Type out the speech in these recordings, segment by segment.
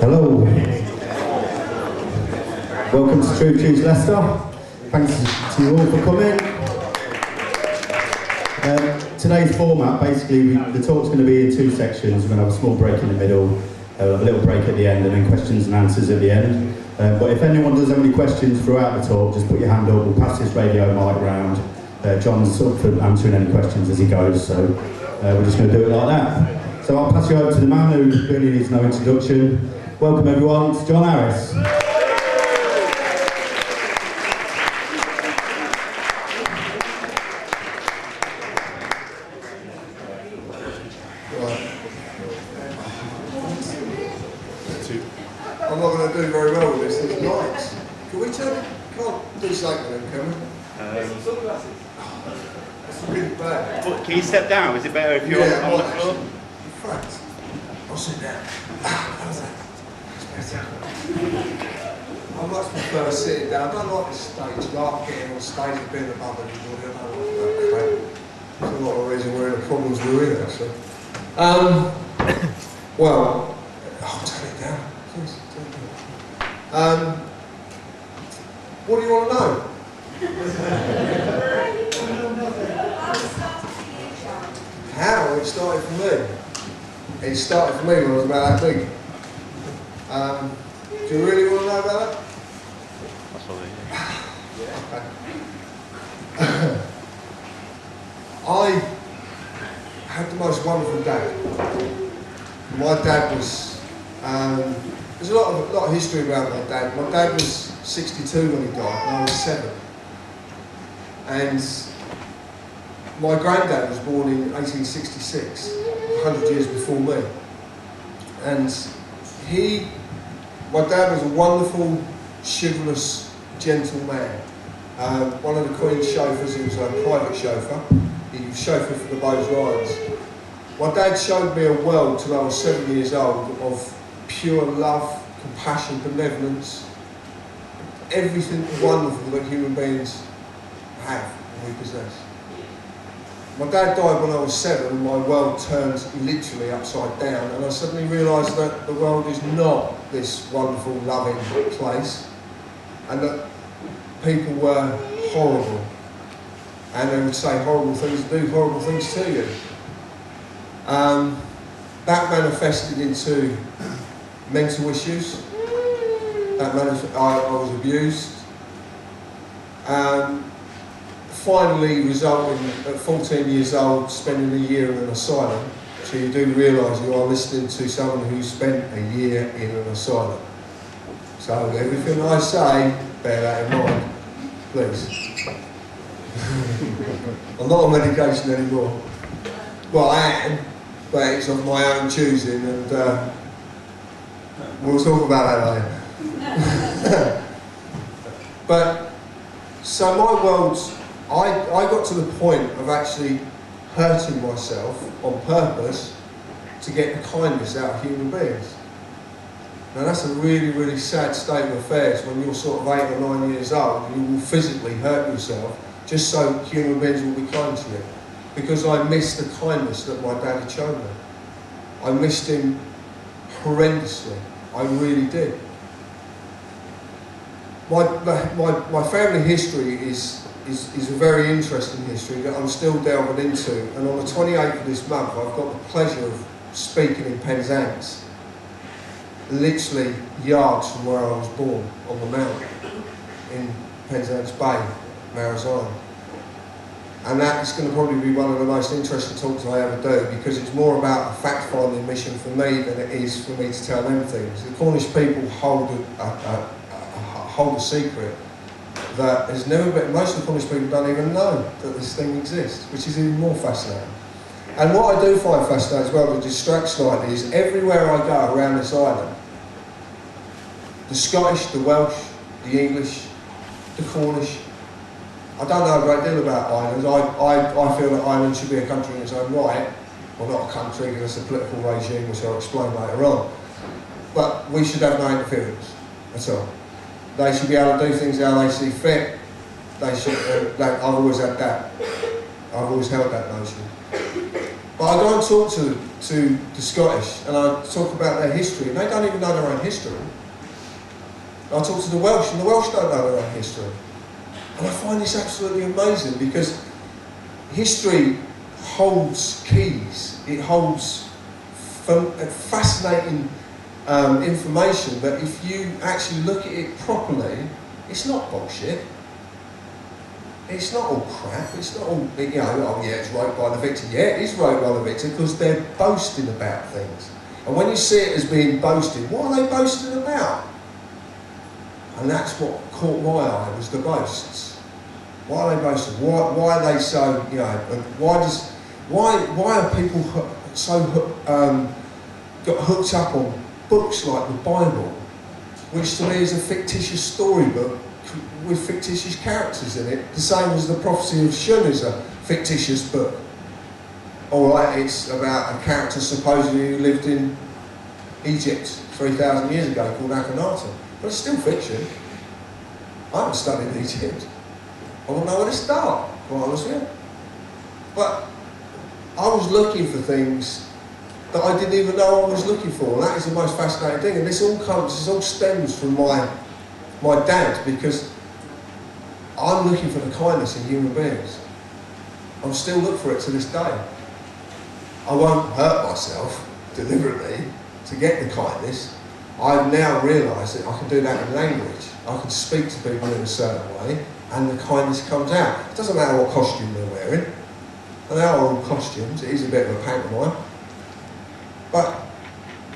Hello. Welcome to TruthJuice Leicester. Thanks to you all for coming. Today's format, basically, the talk's going to be in two sections. We're going to have a small break in the middle, a little break at the end, and then questions and answers at the end. But if anyone does have any questions throughout the talk, just put your hand up. We'll pass this radio mic round. John's up for answering any questions as he goes, so we're just going to do it like that. So I'll pass you over to the man who really needs no introduction. Welcome everyone to John Harris. I'm not going to do very well with this. There's lights. Can we turn it? Can't do something with them, can we? It's really bad. Can you step down? Is it better if you're on the floor? In fact, I'll sit down. How's that? That's better. I much prefer sitting down. I don't like this stage. Like getting on stage and being above everybody. I don't like that crap. That's a lot of the reason we're in the problems we're in, actually. Well, I'll turn it down. Please, turn it down. What do you want to know? How it started for me? It started for me when I was about that big. Do you really want to know about that? Absolutely. Okay. I had the most wonderful dad. My dad was. There's a lot of history about my dad. My dad was 62 when he died, and I was 7. And my granddad was born in 1866, 100 years before me. And my dad was a wonderful, chivalrous, gentle man. One of the Queen's chauffeurs, he was a private chauffeur. He was chauffeur for the Bowes Lions. My dad showed me a world till I was 7 years old of pure love, compassion, benevolence, everything wonderful that human beings have and we possess. My dad died when I was 7 and my world turned literally upside down, and I suddenly realised that the world is not this wonderful, loving place, and that people were horrible, and they would say horrible things and do horrible things to you. That manifested into mental issues. I was abused. Finally resulting at 14 years old spending a year in an asylum. So you do realise you are listening to someone who spent a year in an asylum. So everything I say, bear that in mind, please. I'm not on medication anymore. Well, I am, but it's of my own choosing, and we'll talk about that later. But, so my world's, I got to the point of actually hurting myself on purpose to get the kindness out of human beings. Now that's a really, really sad state of affairs when you're sort of 8 or 9 years old and you will physically hurt yourself just so human beings will be kind to you. Because I missed the kindness that my dad had shown me. I missed him horrendously. I really did. My family history is a very interesting history that I'm still delving into, and on the 28th of this month I've got the pleasure of speaking in Penzance, literally yards from where I was born, on the mountain in Penzance Bay, Marizine. And that is going to probably be one of the most interesting talks I ever do, because it's more about a fact-finding mission for me than it is for me to tell them things. The Cornish people hold a secret that has never been, most of the Cornish people don't even know that this thing exists, which is even more fascinating. And what I do find fascinating as well, to distract slightly, is everywhere I go around this island, the Scottish, the Welsh, the English, the Cornish, I don't know a great deal about islands. I feel that Ireland should be a country in its own right. Well, not a country, because it's a political regime, which I'll explain later on. But we should have no interference at all. They should be able to do things how they see fit. They should. I've always had that. I've always held that notion. But I go and talk to the Scottish and I talk about their history and they don't even know their own history. I talk to the Welsh and the Welsh don't know their own history. And I find this absolutely amazing because history holds keys. It holds fascinating information that if you actually look at it properly, it's not bullshit. It's not all crap. It's not all, you know, oh yeah, it's wrote by the victor. Yeah, it is wrote by the victor because they're boasting about things. And when you see it as being boasted, what are they boasting about? And that's what caught my eye, was the boasts. Why are they boasting? Why are they so, you know, why are people so got hooked up on books like the Bible, which to me is a fictitious storybook with fictitious characters in it, the same as the Prophecy of Shun is a fictitious book. Alright, it's about a character supposedly who lived in Egypt 3,000 years ago called Akhenaten, but it's still fiction. I haven't studied Egypt. I wouldn't know where to start, quite honestly. But I was looking for things that I didn't even know I was looking for, and that is the most fascinating thing. And this all stems from my dad, because I'm looking for the kindness in human beings. I'm still looking for it to this day. I won't hurt myself deliberately to get the kindness. I've now realised that I can do that in language. I can speak to people in a certain way, and the kindness comes out. It doesn't matter what costume they're wearing. And they are all costumes. It is a bit of a pantomime. But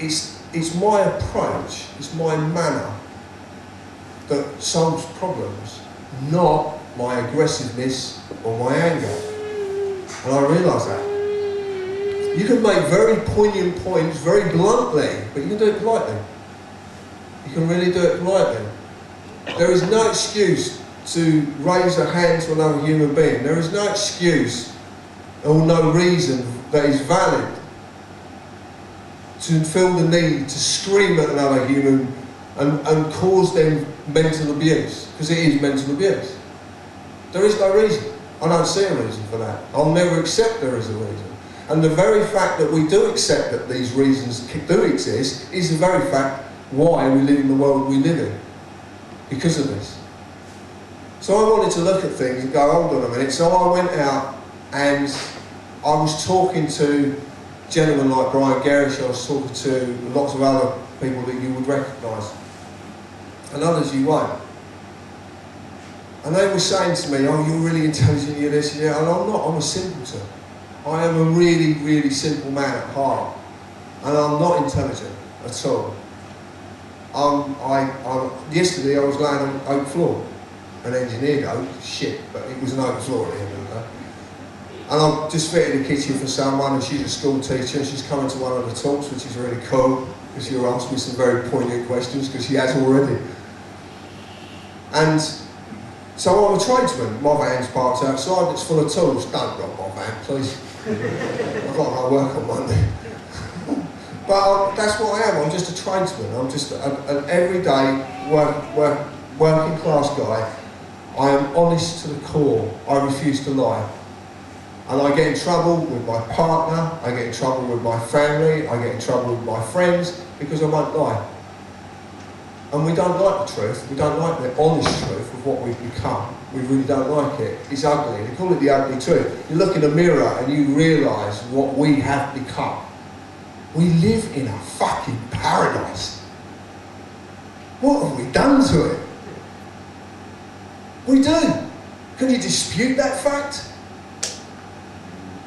it's my approach, it's my manner that solves problems, not my aggressiveness or my anger. And I realise that. You can make very poignant points very bluntly, but you can do it politely. You can really do it politely. There is no excuse to raise a hand to another human being. There is no excuse or no reason that is valid to feel the need to scream at another human and cause them mental abuse, because it is mental abuse. There is no reason. I don't see a reason for that. I'll never accept there is a reason. And the very fact that we do accept that these reasons do exist is the very fact why we live in the world we live in, because of this. So I wanted to look at things and go, hold on a minute. So I went out and I was talking to gentlemen like Brian Gerrish, I was talking to lots of other people that you would recognise, and others you won't. And they were saying to me, oh, you're really intelligent, you're this, yeah. And I'm not, I'm a simpleton. I am a really, really simple man at heart. And I'm not intelligent at all. Yesterday I was laying on oak floor, an engineered oak, shit, but it was an oak floor at the end of the day. And I've just fitted a kitchen for someone, and she's a school teacher, and she's coming to one of the talks, which is really cool, because she'll ask me some very poignant questions, because she has already. And so I'm a tradesman. My van's parked outside, it's full of tools. Don't rob my van, please. I've got to go work on Monday. But that's what I am. I'm just a tradesman. I'm just an everyday working class guy. I am honest to the core. I refuse to lie. And I get in trouble with my partner, I get in trouble with my family, I get in trouble with my friends, because I won't lie. And we don't like the truth, we don't like the honest truth of what we've become. We really don't like it. It's ugly. They call it the ugly truth. You look in a mirror and you realise what we have become. We live in a fucking paradise. What have we done to it? We do. Can you dispute that fact?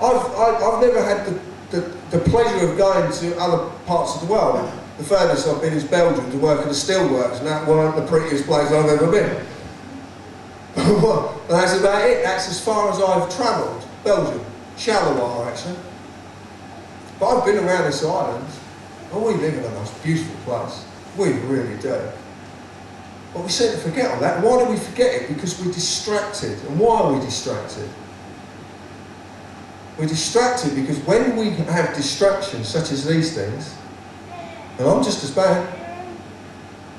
I've never had the pleasure of going to other parts of the world. The furthest I've been is Belgium to work at the steelworks, and that wasn't the prettiest place I've ever been. Well, that's about it. That's as far as I've travelled. Belgium. Shallower, actually. But I've been around this island, and we live in the most beautiful place. We really do. But we seem to forget all that. Why do we forget it? Because we're distracted. And why are we distracted? We're distracted because when we have distractions such as these things, and I'm just as bad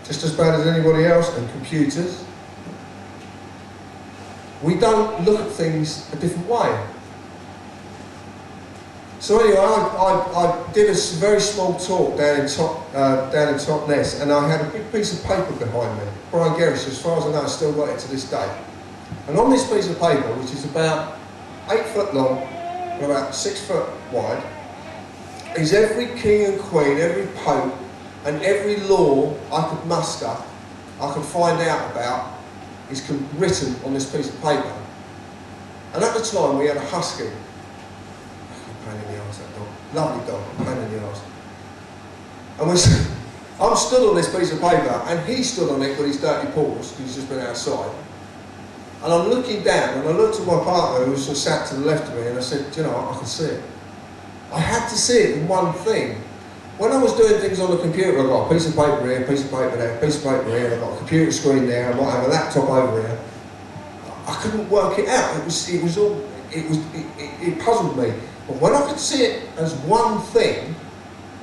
as anybody else, and computers, we don't look at things a different way. So anyway, I did a very small talk down in Totnes, and I had a big piece of paper behind me. Brian Gerrish, as far as I know, has still got it to this day. And on this piece of paper, which is about 8 foot long and about 6 foot wide, is every king and queen, every pope, and every law I could muster, I could find out about, is written on this piece of paper. And at the time, we had a husky. Pain in the arse, that dog. Lovely dog, pain in the arse. And I'm stood on this piece of paper, and he stood on it with his dirty paws, he's just been outside. And I'm looking down, and I looked at my partner, who was just sat to the left of me, and I said, do you know, I can see it. I had to see it in one thing. When I was doing things on the computer, I've got a piece of paper here, a piece of paper there, a piece of paper here, I've got a computer screen there, I might have a laptop over here. I couldn't work it out. It puzzled me. But when I could see it as one thing,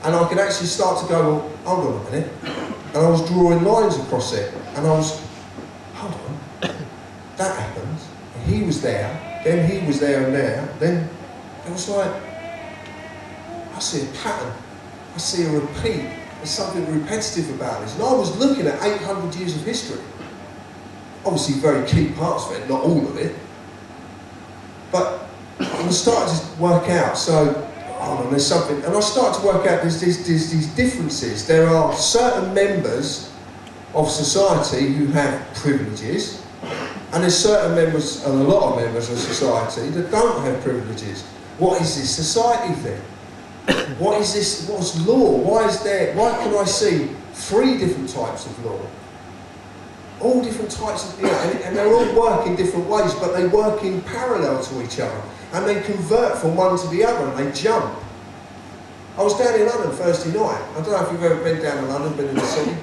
and I could actually start to go, well, hold on a minute, and I was drawing lines across it, and I was, hold on, that happens, and he was there, then he was there and there, then it was like, I see a pattern, I see a repeat, there's something repetitive about this, and I was looking at 800 years of history. Obviously very key parts of it, not all of it, but I started to work out, so, hold on, there's something, and I started to work out there's these differences. There are certain members of society who have privileges, and there's certain members, and a lot of members of society, that don't have privileges. What is this society thing? What is this, what's law? Why can I see 3 different types of law? All different types of, and they're all work in different ways, but they work in parallel to each other, and they convert from one to the other, and they jump. I was down in London Thursday night. I don't know if you've ever been down in London, been in the city.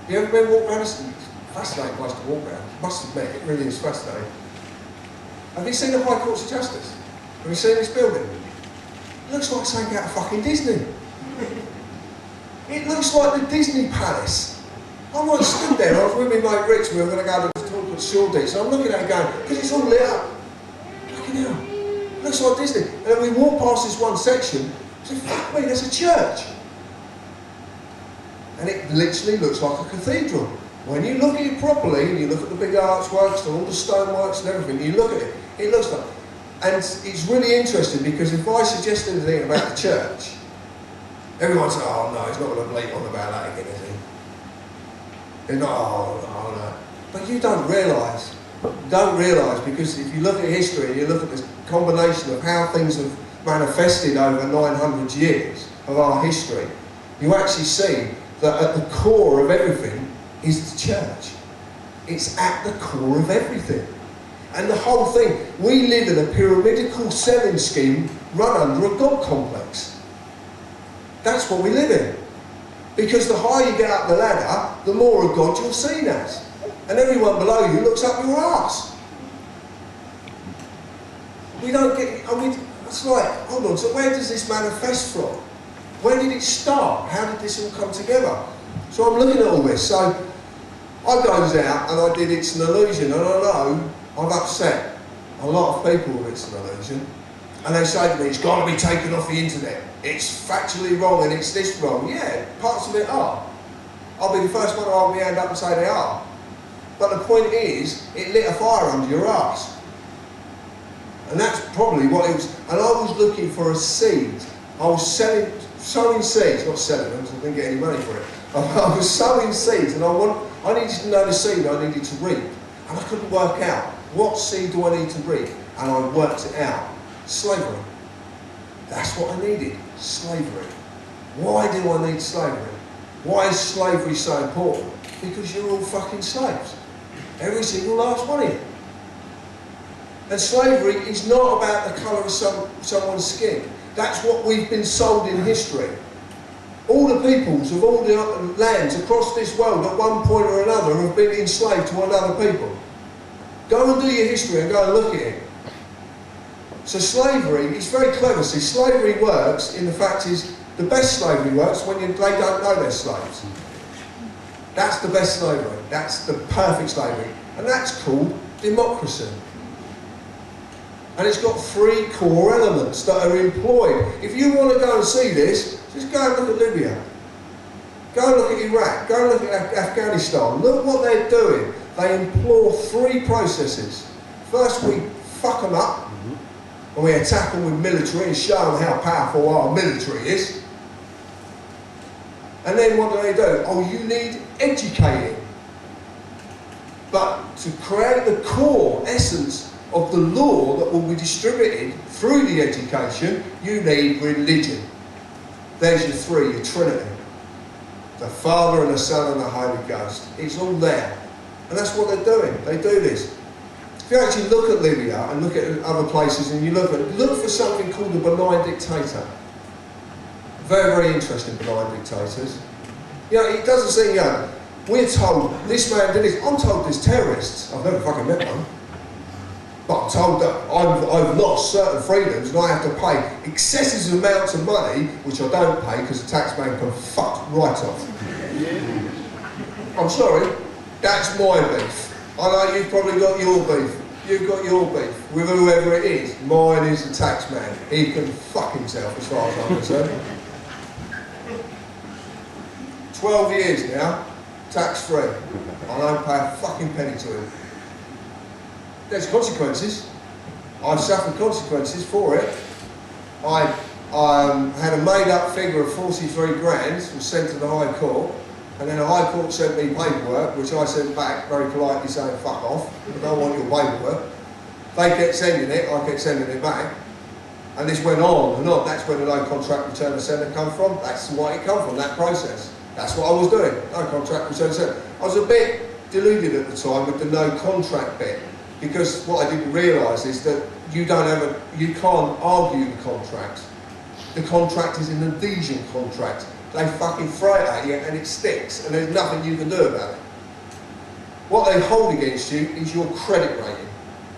You ever been walk around? It's a fascinating place to walk around. Must admit, it really is fascinating. Have you seen the High Courts of Justice? Have you seen this building? It looks like something out of fucking Disney. It looks like the Disney Palace. I'm like stood there, I was with my mate Rich, we were going to go to talk at Shoreditch, so I'm looking at it going, because it's all lit up. Fucking hell, it looks like Disney. And then we walk past this one section, I said, fuck me, there's a church. And it literally looks like a cathedral. When you look at it properly, and you look at the big archworks and all the stoneworks and everything, you look at it, it looks like, and it's really interesting because if I suggest anything about the church, everyone's like, oh no, he's not going to bleat on about that again, is he? They're not, oh no. But you don't realise, because if you look at history, you look at this combination of how things have manifested over 900 years of our history, you actually see that at the core of everything is the church. It's at the core of everything. And the whole thing, we live in a pyramidical selling scheme run under a God complex. That's what we live in. Because the higher you get up the ladder, the more of God you're seen as. And everyone below you looks up your arse. We don't get, it's like, hold on, so where does this manifest from? When did it start? How did this all come together? So I'm looking at all this. So I goes out and I did It's an Illusion, and I know I've upset a lot of people with It's an Illusion. And they say to me, it's got to be taken off the internet. It's factually wrong and it's this wrong. Yeah, parts of it are. I'll be the first one to hold my hand up and say they are. But the point is, it lit a fire under your arse. And that's probably what it was. And I was looking for a seed. I was sowing seeds, not selling them because I didn't get any money for it. I was sowing seeds, and I needed to know the seed I needed to reap. And I couldn't work out, what seed do I need to reap? And I worked it out. Slavery. That's what I needed, slavery. Why do I need slavery? Why is slavery so important? Because you're all fucking slaves. Every single last one of you. And slavery is not about the colour of someone's skin. That's what we've been sold in history. All the peoples of all the lands across this world at one point or another have been enslaved to another people. Go and do your history and go and look at it. So slavery, it's very clever. See, slavery works in the fact is, the best slavery works when they don't know they're slaves. That's the best slavery. That's the perfect slavery. And that's called democracy. And it's got 3 core elements that are employed. If you want to go and see this, just go and look at Libya. Go and look at Iraq. Go and look at Afghanistan. Look what they're doing. They employ 3 processes. First, we fuck them up, and we attack them with military and show them how powerful our military is. And then what do? Oh, you need educating. But to create the core essence of the law that will be distributed through the education, you need religion. There's your 3, your Trinity. The Father and the Son and the Holy Ghost. It's all there. And that's what they're doing. They do this. If you actually look at Libya and look at other places and you look for something called the benign dictator. Very, very interesting benign dictators. You know, it doesn't seem, you know, we're told this man did this. I'm told there's terrorists. I've never fucking met one. But I'm told that I've lost certain freedoms and I have to pay excessive amounts of money, which I don't pay because the taxman can fuck right off. I'm sorry, that's my beef. I know you've probably got your beef. You've got your beef with whoever it is. Mine is the taxman. He can fuck himself as far as I'm concerned. 12 years now, tax-free. I don't pay a fucking penny to him. There's consequences. I've suffered consequences for it. I had a made-up figure of 43 grand, was sent to the High Court, and then the High Court sent me paperwork, which I sent back very politely saying, fuck off, I don't want your paperwork. They kept sending it, I kept sending it back. And this went on and on. That's where the no contract return of sender come from. That's why it come from, that process. That's what I was doing, no contract return of sender. I was a bit deluded at the time with the no contract bit. Because what I didn't realise is that you can't argue the contract. The contract is an adhesion contract. They fucking throw it at you and it sticks and there's nothing you can do about it. What they hold against you is your credit rating.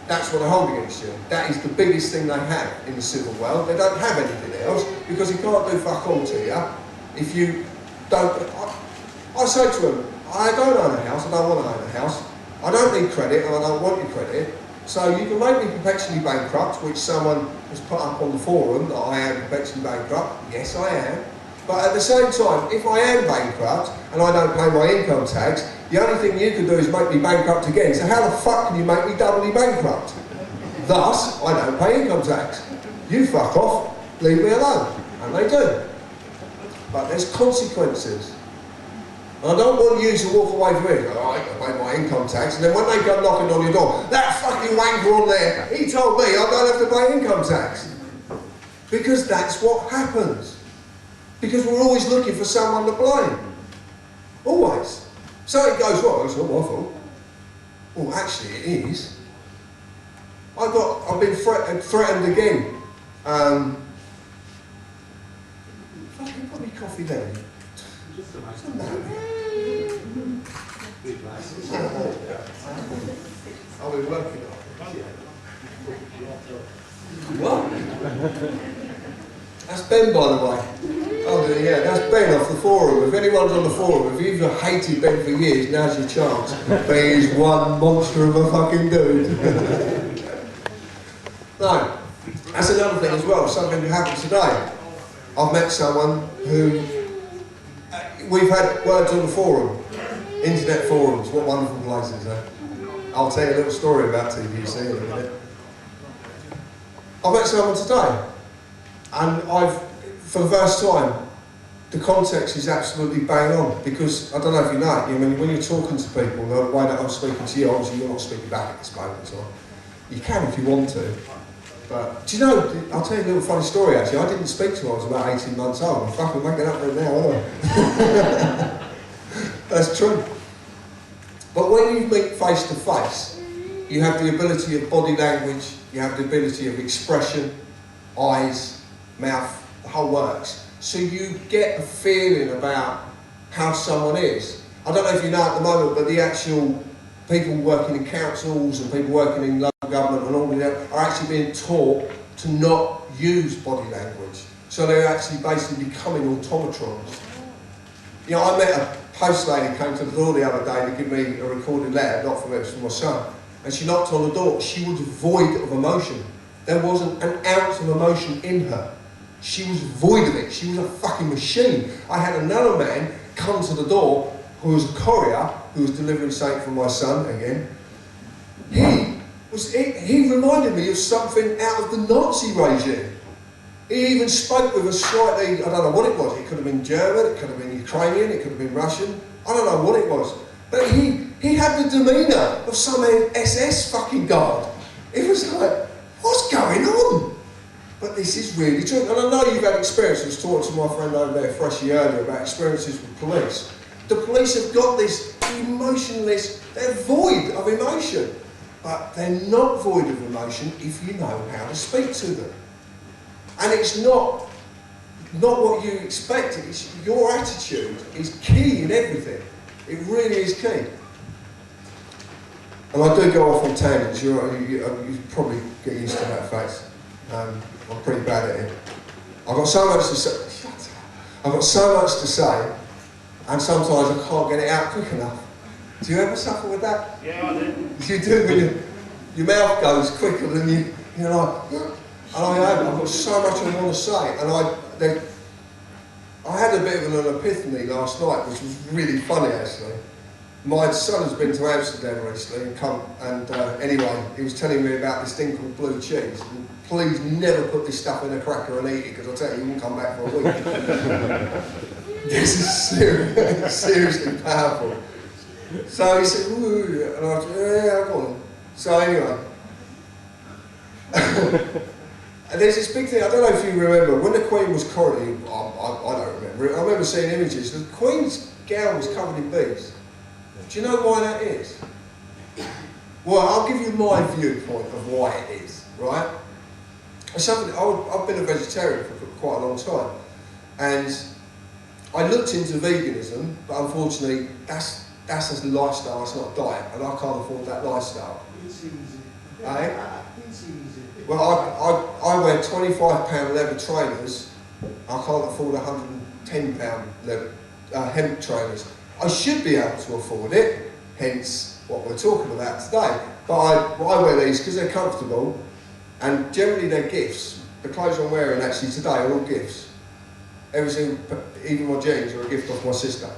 That's what they hold against you. That is the biggest thing they have in the civil world. They don't have anything else because he can't do fuck all to you if you don't. I say to them, I don't own a house, I don't want to own a house. I don't need credit and I don't want your credit, so you can make me perpetually bankrupt, which someone has put up on the forum that I am perpetually bankrupt. Yes, I am. But at the same time, if I am bankrupt and I don't pay my income tax, the only thing you can do is make me bankrupt again. So how the fuck can you make me doubly bankrupt? Thus, I don't pay income tax. You fuck off, leave me alone. And they do. But there's consequences. I don't want you to walk away from it and go, oh, I can pay my income tax, and then when they come knocking on your door, that fucking wanker on there, he told me I don't have to pay income tax. Because that's what happens. Because we're always looking for someone to blame. Always. So it goes, well, it's not my fault. Well, actually it is. I've been threatened again. Fucking put me coffee there. I'll be working on it. What? That's Ben, by the way. Oh, yeah, that's Ben off the forum. If anyone's on the forum, if you've hated Ben for years, now's your chance. But he's one monster of a fucking dude. No, that's another thing as well, something that happened today. I've met someone who, we've had words on the forum, internet forums, what wonderful places, eh? I'll tell you a little story about TVC in a minute. I've met someone today, and for the first time, the context is absolutely bang on, because I don't know if you know it, when you're talking to people, the way that I'm speaking to you, obviously you're not speaking back at this moment in time. You can if you want to. But, do you know, I'll tell you a little funny story actually. I didn't speak to her, I was about 18 months old. I'm fucking making up for it now, aren't I? That's true. But when you meet face to face, you have the ability of body language, you have the ability of expression, eyes, mouth, the whole works. So you get a feeling about how someone is. I don't know if you know at the moment, but the actual people working in councils and people working in local government and all of that are actually being taught to not use body language. So they're actually basically becoming automatrons. You know, I met a post lady came to the door the other day to give me a recorded letter, not from it, it was from my son. And she knocked on the door. She was void of emotion. there wasn't an ounce of emotion in her. She was void of it. She was a fucking machine. I had another man come to the door who was a courier, who was delivering something for my son again. He reminded me of something out of the Nazi regime. He even spoke with a slightly, I don't know what it was. It could have been German, it could have been Ukrainian, it could have been Russian. I don't know what it was. But he had the demeanour of some SS fucking guard. It was like, what's going on? But this is really true. And I know you've had experience. I was talking to my friend over there, Freshie, earlier about experiences with police. The police have got this emotionless, they're void of emotion. But they're not void of emotion if you know how to speak to them. And it's not what you expect. It's your attitude is key in everything. It really is key. And I do go off on tangents. You probably get used to that fact. I'm pretty bad at it. I've got so much to say. Shut up. I've got so much to say, and sometimes I can't get it out quick enough. Do you ever suffer with that? Yeah, I do. You do when your mouth goes quicker than you're like. And I've got so much I want to say, and I had a bit of an epiphany last night, which was really funny actually. My son has been to Amsterdam recently and anyway, he was telling me about this thing called blue cheese. And please never put this stuff in a cracker and eat it, because I tell you, you won't come back for a week. This is seriously powerful. So he said, ooh, and I was, yeah, go on. So anyway. And there's this big thing, I don't know if you remember, when the Queen was coronated, I don't remember, I remember seeing images, the Queen's gown was covered in bees. Do you know why that is? Well, I'll give you my viewpoint of why it is, right? It's something, I've been a vegetarian for quite a long time, and I looked into veganism, but unfortunately, that's a lifestyle, it's not a diet, and I can't afford that lifestyle. It's easy. Eh? It's easy. Well, I wear £25 leather trainers. I can't afford £110 leather hemp trainers. I should be able to afford it, hence what we're talking about today. But I wear these because they're comfortable, and generally they're gifts. The clothes I'm wearing actually today are all gifts. Everything, even my jeans, are a gift off my sister.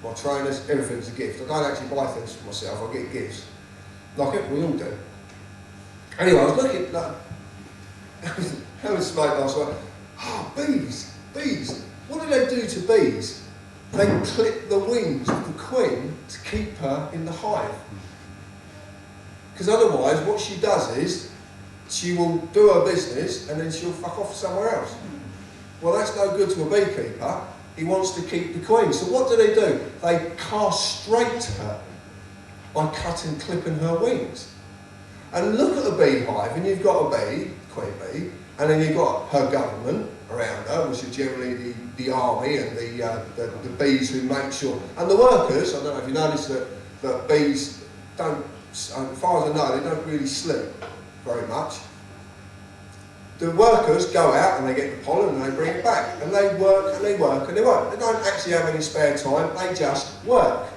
My trainers, everything's a gift. I don't actually buy things for myself, I get gifts. Like it, we all do. Anyway, I was looking, like, having a smoke last night. Ah, bees. What do they do to bees? They clip the wings of the Queen to keep her in the hive. Because otherwise, what she does is, she will do her business and then she'll fuck off somewhere else. Well, that's no good to a beekeeper. He wants to keep the Queen. So what do? They castrate her by clipping her wings. And look at a beehive, and you've got a bee, queen bee, and then you've got her government around her, which are generally the army and the bees who make sure. And the workers, I don't know if you noticed that bees don't, as far as I know, they don't really sleep very much. The workers go out and they get the pollen and they bring it back. And they work and they work and they work. They don't actually have any spare time, they just work.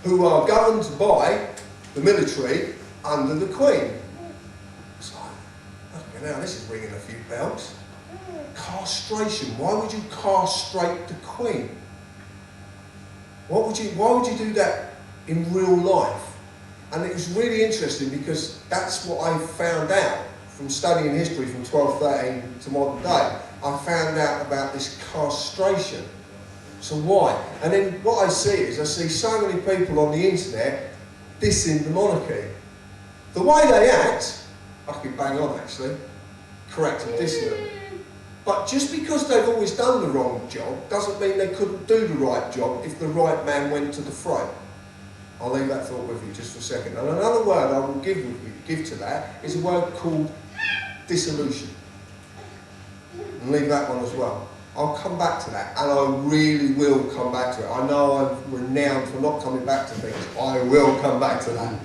Who are governed by the military under the Queen. It's like, okay, now this is ringing a few bells. Castration. Why would you castrate the Queen? Why would you do that in real life? And it was really interesting because that's what I found out from studying history from 1213 to modern day. I found out about this castration. So why? And then what I see so many people on the internet dissing the monarchy. The way they act, I could bang on actually, correct and dissing them. But just because they've always done the wrong job doesn't mean they couldn't do the right job if the right man went to the fray. I'll leave that thought with you just for a second. And another word I will give to that is a word called dissolution. And leave that one as well. I'll come back to that, and I really will come back to it. I know I'm renowned for not coming back to things. I will come back to that.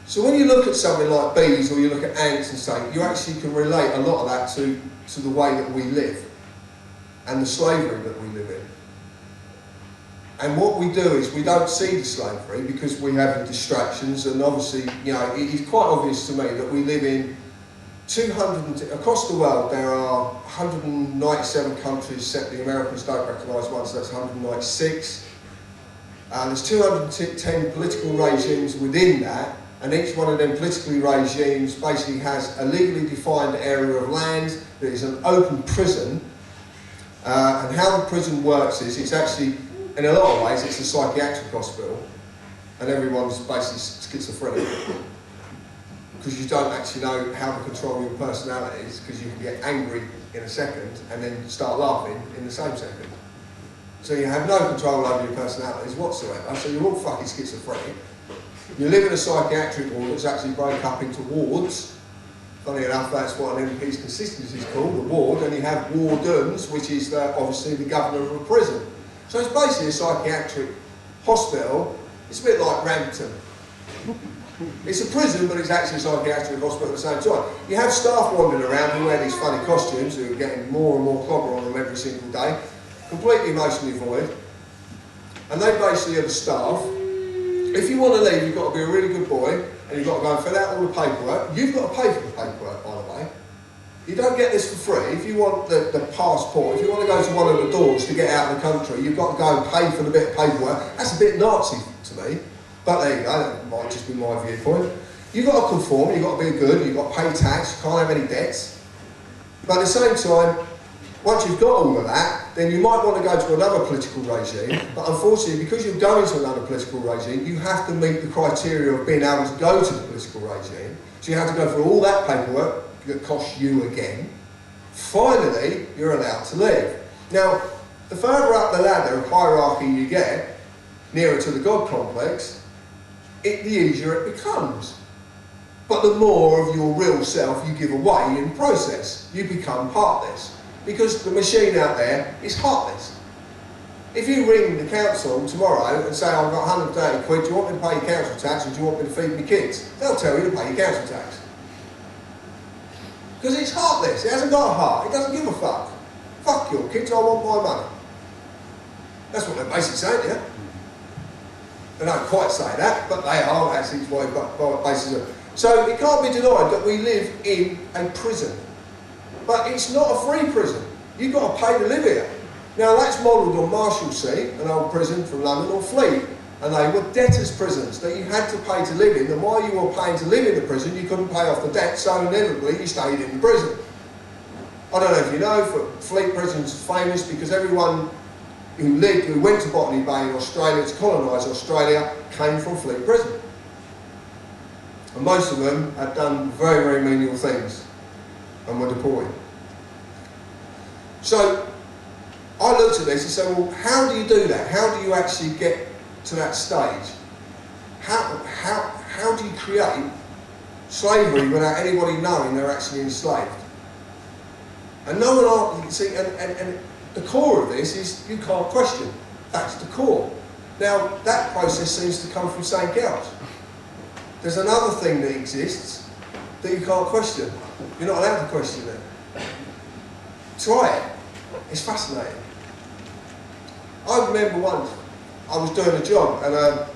So when you look at something like bees, or you look at ants and say, you actually can relate a lot of that to the way that we live, and the slavery that we live in. And what we do is we don't see the slavery because we have the distractions, and obviously, you know, it's quite obvious to me that we live in across the world. There are 197 countries, except the Americans don't recognise one, so that's 196. There's 210 political regimes within that, and each one of them political regimes basically has a legally defined area of land that is an open prison. And how the prison works is it's actually, in a lot of ways, it's a psychiatric hospital, and everyone's basically schizophrenic because you don't actually know how to control your personalities, because you can get angry in a second and then start laughing in the same second. So you have no control over your personalities whatsoever, so you're all fucking schizophrenic. You live in a psychiatric ward that's actually broken up into wards. Funny enough, that's what an MP's constituency is called, the ward, and you have wardens, which is obviously the governor of a prison. So it's basically a psychiatric hospital. It's a bit like Rampton. It's a prison, but it's actually a psychiatric hospital at the same time. You have staff wandering around who wear these funny costumes, who are getting more and more clobber on them every single day, completely emotionally void. And they basically are the staff. If you want to leave, you've got to be a really good boy, and you've got to go and fill out all the paperwork. You've got to pay for the paperwork, by the way. You don't get this for free. If you want the passport, if you want to go to one of the doors to get out of the country, you've got to go and pay for the bit of paperwork. That's a bit Nazi to me, but there you go, that might just be my viewpoint. You've got to conform, you've got to be good, you've got to pay tax, you can't have any debts. But at the same time, once you've got all of that, then you might want to go to another political regime, but unfortunately, because you're going to another political regime, you have to meet the criteria of being able to go to the political regime. So you have to go through all that paperwork that costs you again. Finally, you're allowed to leave. Now, the further up the ladder of hierarchy you get, nearer to the God complex, the easier it becomes. But the more of your real self you give away in the process, you become heartless. Because the machine out there is heartless. If you ring the council tomorrow and say, I've got 130 quid, do you want me to pay your council tax or do you want me to feed my kids? They'll tell you to pay your council tax. Because it's heartless, it hasn't got a heart, it doesn't give a fuck. Fuck your kids, I want my money. That's what they're basically saying here. They don't quite say that, but they are actually basically. So it can't be denied that we live in a prison. But it's not a free prison. You've got to pay to live here. Now that's modelled on Marshalsea, an old prison from London, or Fleet. And they were debtors' prisons that you had to pay to live in. And while you were paying to live in the prison, you couldn't pay off the debt, so inevitably you stayed in the prison. I don't know if you know, but Fleet Prison's famous because everyone who went to Botany Bay in Australia to colonise Australia came from Fleet Prison. And most of them had done very, very menial things and were deported. So I looked at this and said, well, how do you do that? How do you actually get to that stage? How do you create slavery without anybody knowing they're actually enslaved? And no one, you see, and the core of this is you can't question. That's the core. Now, that process seems to come from something else. There's another thing that exists that you can't question. You're not allowed to question it. Try it. It's fascinating. I remember once I was doing a job and a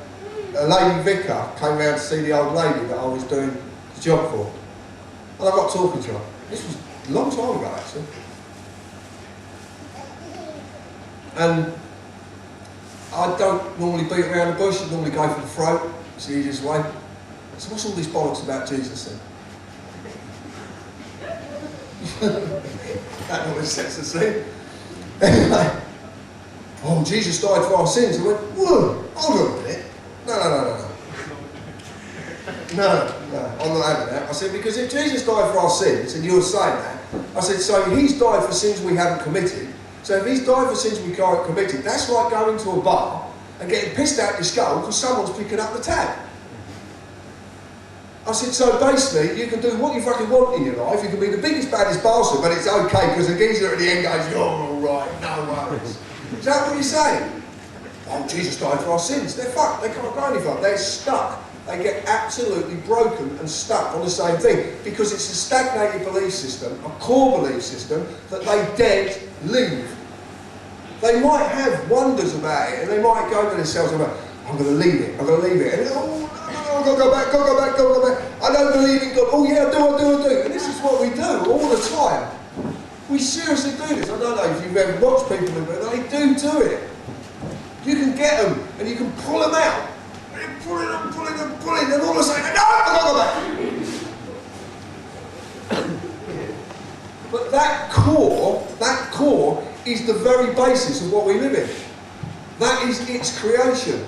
lady vicar came round to see the old lady that I was doing the job for. And I got talking to her. This was a long time ago, actually. And I don't normally beat around the bush, I normally go for the throat. It's the easiest way. So what's all this bollocks about Jesus then? That always sets the scene. Anyway, oh, Jesus died for our sins. I went, whoa, hold on a minute. No, I'm not having that. I said, because if Jesus died for our sins, and you're saying that, I said, so he's died for sins we haven't committed. So if he's died for sins we haven't committed, that's like going to a bar and getting pissed out your skull because someone's picking up the tab. I said, so basically, you can do what you fucking want in your life. You can be the biggest, baddest bastard, but it's okay because the geezer at the end goes, you're all right, no worries. Is that what you're saying? Oh, Jesus died for our sins. They're fucked. They can't go any further. They're stuck. They get absolutely broken and stuck on the same thing because it's a stagnated belief system, a core belief system that they daren't leave. They might have wonders about it, and they might go to themselves and go, I'm going to leave it, I'm going to leave it. And oh, no, I've got to go back, got to go back, got to go back. I don't believe in God. Oh yeah, I do. And this is what we do all the time. We seriously do this. I don't know if you've ever watched people do it, but they do it. You can get them, and you can pull them out. And you're pulling them, and all of a sudden, no, I've got to go back. But that core is the very basis of what we live in. That is its creation.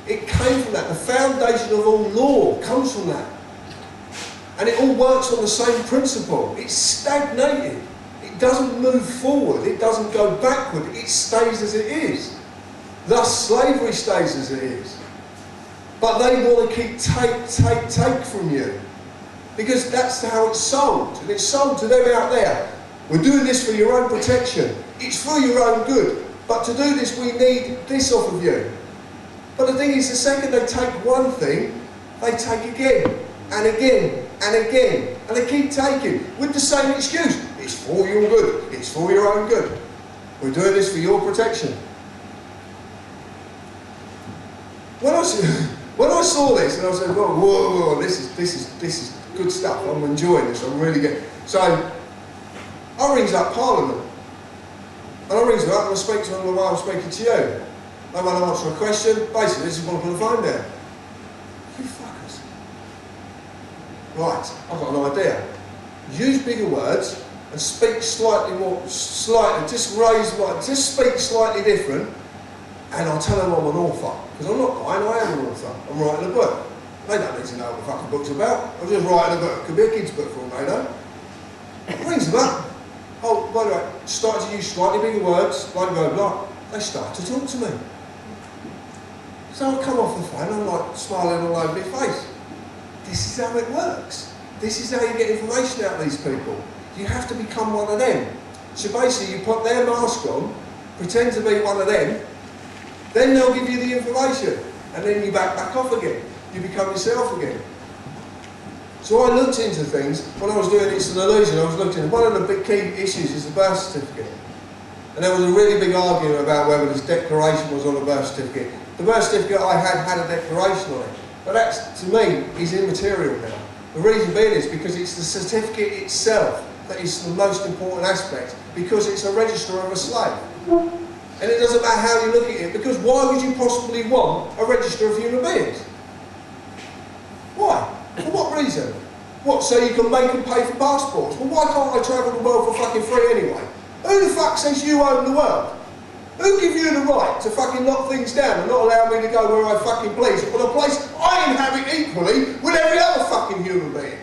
It came from that. The foundation of all law comes from that. And it all works on the same principle. It's stagnated. It doesn't move forward. It doesn't go backward. It stays as it is. Thus slavery stays as it is. But they want to keep take from you. Because that's how it's sold. And it's sold to them out there. We're doing this for your own protection. It's for your own good. But to do this, we need this off of you. But the thing is, the second they take one thing, they take again, and again, and again. And they keep taking, with the same excuse. It's for your good. It's for your own good. We're doing this for your protection. When I saw this, and I said, whoa, this is good stuff. I'm enjoying this. I'm really getting. So I rings up Parliament, and I rings them up and I speak to them the way I'm speaking to you. They want to answer a question. Basically, this is want to put the phone down. You fuckers. Right, I've got an idea. Use bigger words and speak slightly more, just speak slightly different, and I'll tell them I'm an author. Because I'm not lying, I am an author. I'm writing a book. They don't need to know what the fucking book's about. I'm just writing a book. Could be a kid's book for all they know. Rings them up. Oh, by the way, started to use slightly bigger words, blah, blah, blah. They start to talk to me. So I come off the phone, I'm like smiling all over their face. This is how it works. This is how you get information out of these people. You have to become one of them. So basically you put their mask on, pretend to be one of them, then they'll give you the information. And then you back off again. You become yourself again. So I looked into things, when I was doing It's an Illusion, I was looking, one of the big key issues is the birth certificate. And there was a really big argument about whether this declaration was on the birth certificate. The birth certificate I had a declaration on it. But that, to me, is immaterial now. The reason being is because it's the certificate itself that is the most important aspect, because it's a register of a slave. And it doesn't matter how you look at it, because why would you possibly want a register of human beings? Why? For what reason? What, so you can make and pay for passports? Well, why can't I travel the world for fucking free anyway? Who the fuck says you own the world? Who give you the right to fucking lock things down and not allow me to go where I fucking please, on a place I inhabit equally with every other fucking human being?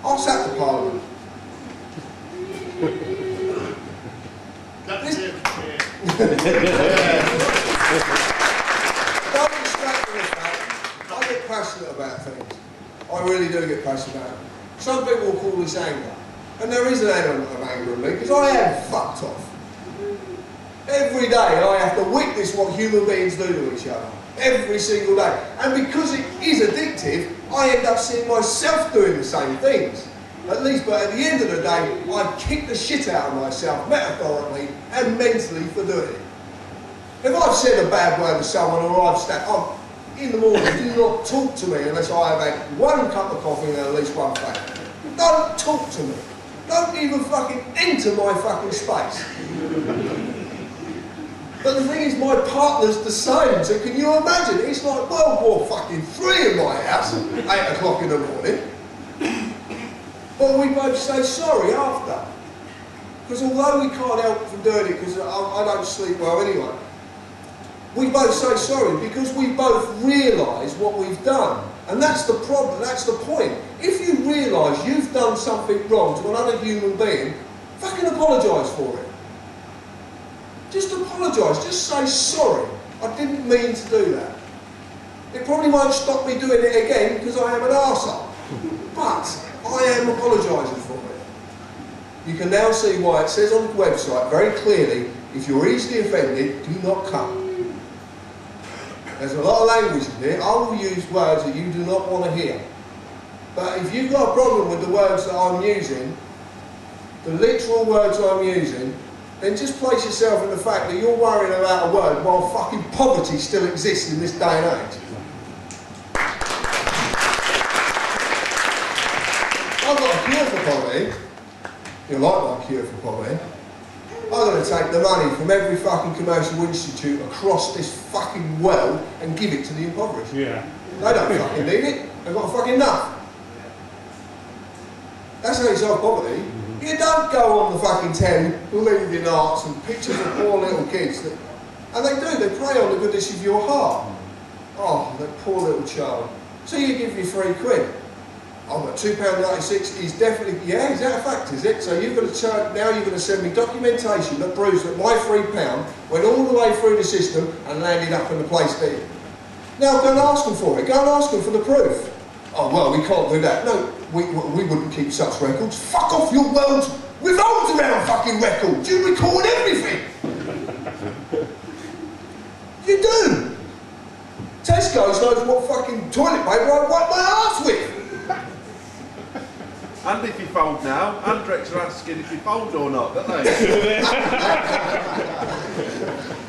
I'll sack the Parliament. That's it. Don't distract me with that. I get passionate about things. I really do get passionate about it. Some people will call this anger. And there is an element of anger in me, because I am fucked off. Every day I have to witness what human beings do to each other. Every single day. And because it is addictive, I end up seeing myself doing the same things. At least, but at the end of the day, I kick the shit out of myself, metaphorically and mentally, for doing it. If I've said a bad word to someone, or I've in the morning, do not talk to me unless I have had one cup of coffee and at least one fag. Don't talk to me. Don't even fucking enter my fucking space. But the thing is, my partner's the same, so can you imagine? It's like World War fucking 3 in my house at 8 o'clock in the morning. But we both say sorry after. Because although we can't help from doing it, because I don't sleep well anyway, we both say sorry because we both realise what we've done. And that's the problem, that's the point. If you realise you've done something wrong to another human being, fucking apologise for it. Just apologise, just say sorry. I didn't mean to do that. It probably won't stop me doing it again because I am an arsehole. But I am apologising for it. You can now see why it says on the website very clearly, if you're easily offended, do not come. There's a lot of language in here. I will use words that you do not want to hear. But if you've got a problem with the words that I'm using, the literal words I'm using, then just place yourself in the fact that you're worrying about a word while fucking poverty still exists in this day and age. I've got a cure for poverty. You like my cure for poverty? I'm going to take the money from every fucking commercial institute across this fucking world and give it to the impoverished. Yeah. They don't fucking need it. They've got fucking enough. That's how you solve poverty. You don't go on the fucking telly, bleeding arts and pictures of poor little kids. And they do, they prey on the goodness of your heart. Oh, that poor little child. So you give me £3. Oh, but £2.96 is definitely, yeah, is that a fact, is it? So you're going to turn, now you're going to send me documentation that proves that my £3 went all the way through the system and landed up in the place there. Now go and ask them for it, go and ask them for the proof. Oh, well, we can't do that. No, we wouldn't keep such records. Fuck off, your world revolves around fucking records. You record everything. You do. Tesco's knows what fucking toilet paper I wipe my arse with. And if you fold now, Andrex are asking if you fold or not, don't they? Are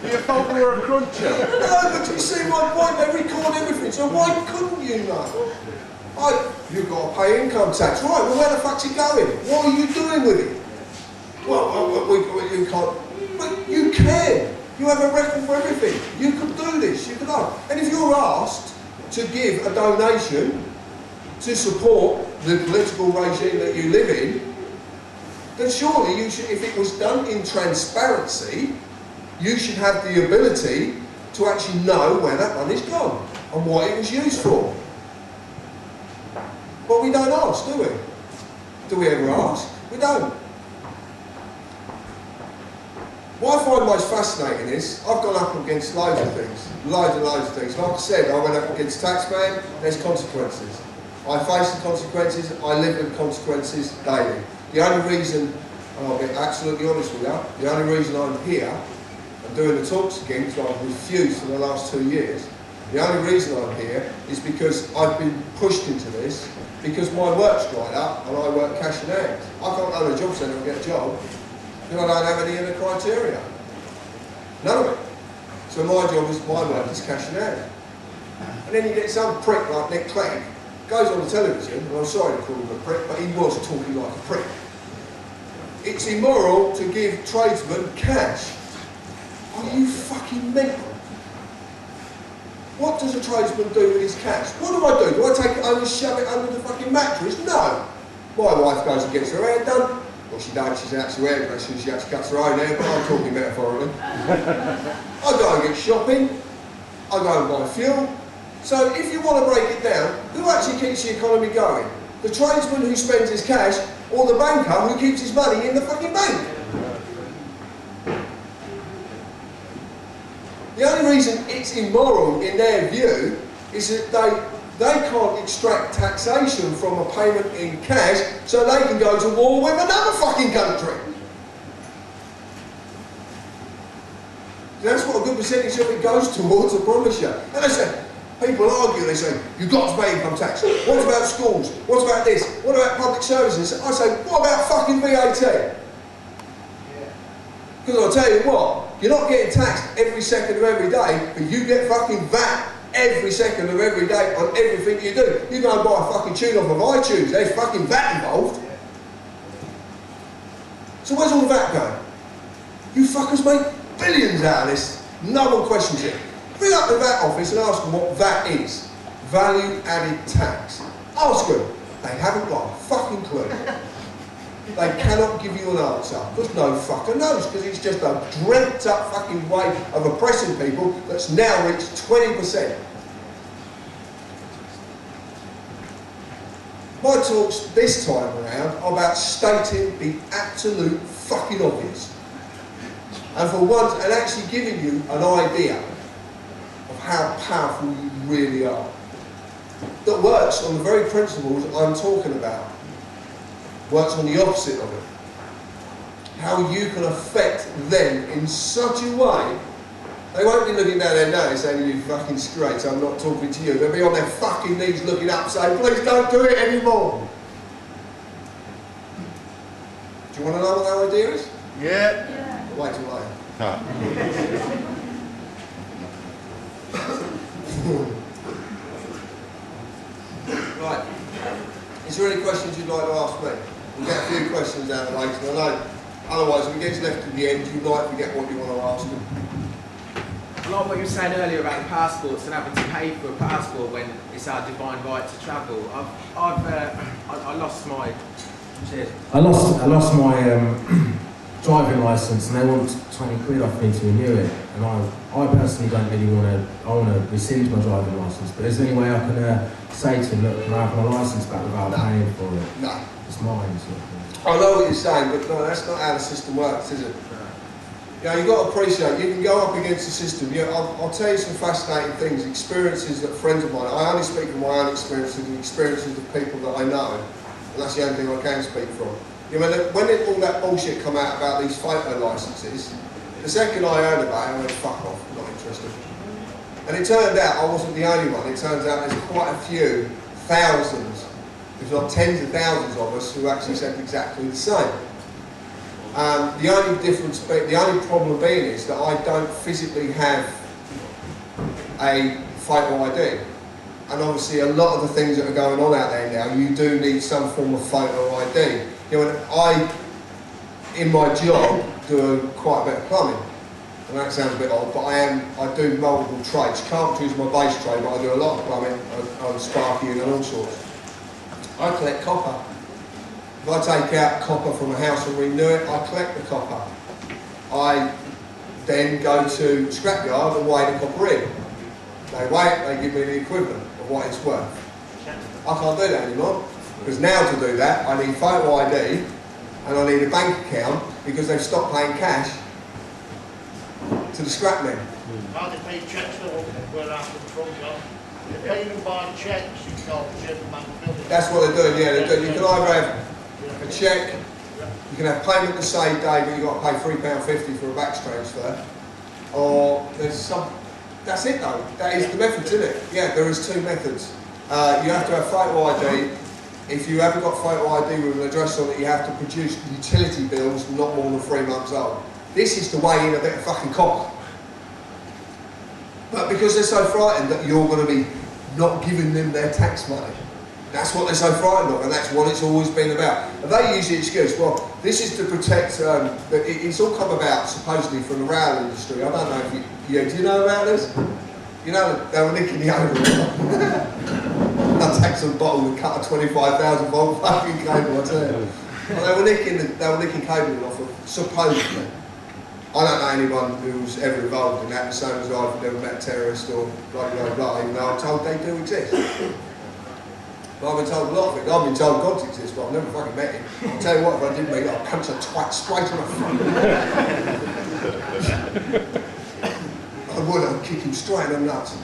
you a folder or a cruncher? No, but you see my point, they record everything, so why couldn't you know? You've got to pay income tax. Right, well where the fuck's it going? What are you doing with it? Well, you can't. But you can. You have a record for everything. You could do this, you could know. And if you're asked to give a donation to support the political regime that you live in, then surely you should, if it was done in transparency, you should have the ability to actually know where that money's gone and what it was used for. But we don't ask, do we? Do we ever ask? We don't. What I find most fascinating is, I've gone up against loads of things, loads and loads of things. Like I said, I went up against taxman, there's consequences. I face the consequences, I live with consequences daily. The only reason, and I'll be absolutely honest with you, the only reason I'm here and doing the talks again, because I've refused for the last 2 years, the only reason I'm here is because I've been pushed into this, because my work's dried up and I work cash in hand. I can't go to a job centre and get a job because I don't have any of the criteria. None of it. So my job is, my work is cash in hand. And then you get some prick like Nick Clegg, goes on the television, and I'm sorry to call him a prick, but he was talking like a prick. It's immoral to give tradesmen cash. Are you fucking mental? What does a tradesman do with his cash? What do? Do I take it home and shove it under the fucking mattress? No. My wife goes and gets her hair done. Well, she don't, she's out to hairdresser and she actually cuts her own hair, but I'm talking metaphorically. I go and get shopping. I go and buy fuel. So if you want to break it down, who actually keeps the economy going? The tradesman who spends his cash, or the banker who keeps his money in the fucking bank? The only reason it's immoral in their view is that they can't extract taxation from a payment in cash so they can go to war with another fucking country. That's what a good percentage of it goes towards, I promise you. And they say, people argue, they say, you've got to pay income tax. What about schools? What about this? What about public services? I say, what about fucking VAT? Because I'll tell you what, you're not getting taxed every second of every day, but you get fucking VAT every second of every day on everything you do. You go and buy a fucking tune off of iTunes, there's fucking VAT involved. So where's all the VAT going? You fuckers make billions out of this. No one questions it. Bring up the VAT office and ask them what VAT is. Value added tax. Ask them. They haven't got a fucking clue. They cannot give you an answer. Because no fucker knows, because it's just a dreamt up fucking way of oppressing people that's now reached 20%. My talks this time around are about stating the absolute fucking obvious. And for once, and actually giving you an idea of how powerful you really are. That works on the very principles I'm talking about. Works on the opposite of it. How you can affect them in such a way, they won't be looking down their nose saying, you fucking straight, I'm not talking to you. They'll be on their fucking knees looking up saying, please don't do it anymore. Do you want to know what that idea is? Yeah. Wait till later. Right. Is there any questions you'd like to ask me? We'll get a few questions out of the way, 'cause I know otherwise if it gets left to the end, you might forget what you want to ask them. I like what you were saying earlier about the passports and having to pay for a passport when it's our divine right to travel. I lost my. Cheers. I lost my driving licence, and they want 20 quid off me to renew it. And I personally don't really want to. I want to rescind my driving licence. But is there any way I can say to them, look, can I have my licence back without paying for it? No. It's mine. Sort of thing. I know what you're saying, but no, that's not how the system works, is it? You know, you've got to appreciate, you can go up against the system. You know, I'll tell you some fascinating things, experiences that friends of mine, I only speak from my own experiences and experiences of people that I know, and that's the only thing I can speak from. You know, when all that bullshit come out about these photo licences, the second I heard about it, I went, fuck off, not interested. And it turned out I wasn't the only one. It turns out there's quite a few, thousands, if not tens of thousands of us who actually said exactly the same. The only problem being is that I don't physically have a photo ID. And obviously a lot of the things that are going on out there now, you do need some form of photo ID. You know, I, in my job, do quite a bit of plumbing. And that sounds a bit odd, but I do multiple trades. Carpentry is my base trade, but I do a lot of plumbing, on sparking and all sorts. I collect copper. If I take out copper from a house and renew it, I collect the copper. I then go to scrapyard and weigh the copper in. They weigh it, they give me the equivalent of what it's worth. I can't do that anymore, because now to do that, I need photo ID and I need a bank account because they've stopped paying cash to the scrap men. How they pay checks though, where after the front job. They pay them by checks, you can't ship them out the building. That's what they're doing, yeah. They're doing, you can either have a cheque, you can have payment the same day, but you've got to pay £3.50 for a back transfer, or there's some. That's it though. That is the method, isn't it? Yeah, there is two methods. You have to have photo ID. If you haven't got photo ID with an address on it, you have to produce utility bills not more than 3 months old. This is to weigh in a bit of fucking copper. But because they're so frightened that you're going to be not giving them their tax money, that's what they're so frightened of, and that's what it's always been about. And they use the excuse, well, this is to protect, it's all come about supposedly from the rail industry. I don't know if do you know about this? You know, they were nicking the overall. I take some bottle and cut a 25,000 volt fucking cable, I tell you. Well, they were nicking cabling off of, supposedly. I don't know anyone who's ever involved in that, the same as I've never met a terrorist or blah, blah, blah, even though I'm told they do exist. But I've been told a lot of things. I've been told God exists, but I've never fucking met him. I'll tell you what, if I did meet him, I'd punch a twat straight in the front. I would, I'd kick him straight in the nuts.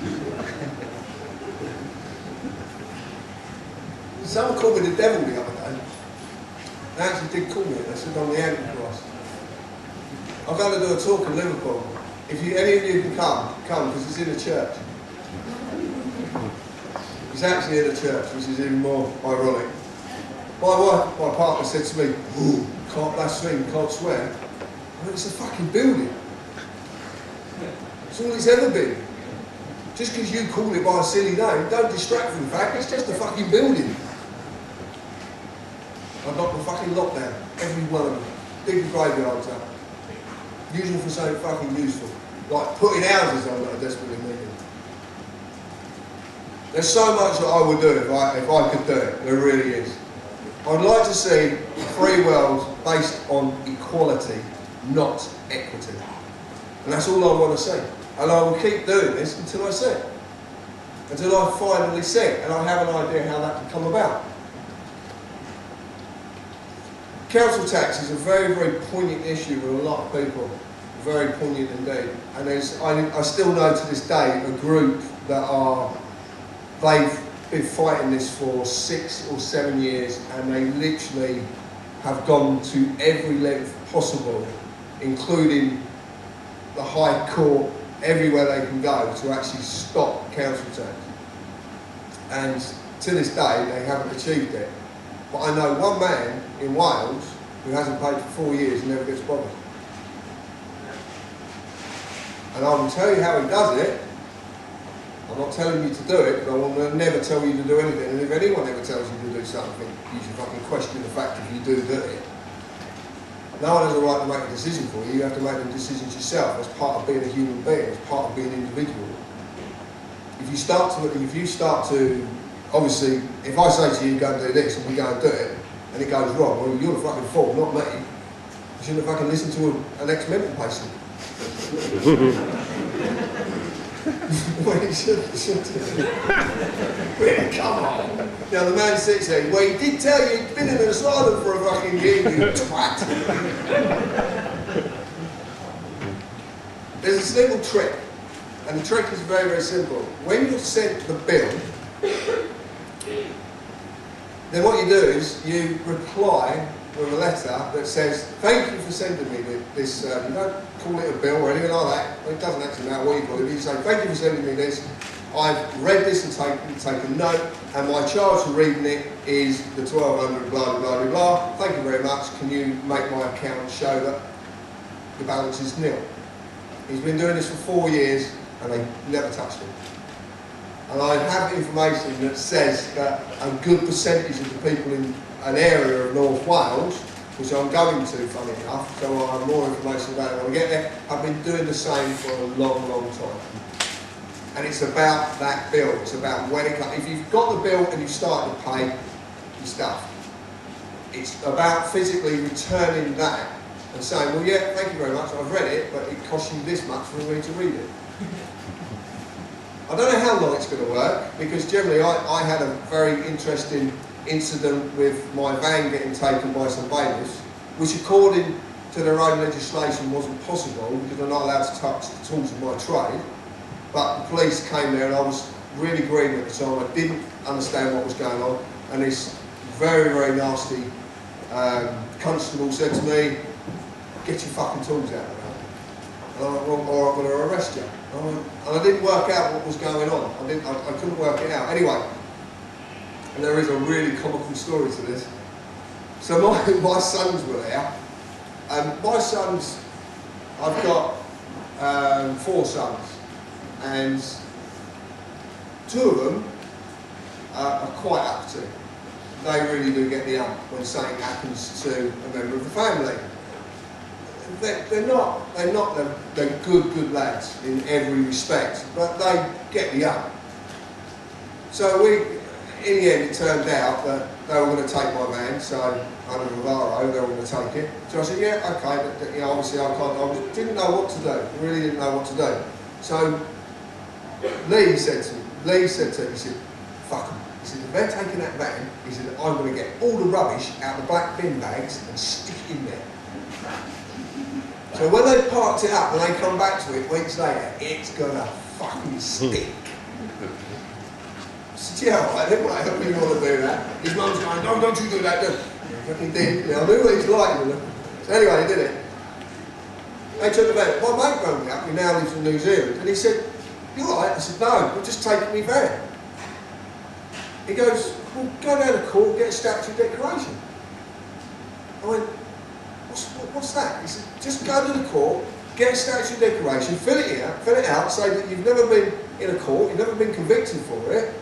Someone called me the devil the other day. They actually did call me it. They said I'm the Antichrist. I'm going to do a talk in Liverpool. If any of you can come, because it's in a church. It's actually in a church, which is even more ironic. My partner said to me, "Ooh, can't blaspheme, can't swear." I went, it's a fucking building. It's all it's ever been. Just because you call it by a silly name, don't distract from the fact it's just a fucking building. I've got the fucking lockdown, every one of them. Dig the graveyards up. Use them for something fucking useful. Like putting houses on that I desperately need. There's so much that I would do if I could do it. There really is. I'd like to see a free world based on equality, not equity. And that's all I want to see. And I will keep doing this until I see it. Until I finally see it and I have an idea how that can come about. Council tax is a very, very poignant issue with a lot of people. Very poignant indeed. And I still know to this day a group that they've been fighting this for 6 or 7 years, and they literally have gone to every length possible, including the High Court, everywhere they can go to actually stop council tax. And to this day, they haven't achieved it. But I know one man in Wales who hasn't paid for 4 years and never gets bothered. And I will tell you how he does it. I'm not telling you to do it, but I will never tell you to do anything. And if anyone ever tells you to do something, you should fucking question the fact if you do it. No one has a right to make a decision for you. You have to make the decisions yourself. As part of being a human being. As part of being an individual. If you start to, obviously, if I say to you, go and do this, and we go and do it, and it goes wrong, well, you're the fucking fool, not me. You shouldn't have fucking listened to an ex-mental patient. Well, you should have. Come on. Now the man sits there, well, he did tell you he'd been in an asylum for a fucking year, you twat. There's a simple trick, and the trick is very, very simple. When you're sent the bill, then what you do is you reply with a letter that says, thank you for sending me this, you don't call it a bill or anything like that, it doesn't actually matter what you call it, you say, thank you for sending me this, I've read this and taken note, and my charge for reading it is the 1200 blah blah blah blah, thank you very much, can you make my account show that the balance is nil? He's been doing this for 4 years and they never touched him. And I have information that says that a good percentage of the people in an area of North Wales, which I'm going to, funny enough, so I'll have more information about it when I get there, have been doing the same for a long, long time. And it's about that bill, it's about when it comes. If you've got the bill and you've started to pay your stuff, it's about physically returning that and saying, well, yeah, thank you very much, I've read it, but it costs you this much for me to read it. I don't know how long it's going to work, because generally I had a very interesting incident with my van getting taken by some bailiffs, which according to their own legislation wasn't possible, because they're not allowed to touch the tools of my trade. But the police came there and I was really green at the time, I didn't understand what was going on, and this very, very nasty constable said to me, get your fucking tools out of there. And I went, well, or I'm going to arrest you. And I didn't work out what was going on. I couldn't work it out. Anyway, and there is a really comical story to this. So my sons were there. My sons, I've got 4 sons, and 2 of them are quite up to. They really do get the ump when something happens to a member of the family. They're not the good lads in every respect, but they get the ump. So in the end it turned out that they were going to take my van, so under Rivaro they were going to take it. So I said, yeah, okay, but you know, obviously I didn't know what to do, really didn't know what to do. So Lee said to me, he said, fuck them. He said, if they're taking that van, he said, I'm going to get all the rubbish out of the black bin bags and stick it in there. So when they parked it up and they come back to it weeks later, it's gonna fucking stink. I said, yeah, all right, then, I don't really want to do that. His mum's going, no, don't you do that, don't you? He fucking did. I knew what he's like, you know. So anyway, he did it. They took the van. My mate rang me up, he now lives in New Zealand, and he said, you all right? I said, no, we're just taking me van. He goes, well, go down to court, get a statue of decoration. I went, what's that? He said, just go to the court, get a statue of decoration, fill it out, say that you've never been in a court, you've never been convicted for it,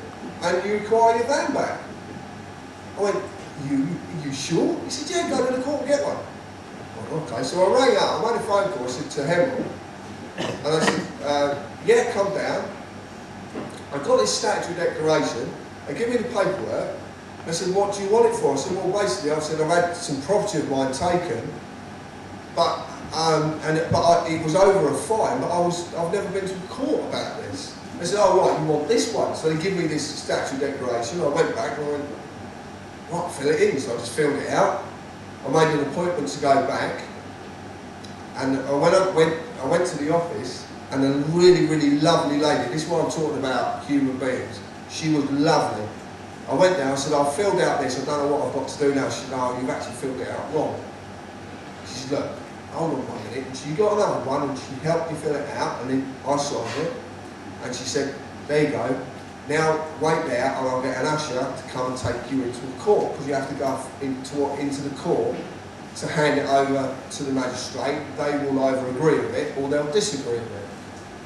and you require your van back. I went, you sure? He said, yeah, go to the court and get one. I went, okay, so I rang up, I made a phone call, I said to Hemel, and I said, yeah, come down. I got this statue of decoration, they give me the paperwork. I said, what do you want it for? I said, well, basically, I said, I've had some property of mine taken, but it was over a fine, but I've never been to court about this. They said, oh, right, you want this one? So they give me this statue of decoration. I went back and I went, right, fill it in. So I just filled it out. I made an appointment to go back, and I went to the office, and a really, really lovely lady, this is what I'm talking about, human beings, she was lovely. I went there, I said, I've filled out this, I don't know what I've got to do now. She said, no, you've actually filled it out wrong. She said, look, hold on 1 minute. And she got another one and she helped me fill it out, and then I signed it. And she said, there you go. Now wait there and I'll get an usher to come and take you into the court, because you have to go into the court to hand it over to the magistrate. They will either agree with it or they'll disagree with it.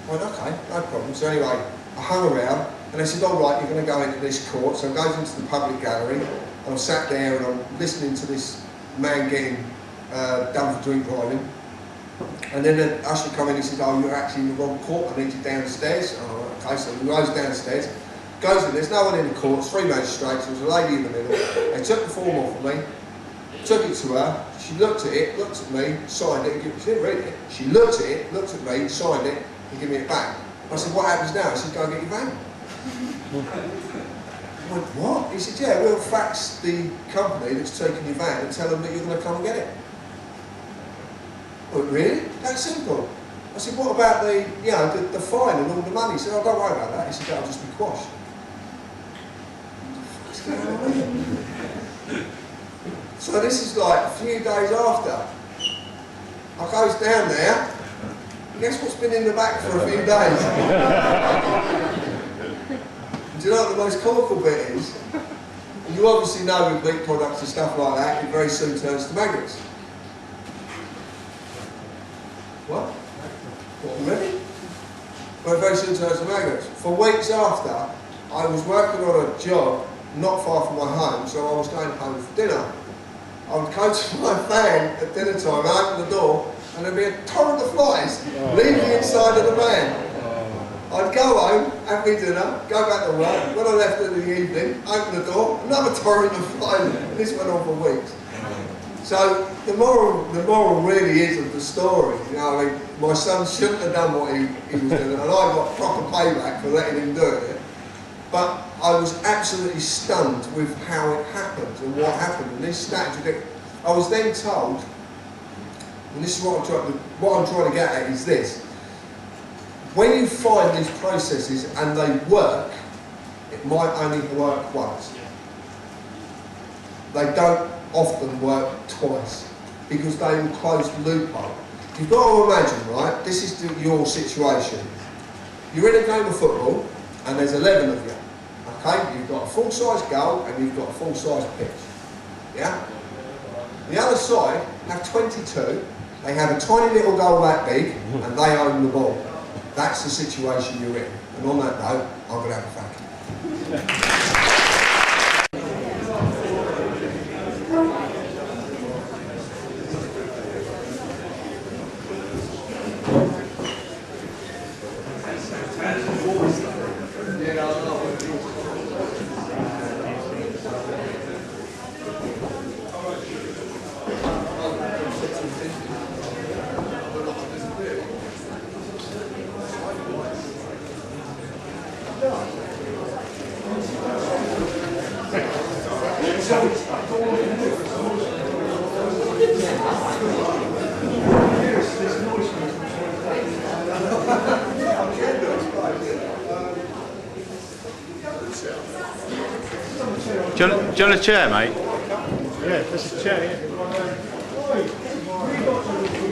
I went, okay, no problem. So anyway, I hung around and they said, all right, you're going to go into this court. So I goes into the public gallery and I sat there and I'm listening to this man getting done for drink driving. And then the usher come in and he said, oh, you're actually in the wrong court, I need you downstairs. Oh, okay, so he goes downstairs, goes in, there's no one in the court, it's 3 magistrates, there was a lady in the middle. They took the form off of me, took it to her, she looked at it, looked at me, signed it, she didn't read it. She looked at it, looked at me, signed it, and gave me it back. I said, what happens now? He said, go and get your van. I went, what? He said, yeah, we'll fax the company that's taking your van and tell them that you're going to come and get it. I went, really? That's simple. I said, what about the, you know, the fine and all the money? He said, oh, don't worry about that. He said, that'll just be quashed. What's going on? So this is like a few days after. I goes down there, guess what's been in the back for a few days? Do you know what the most comical bit is? You obviously know with meat products and stuff like that, it very soon turns to maggots. What? What, already? Well, it very soon turns to maggots. For weeks after, I was working on a job not far from my home, so I was going home for dinner. I would go to my van at dinner time, open the door, and there'd be a torrent of flies leaving inside of the van. I'd go home, have my dinner, go back to work. When I left in the evening, open the door, another torrent of flies. This went on for weeks. So the moral really is of the story. You know, I mean, my son shouldn't have done what he was doing, and I got proper payback for letting him do it. But I was absolutely stunned with how it happened and what happened. And this statute, I was then told, and this is what I'm trying to get at is this: when you find these processes and they work, it might only work once. They don't often work twice because they will close the loophole. You've got to imagine, right? This is your situation. You're in a game of football and there's 11 of you. Okay, you've got a full-size goal and you've got a full-size pitch. Yeah? The other side have 22, they have a tiny little goal that big and they own the ball. That's the situation you're in. And on that note, I'm going to have a thank you. Do you want a chair, mate? Yeah, there's a chair here.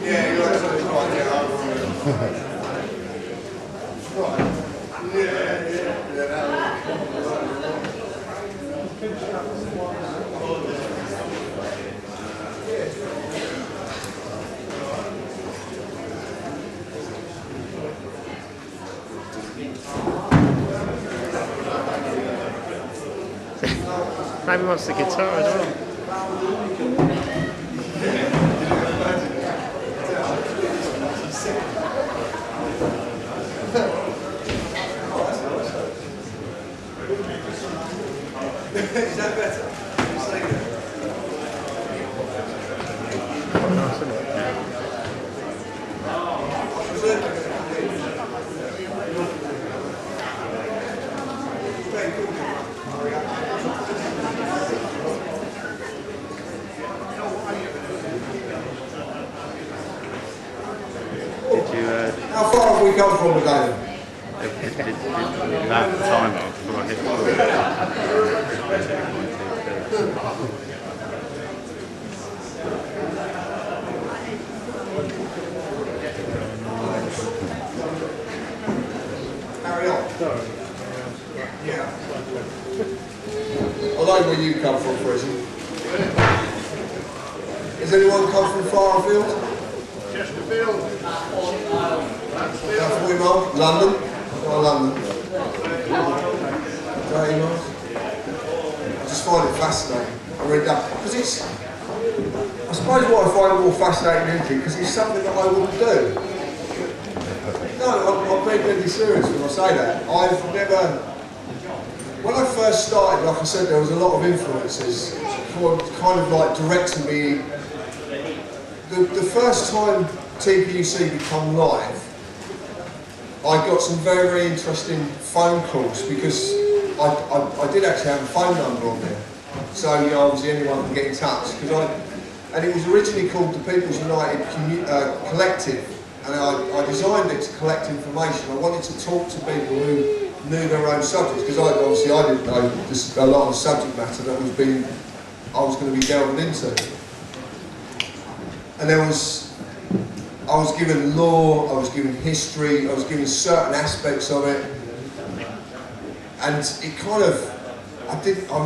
Yeah, you're absolutely right. Maybe wants the guitar as well. Is that better? Say that. How far have we come from today? That time before I hit Carry on. Yeah. I know where you come from, Frizzy. Is Has anyone come from far afield? Chesterfield. About 40 miles? London? Oh, London. 30 miles? I just find it fascinating. I read that. Because it's, I suppose what I find more fascinating than anything, because it's something that I wouldn't do. No, I'm being really serious when I say that. I've never, when I first started, like I said, there was a lot of influences who kind of like directing me. The first time TPUC became live, I got some very, very interesting phone calls because I did actually have a phone number on there. So, you know, obviously anyone can get in touch. And it was originally called the People's United Collective. And I designed it to collect information. I wanted to talk to people who knew their own subjects, because obviously I didn't know a lot of the subject matter that I was going to be delving into. And I was given law, I was given history, I was given certain aspects of it, and it kind of, I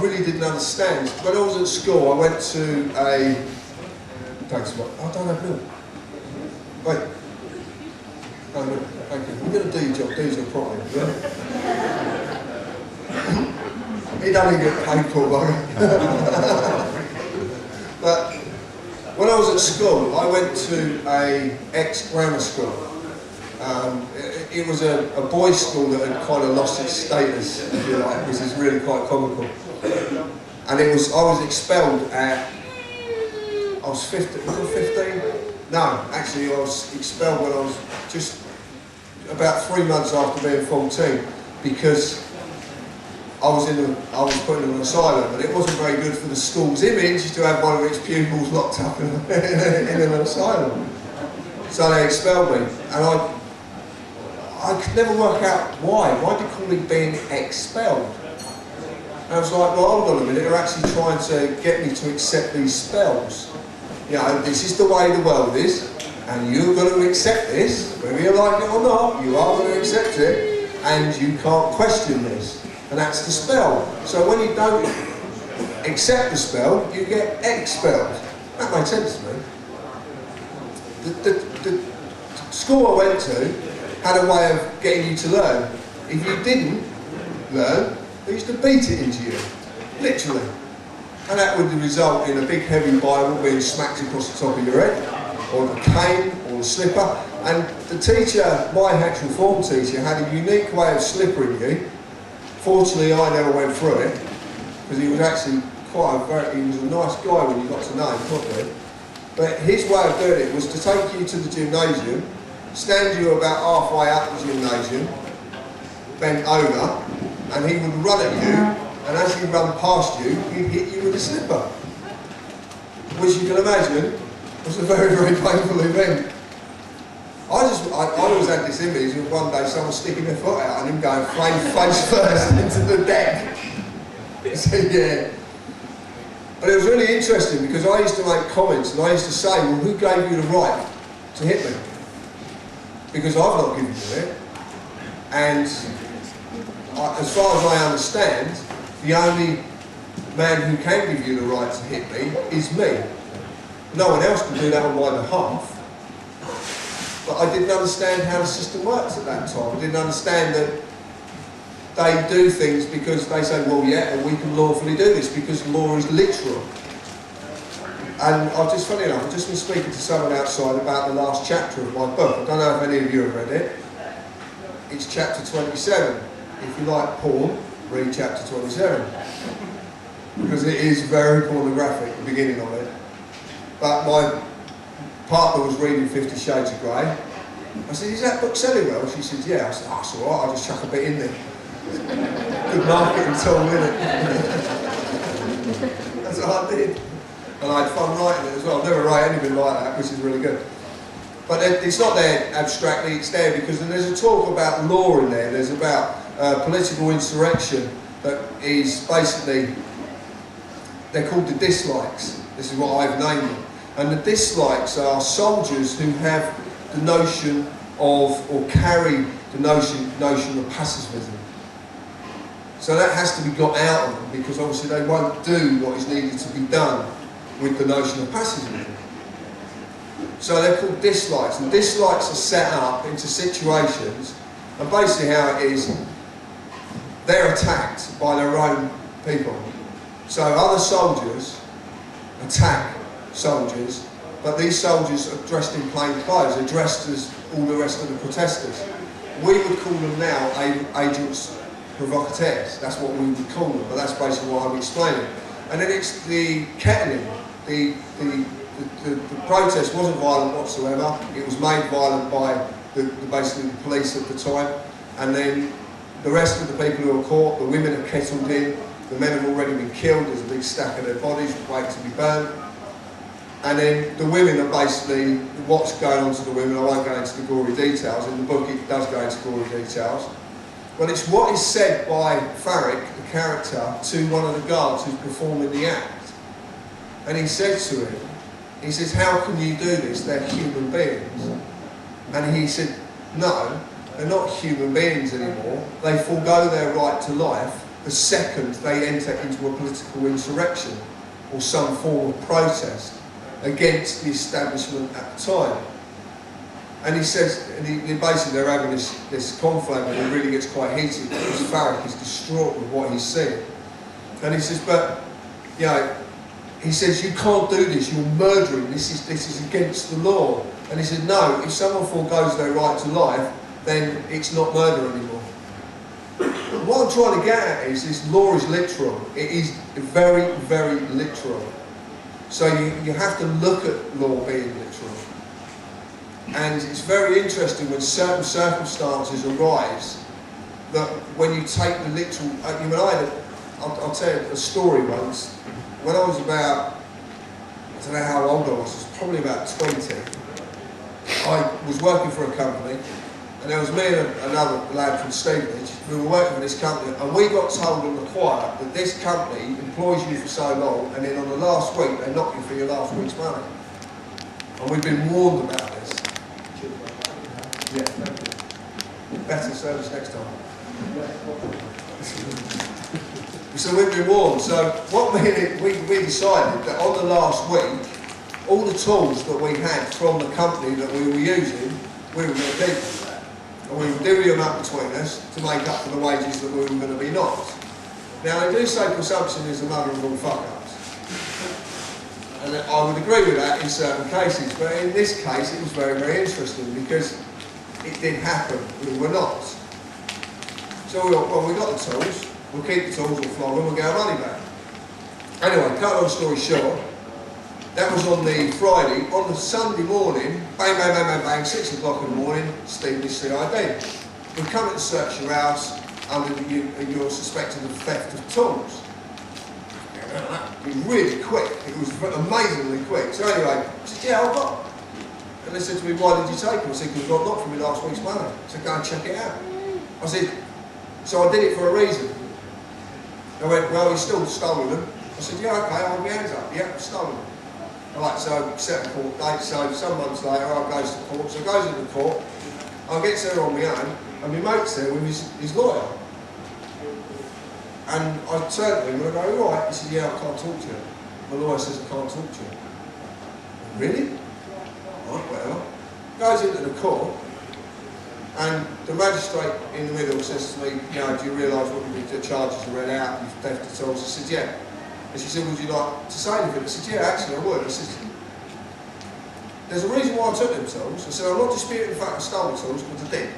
really didn't understand. When I was at school, I went to a, thanks, I don't have milk. Wait. No, thank you. We're going to do your job properly. Yeah? He doesn't get paid for, but when I was at school, I went to a ex-grammar school. It was a boys' school that had kind of lost its status, if you like, which is really quite comical. And I was expelled at, I was 15, was I 15? No, actually I was expelled when I was just about 3 months after being 14, because I was put in an asylum, and it wasn't very good for the school's image to have one of its pupils locked up in an asylum. So they expelled me, and I could never work out why. Why did they call it being expelled? And I was like, well, hold on a minute, they're actually trying to get me to accept these spells. You know, this is the way the world is, and you're going to accept this, whether you like it or not, you are going to accept it, and you can't question this. And that's the spell. So when you don't accept the spell, you get expelled. That made sense to me. The school I went to had a way of getting you to learn. If you didn't learn, they used to beat it into you, literally. And that would result in a big heavy Bible being smacked across the top of your head, or the cane, or the slipper. And the teacher, my actual form teacher, had a unique way of slippering you. Fortunately, I never went through it, because he was actually he was a nice guy when you got to know him properly. But his way of doing it was to take you to the gymnasium, stand you about halfway up the gymnasium, bent over, and he would run at you, and as he ran past you, he'd hit you with a slipper. Which you can imagine was a very, very painful event. I always had this image of one day someone sticking their foot out and him going face first into the deck. So yeah. But it was really interesting because I used to make comments and I used to say, well, who gave you the right to hit me? Because I've not given you it. And as far as I understand, the only man who can give you the right to hit me is me. No one else can do that on my behalf. But I didn't understand how the system works at that time. I didn't understand that they do things because they say, well, yeah, and we can lawfully do this because law is literal. And funny enough, I've just been speaking to someone outside about the last chapter of my book. I don't know if any of you have read it. It's chapter 27. If you like porn, read chapter 27. Because it is very pornographic, the beginning of it. But my partner was reading 50 Shades of Grey. I said, is that book selling well? She said, yeah. I said, oh, it's alright, I'll just chuck a bit in there. Good marketing tool, isn't it? That's what I did. And I had fun writing it as well. I've never write anything like that, which is really good. But it's not there abstractly, it's there because there's a talk about law in there. There's about political insurrection that is basically, they're called the dislikes. This is what I've named them. And the dislikes are soldiers who have the notion of, or carry the notion of pacifism. So that has to be got out of them because obviously they won't do what is needed to be done with the notion of pacifism. So they're called dislikes, and dislikes are set up into situations, and basically how it is, they're attacked by their own people. So other soldiers attack soldiers, but these soldiers are dressed in plain clothes, they're dressed as all the rest of the protesters. We would call them now agents provocateurs, that's what we would call them, but that's basically what I'm explaining. And then it's the kettling, the protest wasn't violent whatsoever, it was made violent by basically the police at the time, and then the rest of the people who are caught, the women are kettled in, the men have already been killed, there's a big stack of their bodies waiting to be burned. And then the women are basically, what's going on to the women, I won't go into the gory details, in the book it does go into gory details. But it's what is said by Farrick, the character, to one of the guards who's performing the act. And he said to him, he says, how can you do this? They're human beings. And he said, no, they're not human beings anymore. They forego their right to life the second they enter into a political insurrection or some form of protest against the establishment at the time. And he says, and he basically they're having this conflict and it really gets quite heated because Farrick is distraught with what he's seeing. And he says, but, you know, he says, you can't do this, you're murdering, this is against the law. And he said, no, if someone forgoes their right to life, then it's not murder anymore. What I'm trying to get at is this law is literal. It is very, very literal. So you have to look at law being literal. And it's very interesting when certain circumstances arise that when you take the literal, I'll tell you a story once. When I was about, I don't know how old I was probably about 20, I was working for a company, and there was me and another lad from Stevenage who were working for this company, and we got told on the quiet that this company employs you for so long, and then on the last week they knock you for your last week's money. And we've been warned about this. Yeah, better service next time. So we've been warned. So what we decided that on the last week, all the tools that we had from the company that we were using, we were going to keep them. And we were divvying them up between us to make up for the wages that we were going to be knocked. Now they do say consumption is the mother of all fuck-ups. And I would agree with that in certain cases, but in this case it was very, very interesting because it did happen, we were not. So we thought, well, we got the tools, we'll keep the tools, we'll flog them, we'll get our money back. Anyway, cut long story short, that was on the Friday. On the Sunday morning, bang, bang, bang, bang, bang, 6 o'clock in the morning, Stevenage CID. We come in to search your house under you're suspected of theft of tools. It was really quick, it was amazingly quick. So anyway, I said, yeah, I've got. And they said to me, why did you take them? I said, because I got knocked from me last week's money. I said, go and check it out. I said, so I did it for a reason. They went, well, he's still stolen them. I said, yeah, okay, I'll hold my hands up. Yeah, I've stolen them. Alright, so set a court date, so some months later I goes to court, so goes into court, I get there on my own, and my mate's there with his lawyer. And I turn to him and I go, all right, he said, yeah, I can't talk to you. My lawyer says I can't talk to you. Really? Alright, whatever. Goes into the court, and the magistrate in the middle says to me, you know, do you realise what the charges are read out, you've theft the tools? I said, yeah. And she said, would you like to say anything? I said, yeah, actually I would. I said, there's a reason why I took them tools. I said, I'm not disputing the fact I stole the tools, because I did.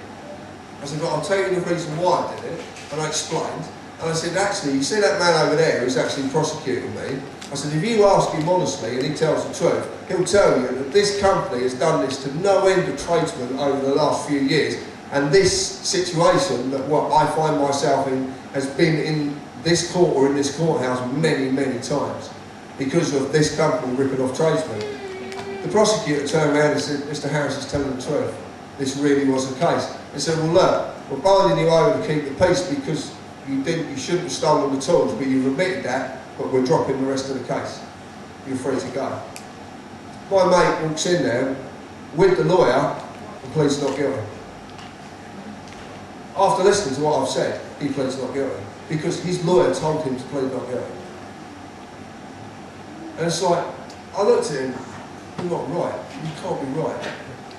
I said, but I'll tell you the reason why I did it. And I explained. And I said, actually, you see that man over there who's actually prosecuting me? I said, if you ask him honestly and he tells the truth, he'll tell you that this company has done this to no end of tradesmen over the last few years. And this situation that what I find myself in has been in this court or in this courthouse many, many times because of this company ripping off tradesmen. The prosecutor turned around and said, Mr. Harris is telling the truth. This really was the case. They said, well look, we're binding you over to keep the peace because you shouldn't have stolen the tools, but you've admitted that, but we're dropping the rest of the case. You're free to go. My mate walks in there with the lawyer and pleads not guilty. After listening to what I've said, he pleads not guilty. Because his lawyer told him to plead not guilty. And it's like, I looked at him, you're not right. You can't be right.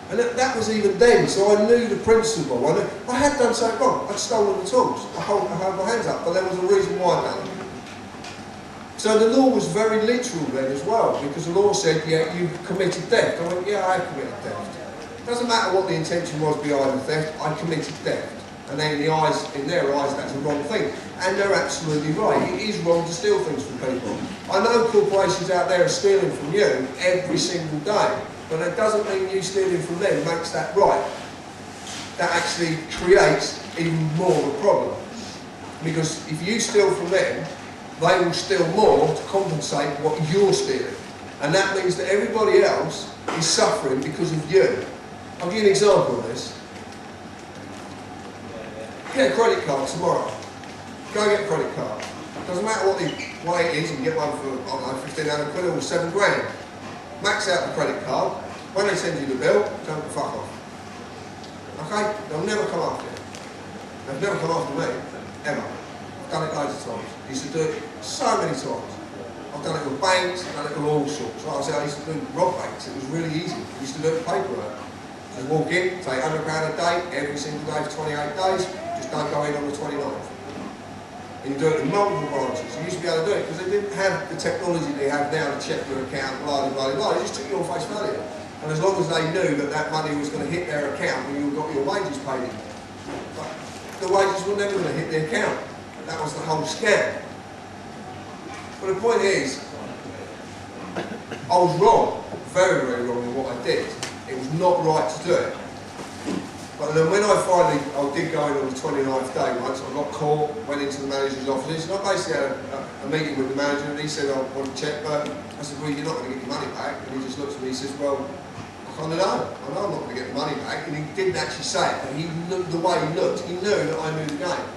And that was even then, so I knew the principle. I had done something wrong. I'd stolen the tools. I held my hands up, but there was a reason why I'd done it. So the law was very literal then as well, because the law said, yeah, you committed theft. I went, yeah, I committed theft. It doesn't matter what the intention was behind the theft, I committed theft. And then in their eyes, that's a wrong thing. And they're absolutely right. It is wrong to steal things from people. I know corporations out there are stealing from you every single day, but that doesn't mean you stealing from them makes that right. That actually creates even more of a problem. Because if you steal from them, they will steal more to compensate what you're stealing. And that means that everybody else is suffering because of you. I'll give you an example of this. Get a credit card tomorrow. Go get a credit card. Doesn't matter what it is, you can get one for, I don't know, 1,500 quid or 7 grand. Max out the credit card. When they send you the bill, don't fuck off. Okay? They'll never come after you. They've never come after me, ever. I've done it loads of times. I used to do it so many times. I've done it with banks, I've done it with all sorts. Like I said, I used to do rob banks. It was really easy. I used to do it with paperwork. Just walk in, take £100 a day, every single day for 28 days. Just don't go in on the 29th. And you do it in multiple branches. You used to be able to do it because they didn't have the technology they have now to check your account, blah, blah, blah, blah. They just took you on face value. And as long as they knew that that money was going to hit their account when you got your wages paid in, but the wages were never going to hit their account. That was the whole scam. But the point is, I was wrong, very, very wrong in what I did. It was not right to do it. But then when I did go in on the 29th day once, I got caught, went into the manager's office, and I basically had a meeting with the manager, and he said, I want to check, but I said, well, you're not going to get your money back. And he just looked at me, he says, well, I kind of know. I know I'm not going to get the money back. And he didn't actually say it, but he looked the way he looked. He knew that I knew the game.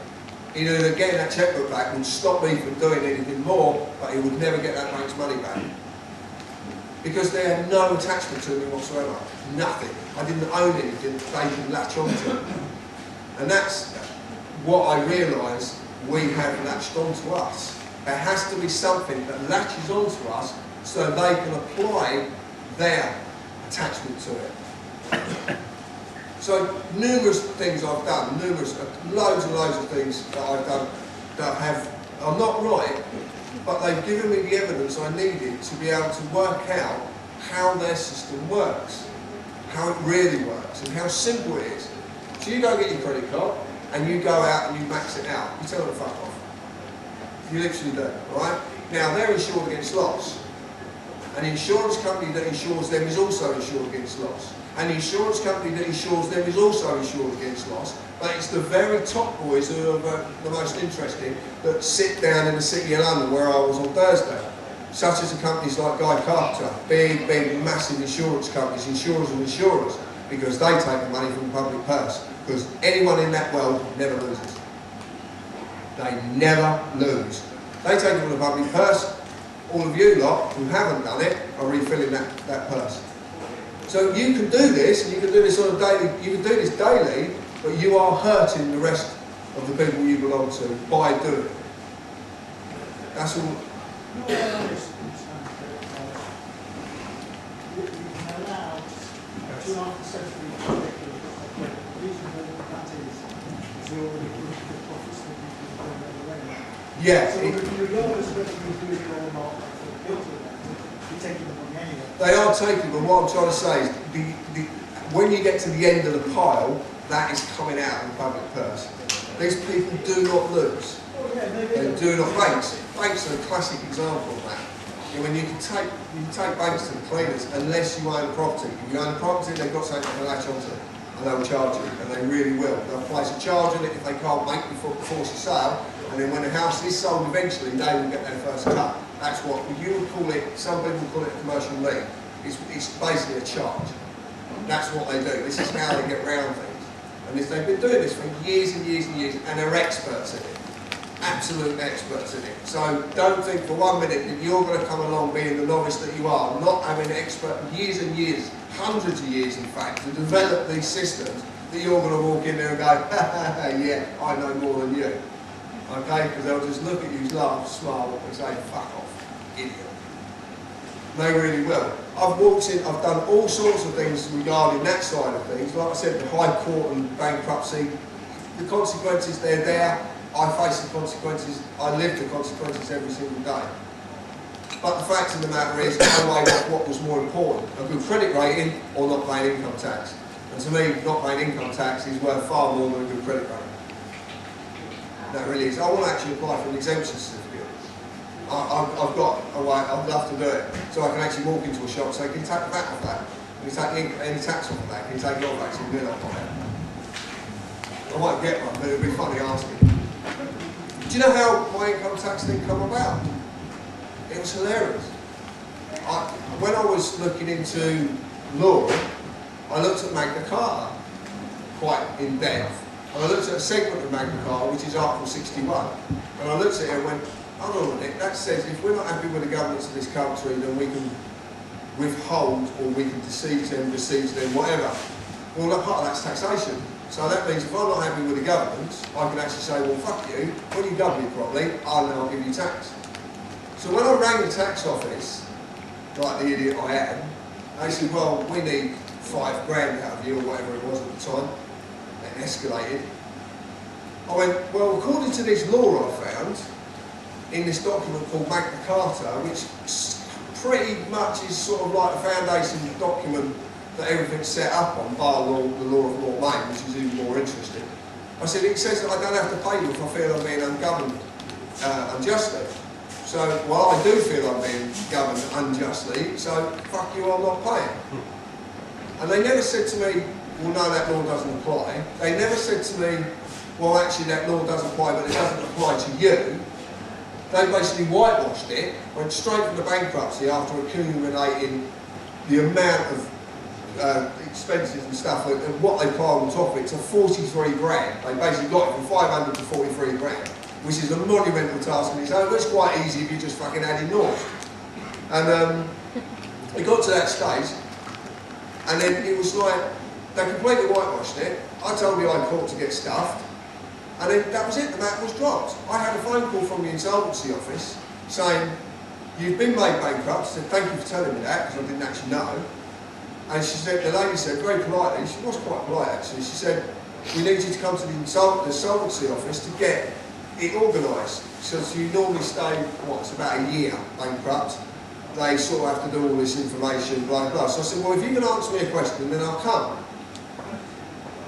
He knew that getting that checkbook back would stop me from doing anything more, but he would never get that bank's money back. Because they had no attachment to me whatsoever. Nothing. I didn't own anything they could latch onto. And that's what I realised we have latched onto us. There has to be something that latches onto us so they can apply their attachment to it. So numerous things I've done, loads and loads of things that I've done that are not right, but they've given me the evidence I needed to be able to work out how their system works, how it really works, and how simple it is. So you go get your credit card, and you go out and you max it out. You tell them to fuck off. You literally do, right? Now, they're insured against loss. An insurance company that insures them is also insured against loss. And the insurance company that insures them is also insured against loss. But it's the very top boys who are the most interesting that sit down in the City of London where I was on Thursday. Such as the companies like Guy Carpenter, big, massive insurance companies, insurers and insurers, because they take the money from the public purse. Because anyone in that world never loses. They never lose. They take it from the public purse. All of you lot who haven't done it are refilling that purse. So you can do this, and you can do this on a daily, you can do this daily, but you are hurting the rest of the people you belong to by doing it. That's all. Yeah. So regardless of whether you do it or not, you're guilty of that. You're taking the money anyway. They are taking, but what I'm trying to say is, when you get to the end of the pile, that is coming out of the public purse. These people do not lose. They do not. Banks are a classic example of that. When you can take banks to the cleaners unless you own property. If you own property, they've got something to latch onto, and they'll charge you, and they really will. They'll place a charge on it if they can't make before force a sale, and then when the house is sold eventually, they will get their first cut. That's what you would call it. Some people call it a commercial lien. It's basically a charge. That's what they do. This is how they get around things. And they've been doing this for years and years and years, and they're experts in it. Absolute experts in it. So don't think for 1 minute that you're going to come along being the novice that you are, not having expert years and years, hundreds of years in fact, to develop these systems, that you're going to walk in there and go, yeah, I know more than you. Okay? Because they'll just look at you, laugh, smile, and say, fuck off, idiot. They really will. I've walked in, I've done all sorts of things regarding that side of things. Like I said, the High Court and bankruptcy, the consequences, they're there. I face the consequences, I live the consequences every single day. But the fact of the matter is, I weighed up what was more important, a good credit rating or not paying income tax. And to me, not paying income tax is worth far more than a good credit rating. That really is. I want to actually apply for an exemption certificate. I've got a way, I'd love to do it, so I can actually walk into a shop and say, can you take the VAT off that? Can you take any tax off of that? Can you take it off actually and do it off that? I might get one, but it'd be funny asking. Do you know how my income tax thing come about? It was hilarious. When I was looking into law, I looked at Magna Carta quite in depth. And I looked at a segment of Magna Carta, which is Article 61. And I looked at it and went, hold on a minute, that says if we're not happy with the governance of this country, then we can withhold or we can besiege them, whatever. Well, that part of that's taxation. So that means if I'm not happy with the governance, I can actually say, well, fuck you, when you govern it properly, I'll give you tax. So when I rang the tax office, like the idiot I am, they said, well, we need £5,000 out of you, or whatever it was at the time. It escalated. I went, well, according to this law I found, in this document called Magna Carta, which pretty much is sort of like a foundation document that everything's set up on, bar law, the law of Lord Maine, which is even more interesting. I said, it says that I don't have to pay you if I feel I'm being ungoverned unjustly. So, well, I do feel I'm being governed unjustly, so fuck you, I'm not paying. And they never said to me, well, no, that law doesn't apply. They never said to me, well, actually, that law does apply, but it doesn't apply to you. They basically whitewashed it, went straight from the bankruptcy after accumulating the amount of expenses and stuff, and what they piled on top of it to 43 grand. They basically got it from 500 to 43 grand, which is a monumental task in its own. It's quite easy if you just fucking add in north. And it got to that stage, and then it was like, they completely whitewashed it. I told the High Court to get stuffed. And then that was it, the matter was dropped. I had a phone call from the insolvency office saying, you've been made bankrupt. I said, thank you for telling me that, because I didn't actually know. And she said, the lady said, very politely, she was quite polite actually, she said, we need you to come to the insolvency office to get it organised. So you normally stay, it's about a year bankrupt. They sort of have to do all this information, blah, blah. So I said, well, if you can answer me a question, then I'll come.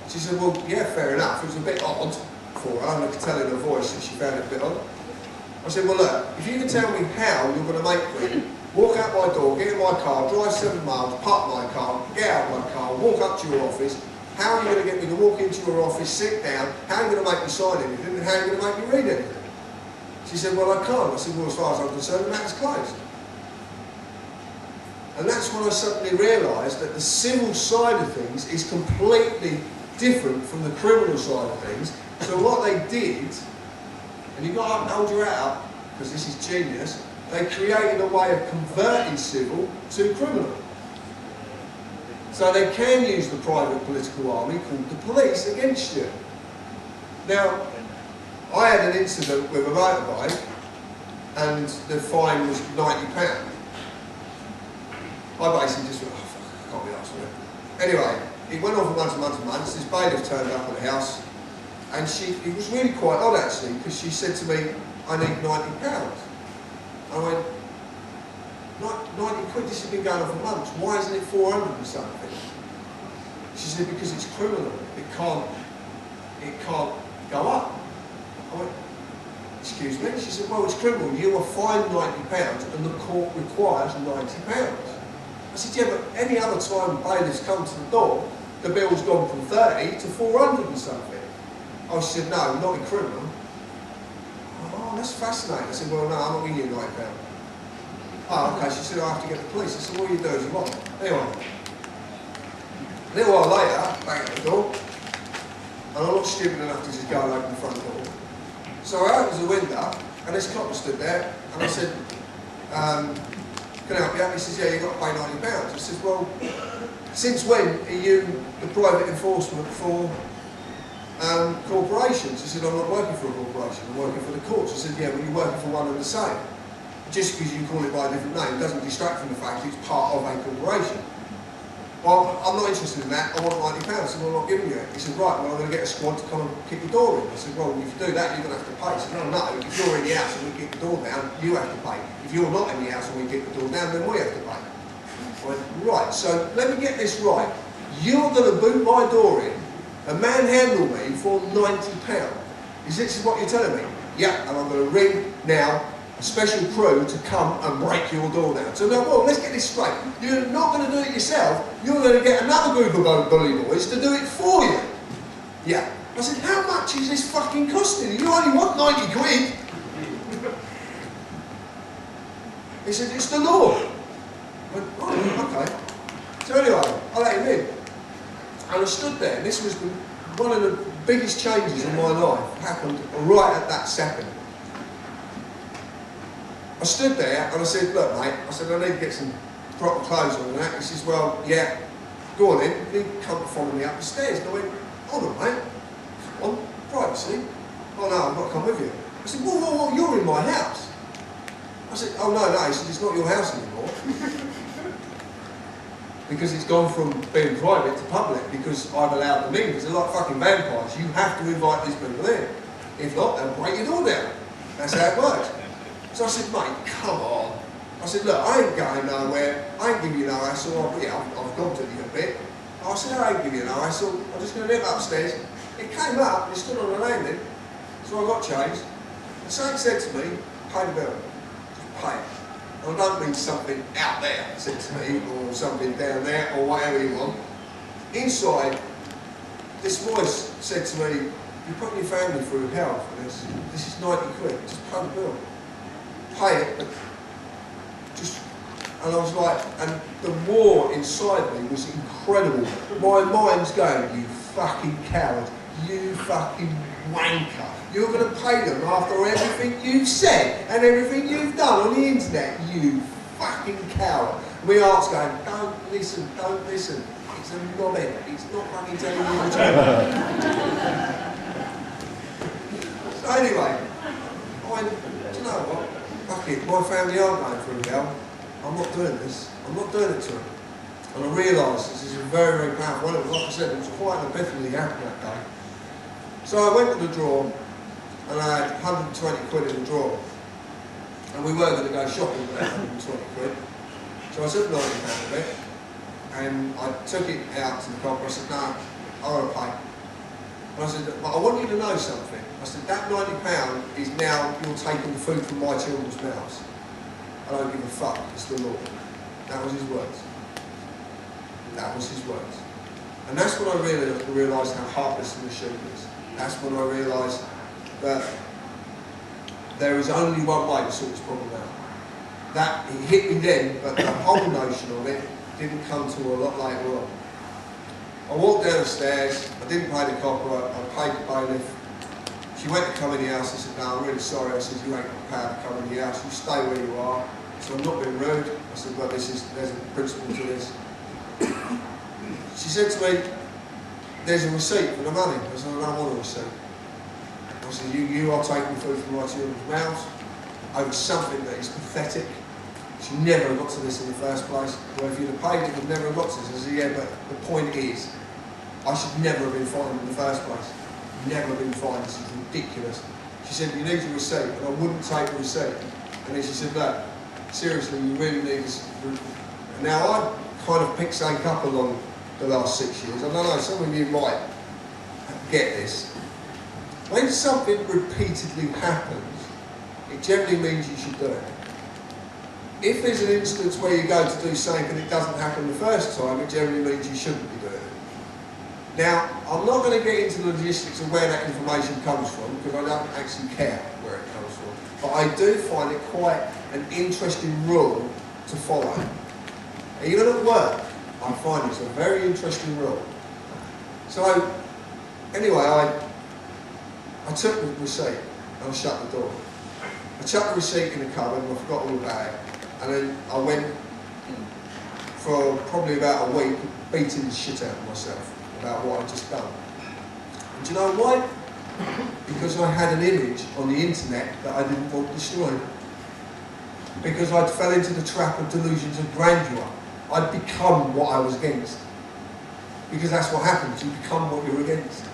She said, well, yeah, fair enough. It was a bit odd for her, and I could tell in her voice that she found it a bit odd. I said, well, look, if you can tell me how you're going to make me walk out my door, get in my car, drive 7 miles, park my car, get out of my car, walk up to your office, how are you going to get me to walk into your office, sit down, how are you going to make me sign anything, and how are you going to make me read anything? She said, well, I can't. I said, well, as far as I'm concerned, the matter's closed. And that's when I suddenly realised that the civil side of things is completely different from the criminal side of things. So what they did, and you've got to hold your hat up, because this is genius, they created a way of converting civil to criminal. So they can use the private political army called the police against you. Now, I had an incident with a motorbike, and the fine was £90. I basically just went, oh fuck, I can't be arsed with it. Anyway, it went on for months and months and months. This bailiff turned up at the house, and it was really quite odd actually, because she said to me, I need £90. I went, 90 quid, this has been going on for months, why isn't it 400 and something? She said, because it's criminal, it can't go up. I went, excuse me? She said, well, it's criminal, you are fined £90 and the court requires £90. I said, yeah, but any other time bailiffs come to the door, the bill's gone from 30 to 400 and something. Oh, she said, no, not in criminal. Oh, that's fascinating. I said, well, no, I'm not giving you £90. Oh, okay. She said, I have to get the police. I said, what do you do as you want? Anyway, a little while later, back at the door, and I'm not stupid enough to just go and open the front door. So I opened the window, and this cop stood there, and I said, can I help you out? He says, yeah, you've got to pay £90. I said, well, since when are you the private enforcement for corporations? He said, I'm not working for a corporation, I'm working for the courts. I said, yeah, but you're working for one and the same. just because you call it by a different name doesn't distract from the fact it's part of a corporation. Well, I'm not interested in that, I want £90. I said, well, I'm not giving you it. He said, right, well, I'm going to get a squad to come and kick the door in. I said, well, if you do that, you're going to have to pay. He said, no, if you're in the house and we kick the door down, you have to pay. If you're not in the house and we kick the door down, then we have to pay. I went, right, so let me get this right. You're going to boot my door in and manhandle me for £90. Is this what you're telling me? Yeah, and I'm going to ring now a special crew to come and break your door down. So now, well, let's get this straight. You're not going to do it yourself, you're going to get another group of bully boys to do it for you. Yeah. I said, how much is this fucking costing? You only want 90 quid. He said, it's the law. I went, oh, okay. So anyway, I let him in. And I stood there, and this was one of the biggest changes in my life happened right at that second. I stood there and I said, look mate, I said, I need to get some proper clothes on and that. He says, well, yeah, go on in, you come and follow me up the stairs. And I went, hold on mate, on privacy. Oh no, I've got to come with you. I said, whoa, you're in my house. I said, oh no, he said, it's not your house anymore. Because it's gone from being private to public because I've allowed them in, because they're like fucking vampires. You have to invite these people in. If not, they'll break your door down. That's how it works. So I said, mate, come on. I said, look, I ain't going nowhere. I ain't giving you no hassle. Yeah, I've gone to you a bit. I said, I ain't giving you no hassle. I'm just going to nip upstairs. It came up, it stood on the landing. So I got changed. And something said to me, pay the bill. Just pay it. And I don't mean something out there said to me, or something down there, or whatever you want. Inside, this voice said to me, you're putting your family through hell for this. This is 90 quid, just pay the bill. Pay it, but just, and I was like, and the war inside me was incredible. My mind's going, you fucking coward, you fucking wanker. You're going to pay them after everything you've said and everything you've done on the internet, you fucking coward. My heart's going, don't listen. It's a knobhead, it's not fucking telling you the truth. So anyway, I went, do you know what? Fuck it, my family are going through hell. I'm not doing this. I'm not doing it to them. And I realised this is a very, very powerful. Well, like I said, it was quite an epiphany happened that day. So I went to the drawer, and I had 120 quid in the drawer. And we were going to go shopping with that 120 quid. So I took £90 of it, and I took it out to the cop. I said, no, I want to pay. And I said, but I want you to know something. I said, that £90 is now you're taking the food from my children's mouths. I don't give a fuck, it's the law. That was his words. That was his words. And that's when I realised how heartless the machine is. That's when I realised that there is only one way to sort this problem out. That, it hit me then, but the whole notion of it didn't come to a lot later on. I walked down the stairs, I didn't pay the copper, I paid the bailiff. She went to come in the house, I said, no, I'm really sorry. I said, you ain't got power to come in the house, you stay where you are. So I'm not being rude. I said, well, there's a principle to this. She said to me, there's a receipt for the money. I said, I don't want a receipt. I said, you are taking food from my children's mouths over something that is pathetic. She never got to this in the first place. Well, if you'd have paid it, you'd never have got to this. I said, yeah, but the point is, I should never have been fined in the first place. Never been fined, this is ridiculous. She said, you need your receipt, and I wouldn't take the receipt. And then she said, look, seriously, you really need this. Now, I kind of picked something up along the last 6 years. I don't know, some of you might get this. When something repeatedly happens, it generally means you should do it. If there's an instance where you go to do something and it doesn't happen the first time, it generally means you shouldn't be doing it. Now, I'm not going to get into the logistics of where that information comes from, because I don't actually care where it comes from. But I do find it quite an interesting rule to follow. Even at work, I find it's a very interesting rule. So, anyway, I took the receipt and I shut the door. I chucked the receipt in the cupboard and I forgot all about it. And then I went for probably about a week beating the shit out of myself about what I'd just done. And do you know why? Because I had an image on the internet that I didn't want destroyed. because I fell into the trap of delusions of grandeur. I'd become what I was against. Because that's what happens, you become what you're against.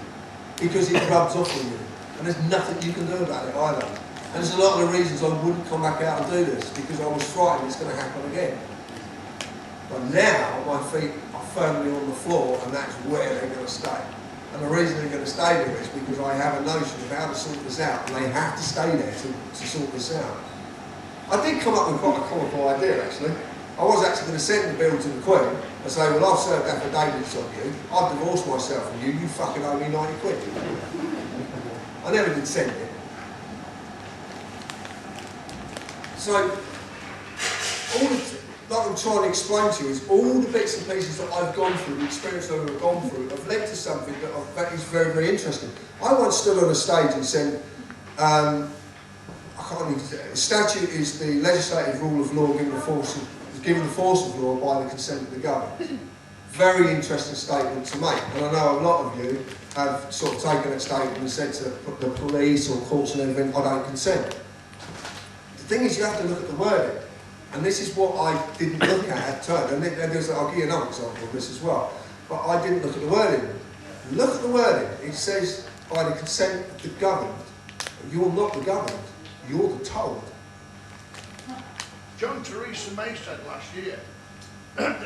Because it rubs off on you. And there's nothing you can do about it either. And there's a lot of the reasons I wouldn't come back out and do this, because I was frightened it's going to happen again. But now, my feet are firmly on the floor, and that's where they're going to stay. And the reason they're going to stay there is because I have a notion of how to sort this out, and they have to stay there to sort this out. I did come up with quite a comical idea, actually. I was actually going to send the bill to the Queen and say, well, I've served affidavits on you, I've divorced myself from you, you fucking owe me 90 quid. I never did send it. So, like I'm trying to explain to you is all the bits and pieces that I've gone through, the experience that I've gone through, have led to something that is very, very interesting. I once stood on a stage and said, I can't even say it. The statute is the legislative rule of law given the force of law by the consent of the government. Very interesting statement to make, and I know a lot of you have sort of taken that statement and said to the police or courts and everything, I don't consent. The thing is, you have to look at the wording. And this is what I didn't look at turn. And I'll give you another example of this as well. But I didn't look at the wording. Look at the wording. It says, by the consent of the governed. You're not the governed. You're the told. John Theresa May said last year that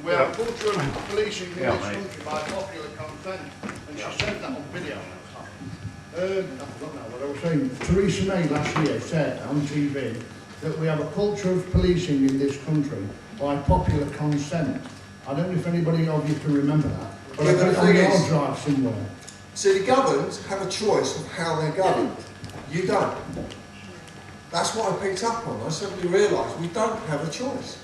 we have a culture of policing in this country by popular consent. And she said that on video. I forgot now what I was saying. Theresa May last year said on TV that we have a culture of policing in this country by popular consent. I don't know if anybody of you can remember that, but I bet on your drive somewhere. So the governed have a choice of how they're governed. You don't. That's what I picked up on. I suddenly realised we don't have a choice.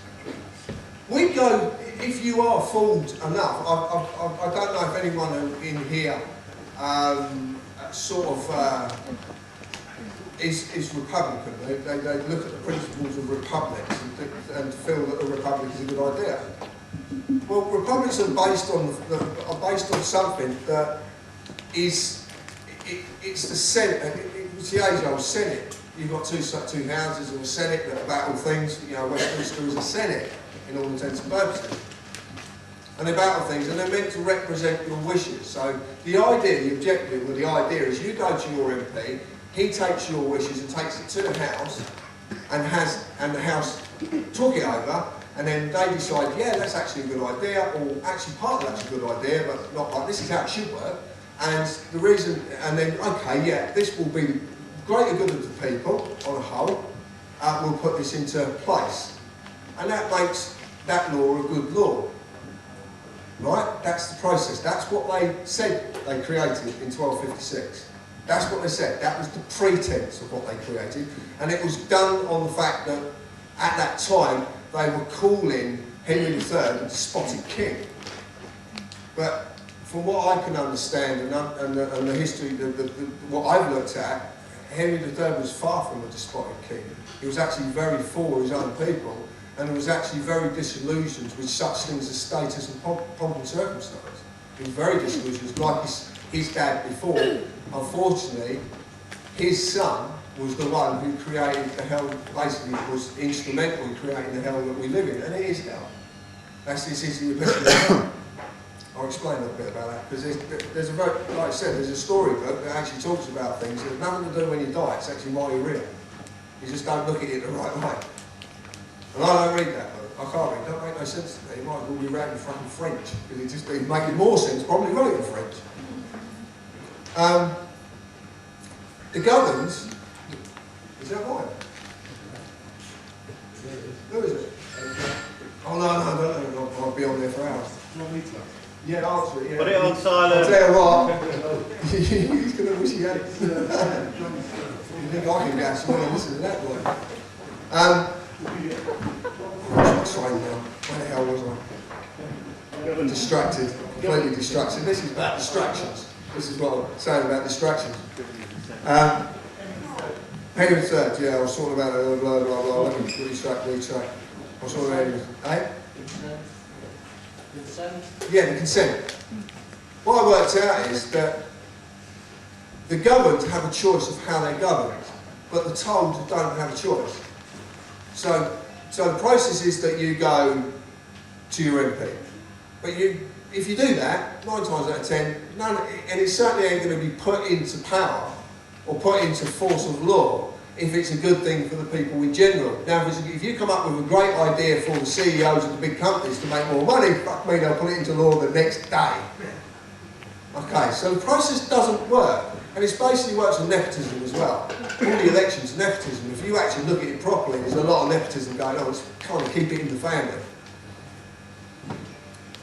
We go, if you are fooled enough, I don't know if anyone in here is Republican. They look at the principles of republics and feel that a republic is a good idea. Well, republics are based on something that is it's the Senate. It's the age-old Senate. You've got two houses of a Senate that battle things. You know, Westminster is a Senate in all intents and purposes. And they battle things, and they're meant to represent your wishes. So the idea, the objective, or the idea is you go to your MP. He takes your wishes and takes it to the House, and the House took it over, and then they decide, yeah, that's actually a good idea, or actually part of that's a good idea, but not like this is how it should work. And the reason, and then okay, yeah, this will be the greater good of the people on a whole. We'll put this into place, and that makes that law a good law. Right? That's the process. That's what they said they created in 1256. That's what they said. That was the pretense of what they created. And it was done on the fact that at that time they were calling Henry III the despotic king. But from what I can understand and the history, what I've looked at, Henry III was far from a despotic king. He was actually very for his own people, and he was actually very disillusioned with such things as status and pomp and circumstance. He was very disillusioned, like his dad before. Unfortunately, his son was the one who created the hell, basically was instrumental in creating the hell that we live in, and it is hell. That's this issue with I'll explain a little bit about that, because there's a very, like I said, there's a storybook that actually talks about things that have nothing to do when you die, it's actually while you're real. You just don't look at it the right way. And I don't read that book. I can't read it. It don't make no sense to me. It might as well be read in fucking French, because it'd make more sense, probably wrote it in French. The governs, is that right? Who is it? Oh no, I'll be on there for hours. Do you want me to? Yeah, answer it, yeah. Put it on silent. I'll tell you what, he's going to wish he had it. You think I can gas well and listen to that boy. Sorry now, where the hell was I? Distracted, completely distracted. This is about distractions. This is what I'm saying about distractions. Henry III, yeah, I was talking about it, blah, blah, blah, let me retrack. I was talking about it, Consent? Yeah, the consent. What I worked out is that the governed have a choice of how they're governed, but the told don't have a choice. So the process is that you go to your MP. But if you do that, 9 times out of 10, and it certainly ain't going to be put into power or put into force of law if it's a good thing for the people in general. Now, if you come up with a great idea for the CEOs of the big companies to make more money, fuck me, they'll put it into law the next day. Okay, so the process doesn't work, and it basically works on nepotism as well. All the elections are nepotism. If you actually look at it properly, there's a lot of nepotism going on. It's kind of keep it in the family.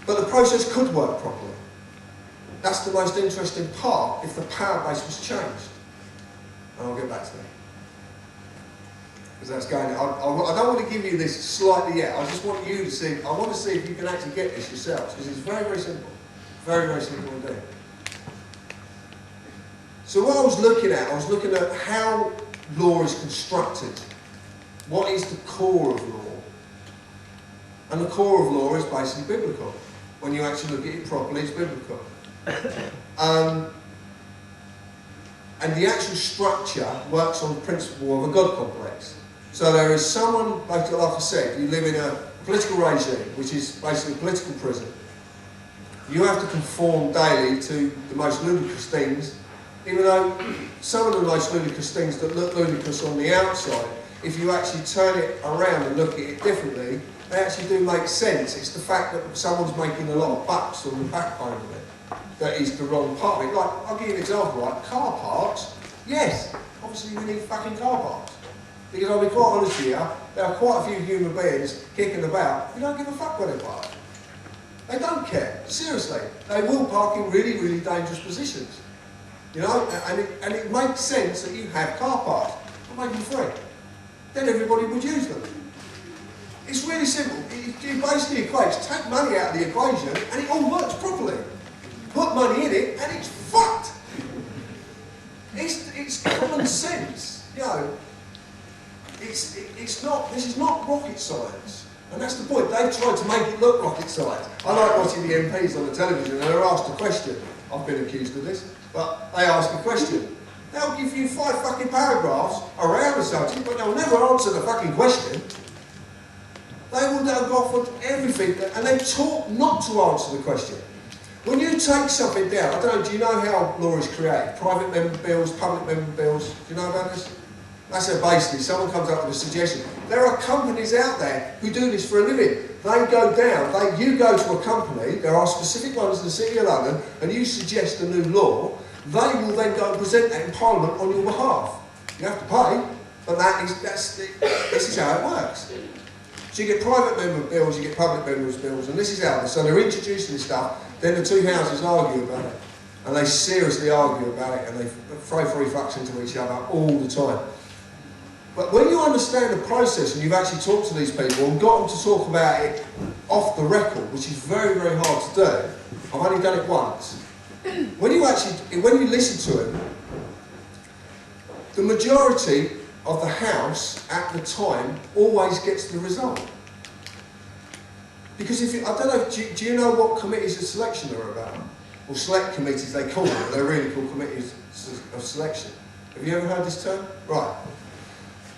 But the process could work properly. That's the most interesting part if the power base was changed. And I'll get back to that. Because that's going on. I don't want to give you this slightly yet. I just want you to see, I want to see if you can actually get this yourselves. Because it's very, very simple. Very, very simple indeed. So what I was looking at how law is constructed. What is the core of law? And the core of law is basically biblical. When you actually look at it properly, it's biblical. And the actual structure works on the principle of a God complex. So there is someone, like I said, you live in a political regime, which is basically a political prison. You have to conform daily to the most ludicrous things, even though some of the most ludicrous things that look ludicrous on the outside, if you actually turn it around and look at it differently, they actually do make sense. It's the fact that someone's making a lot of bucks on the backbone of it that is the wrong part of it. Like, I'll give you an example, right? Car parks, yes, obviously we need fucking car parks. Because I'll be quite honest with you, there are quite a few human beings kicking about who don't give a fuck where they park. They don't care, seriously. They will park in really, really dangerous positions. You know, and it makes sense that you have car parks, but make them free. Then everybody would use them. It's really simple. It basically equates, take money out of the equation and it all works properly. Put money in it and it's fucked. It's common sense, you know. This is not rocket science. And that's the point. They've tried to make it look rocket science. I like watching the MPs on the television and they're asked a question. I've been accused of this, but they ask a question. They'll give you 5 fucking paragraphs around the subject, but they'll never answer the fucking question. They will now go off on everything, and they talk not to answer the question. When you take something down, I don't know, do you know how law is created? Private member bills, public member bills, do you know about this? That's how basically someone comes up with a suggestion. There are companies out there who do this for a living. They go down, you go to a company, there are specific ones in the City of London, and you suggest a new law, they will then go and present that in Parliament on your behalf. You have to pay, but this is how it works. So you get private member bills, you get public members' bills, and this is how. So they're introducing this stuff, then the two houses argue about it. And they seriously argue about it, and they throw free fucks into each other all the time. But when you understand the process, and you've actually talked to these people, and got them to talk about it off the record, which is very, very hard to do, I've only done it once. When you listen to them, the majority of the House at the time always gets the result. Because I don't know, do you know what committees of selection are about? Or select committees they call them, but they're really called committees of selection. Have you ever heard this term? Right.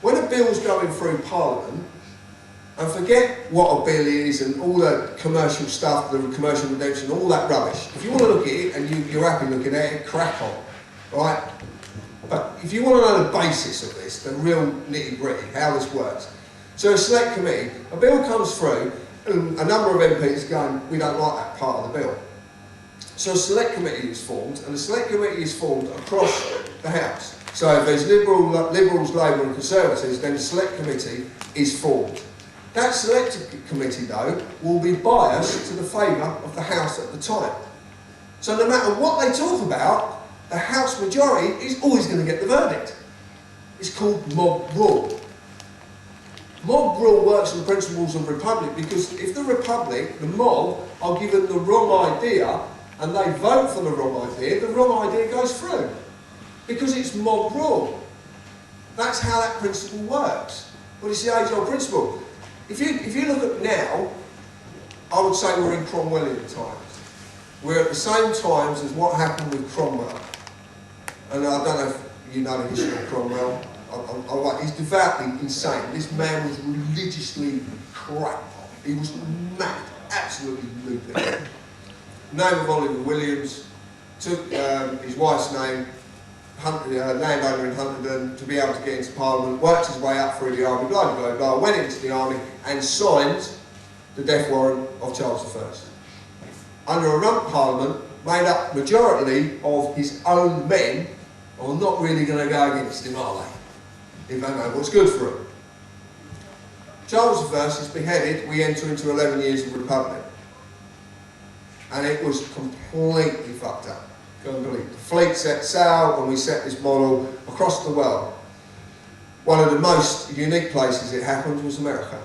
When a bill's going through Parliament, and forget what a bill is and all the commercial stuff, the commercial redemption, all that rubbish. If you want to look at it and you're happy looking at it, crack on, right? But if you want to know the basis of this, the real nitty-gritty, how this works. So a select committee, a bill comes through, and a number of MPs going, we don't like that part of the bill. So a select committee is formed, and the select committee is formed across the House. So if there's Liberals, Labour and Conservatives, then the select committee is formed. That select committee, though, will be biased to the favour of the House at the time. So no matter what they talk about, the House majority is always going to get the verdict. It's called mob rule. Mob rule works on the principles of republic because if the republic, the mob, are given the wrong idea and they vote for the wrong idea goes through. Because it's mob rule. That's how that principle works. Well, it's the age-old principle. If you look at now, I would say we're in Cromwellian times. We're at the same times as what happened with Cromwell. And I don't know if you know the history of Cromwell. he's devoutly insane. This man was religiously cracked. He was mad, absolutely loopy. Name of Oliver Williams, took his wife's name, landowner in Hunterdon, to be able to get into Parliament, worked his way up through the army, blah, blah, blah, blah, went into the army and signed the death warrant of Charles I. Under a rump Parliament, made up majority of his own men, are not really going to go against him, are they? If they know what's good for him. Charles I is beheaded, we enter into 11 years of Republic. And it was completely fucked up. Completely. The fleet set sail and we set this model across the world. One of the most unique places it happened was America.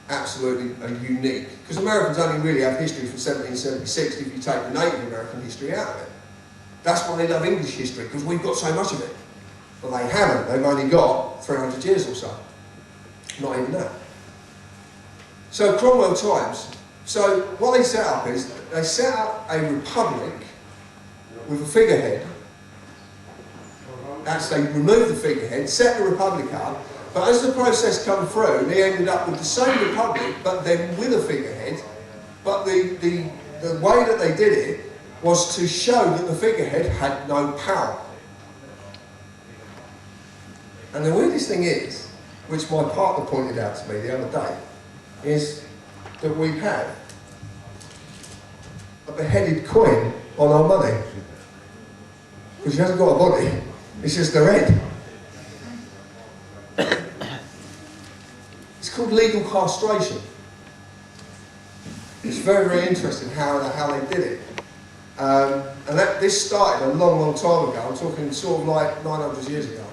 Absolutely unique. Because Americans only really have history from 1776 if you take the Native American history out of it. That's why they love English history, because we've got so much of it. But they haven't. They've only got 300 years or so. Not even that. So Cromwell times. So what they set up is, they set up a republic with a figurehead. Actually, they removed the figurehead, set the republic up, but as the process came through, they ended up with the same republic, but then with a figurehead. But the way that they did it was to show that the figurehead had no power. And the weirdest thing is, which my partner pointed out to me the other day, is that we have a beheaded queen on our money. Because she hasn't got a body, it's just her head. It's called legal castration. It's very, very interesting how they did it. And this started a long, long time ago. I'm talking sort of like 900 years ago.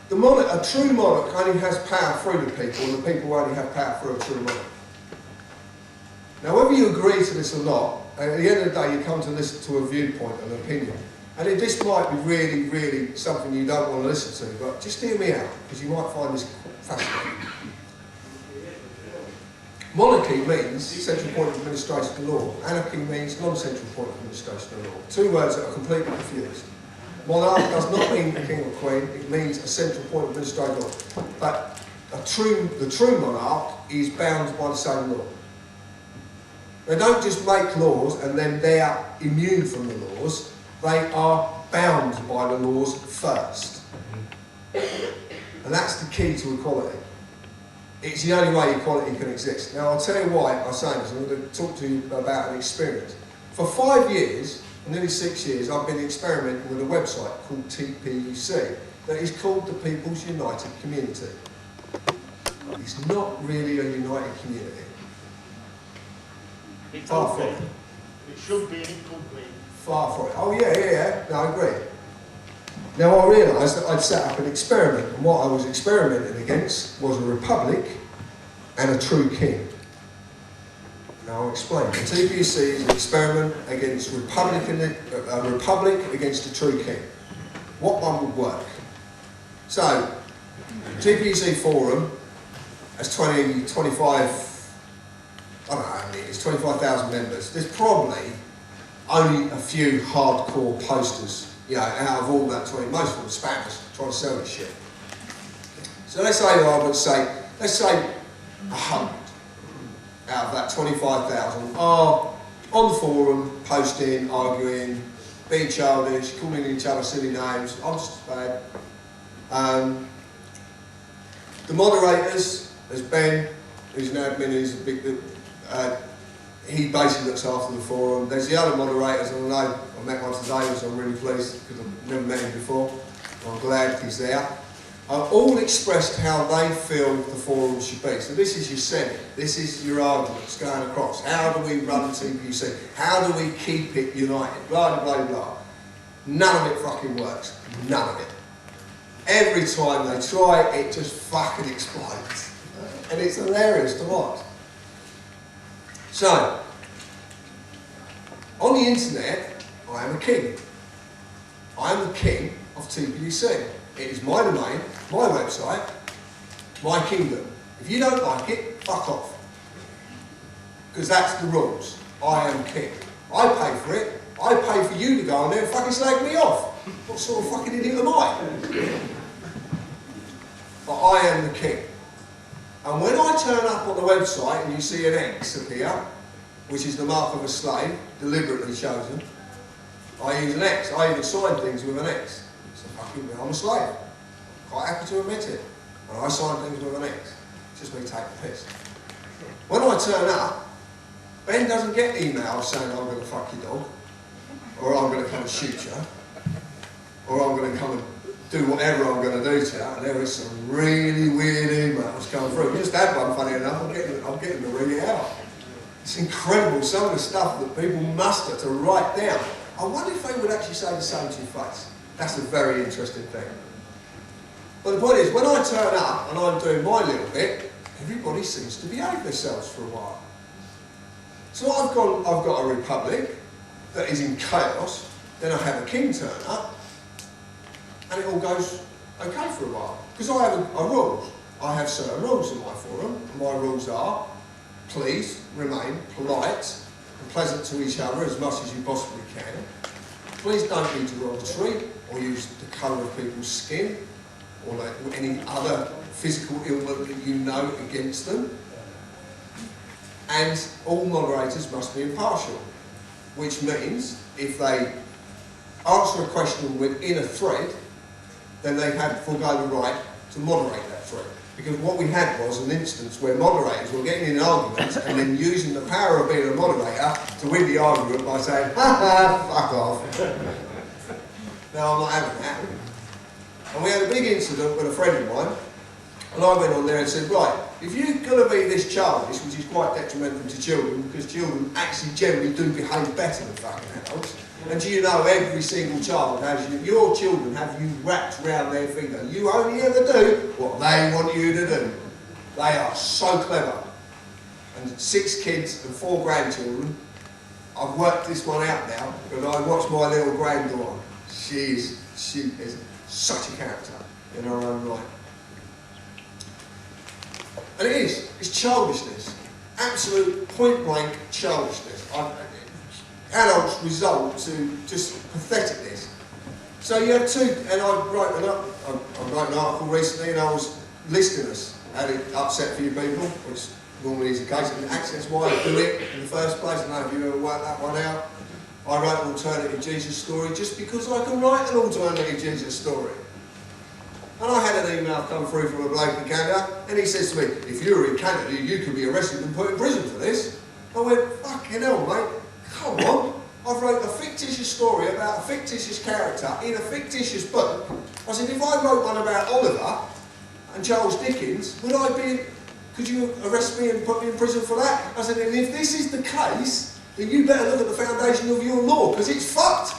The monarch, a true monarch only has power through the people, and the people only have power through a true monarch. Now, whether you agree to this or not, at the end of the day, you come to listen to a viewpoint, an opinion. And this might be really, really something you don't want to listen to, but just hear me out, because you might find this fascinating. Monarchy means central point of administration of law. Anarchy means non-central point of administration of law. Two words that are completely confused. Monarch does not mean a king or queen, it means a central point of administration of law. But the true monarch is bound by the same law. They don't just make laws and then they're immune from the laws, they are bound by the laws first. And that's the key to equality. It's the only way equality can exist. Now I'll tell you why I'm saying this. I'm going to talk to you about an experience. For 5 years, nearly 6 years, I've been experimenting with a website called TPUC that is called the People's United Community. It's not really a united community. It's Far from okay. it. It should be and it could be. Far from it. Oh yeah. No, I agree. Now I realised that I'd set up an experiment, and what I was experimenting against was a republic and a true king. Now I'll explain. The TPUC is an experiment against a republic against a true king. What one would work? So, TPUC forum has 25, I don't know how many, it's 25,000 members. There's probably only a few hardcore posters, you know, out of all that 20, most of them spammers trying to sell this shit. So let's say let's say 100 out of that 25,000 are on the forum, posting, arguing, being childish, calling each other silly names. I'm just bad. The moderators, there's Ben, who's an admin, who's a big, he basically looks after the forum. There's the other moderators, and I know I met one today, which I'm really pleased because I've never met him before. I'm glad he's there. All expressed how they feel the forum should be. So this is your Senate, this is your arguments going across. How do we run TPUC? How do we keep it united? Blah, blah, blah. None of it fucking works. None of it. Every time they try, it just fucking explodes. And it's hilarious to watch. So, on the internet, I am a king. I am the king of TPUC. It is my domain, my website, my kingdom. If you don't like it, fuck off. Because that's the rules. I am king. I pay for it. I pay for you to go on there and fucking slag me off. What sort of fucking idiot am I? But I am the king. And when I turn up on the website and you see an X appear, which is the mark of a slave, deliberately chosen, I use an X. I even sign things with an X. So fucking, I'm a slave. Quite happy to admit it. And I sign things with an X. It's just me taking the piss. When I turn up, Ben doesn't get emails saying I'm going to fuck your dog, or I'm going to come and shoot you, or I'm going to come and do whatever I'm going to do to you. And there is some really weird emails coming through. We just had one, funny enough. I'm getting to read it out. It's incredible, some of the stuff that people muster to write down. I wonder if they would actually say the same to your face. That's a very interesting thing. But the point is, when I turn up and I'm doing my little bit, everybody seems to behave themselves for a while. So I've got a republic that is in chaos, then I have a king turn up, and it all goes okay for a while. Because I have a rules. I have certain rules in my forum, and my rules are, please remain polite and pleasant to each other as much as you possibly can. Please don't be derogatory or use the colour of people's skin or like any other physical ailment that you know against them. And all moderators must be impartial, which means if they answer a question within a thread, then they have forego the right to moderate that thread. Because what we had was an instance where moderators were getting in arguments and then using the power of being a moderator to win the argument by saying, ha ha, fuck off. No, I'm not having that. And we had a big incident with a friend of mine, and I went on there and said, right, if you're going to be this childish, which is quite detrimental to children, because children actually generally do behave better than fucking adults, and do you know every single child has you, your children have you wrapped round their finger. You only ever do what they want you to do. They are so clever. And 6 kids and 4 grandchildren. I've worked this one out now, but I watch my little granddaughter. She is such a character in her own right. And it is. It's childishness. Absolute point-blank childishness. Adults result to just patheticness. So you have two, and I wrote an article recently, and I was listing us. Had it upset a few people, which normally is the case, and access why I do it in the first place. I don't know if you ever worked that one out. I wrote an alternative Jesus story just because I can write an alternative Jesus story. And I had an email come through from a bloke in Canada, and he says to me, if you were in Canada, you could be arrested and put in prison for this. I went, fucking hell, mate. Come on, I've wrote a fictitious story about a fictitious character in a fictitious book. I said, if I wrote one about Oliver and Charles Dickens, could you arrest me and put me in prison for that? I said, and if this is the case, then you better look at the foundation of your law, because it's fucked.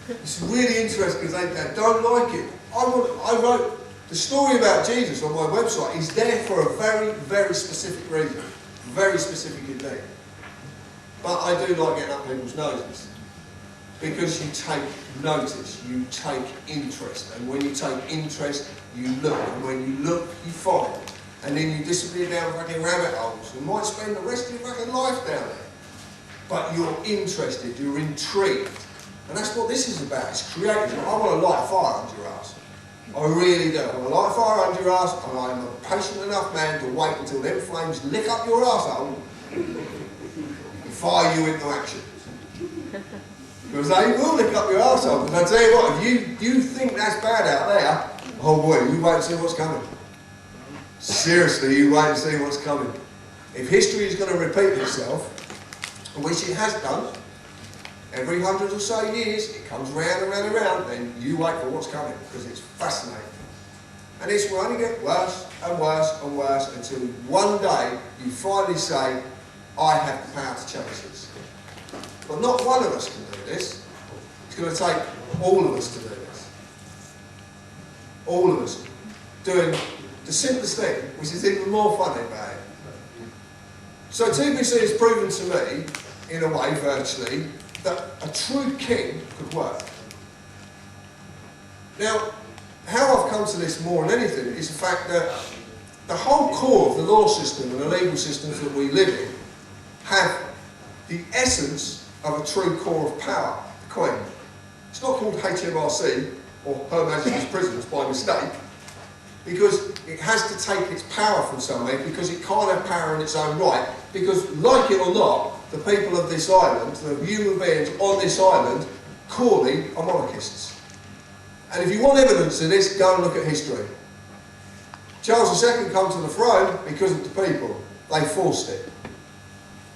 It's really interesting because they don't like it. I wrote the story about Jesus on my website is there for a very, very specific reason. Very specific indeed. But I do like getting up people's noses. Because you take notice, you take interest. And when you take interest, you look. And when you look, you find. And then you disappear down fucking rabbit holes. You might spend the rest of your fucking life down there. But you're interested, you're intrigued. And that's what this is about. It's creative. I want to light a fire under your ass. I really do. I want to light a fire under your ass, and I'm a patient enough man to wait until them flames lick up your arsehole and fire you into action. Because they will lick up your arsehole. Because I tell you what, if you think that's bad out there, oh boy, you wait and see what's coming. Seriously, you wait and see what's coming. If history is going to repeat itself, which it has done, every 100 or so years, it comes round and round and round, then you wait for what's coming, because it's fascinating. And this will only get worse and worse and worse until one day you finally say, I have the power to change this. But not one of us can do this. It's going to take all of us to do this. All of us doing the simplest thing, which is even more funny about it. So TBC has proven to me, in a way, virtually, that a true king could work. Now, how I've come to this more than anything is the fact that the whole core of the law system and the legal systems that we live in have the essence of a true core of power. The Queen. It's not called HMRC or Her Majesty's Prisons by mistake, because it has to take its power from somewhere, because it can't have power in its own right, because like it or not, the people of this island, the human beings on this island, clearly are monarchists. And if you want evidence of this, go and look at history. Charles II came to the throne because of the people. They forced it.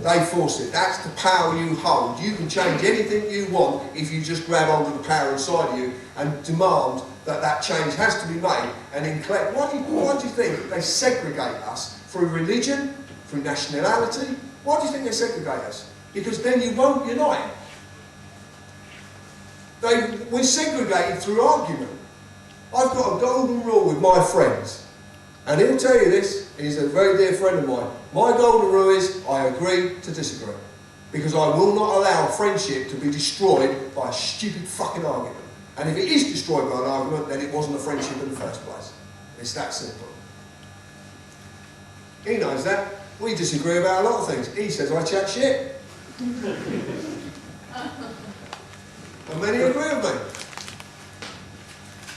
They forced it. That's the power you hold. You can change anything you want if you just grab hold of the power inside of you and demand that that change has to be made. And in why do you think they segregate us through religion, through nationality? Why do you think they segregate us? Because then you won't unite. We're segregated through argument. I've got a golden rule with my friends, and he'll tell you this. He's a very dear friend of mine. My golden rule is I agree to disagree, because I will not allow a friendship to be destroyed by a stupid fucking argument. And if it is destroyed by an argument, then it wasn't a friendship in the first place. It's that simple. He knows that. We disagree about a lot of things. He says I chat shit. And many agree with me.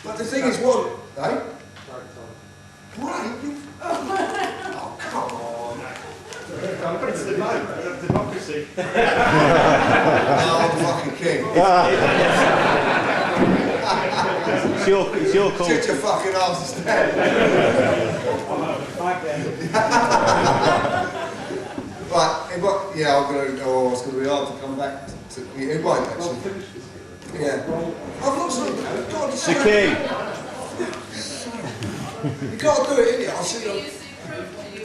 But the thing is, what? Eh? Right? Oh, come on. It's democracy. No, I'm fucking king. It's your call. Shut your fucking arse instead. But yeah, it's going to be hard to come back to it won't actually. Yeah. I've looked at God, It's the key. You can't do it, innit? I'll see you.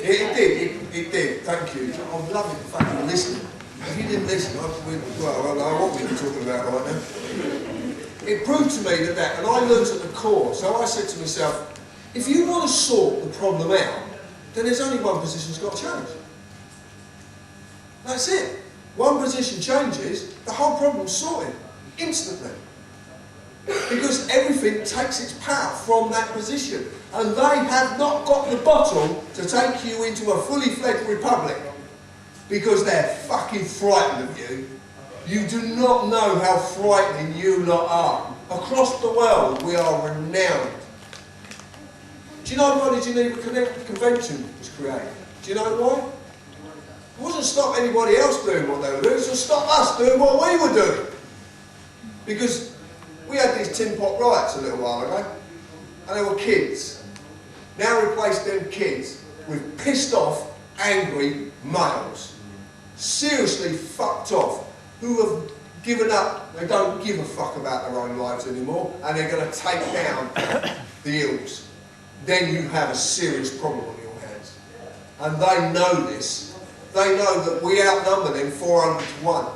It did. Thank you. I'm loving the fact you're listening. If you didn't listen, I don't know what we were talking about right now. It proved to me that, and I looked at the core, so I said to myself, if you want to sort the problem out, then there's only one position that's got to change. That's it. One position changes, the whole problem's sorted, instantly. Because everything takes its power from that position. And they have not got the bottle to take you into a fully fledged republic, because they're fucking frightened of you. You do not know how frightening you lot are. Across the world, we are renowned. Do you know why the Geneva Convention was created? Do you know why? It wasn't to stop anybody else doing what they were doing, it was to stop us doing what we were doing. Because we had these tin pot riots a little while ago, and they were kids. Now replace them kids with pissed off, angry males. Seriously fucked off, who have given up. They don't give a fuck about their own lives anymore, and they're going to take down the ills. Then you have a serious problem on your hands. And they know this. They know that we outnumber them 400 to 1.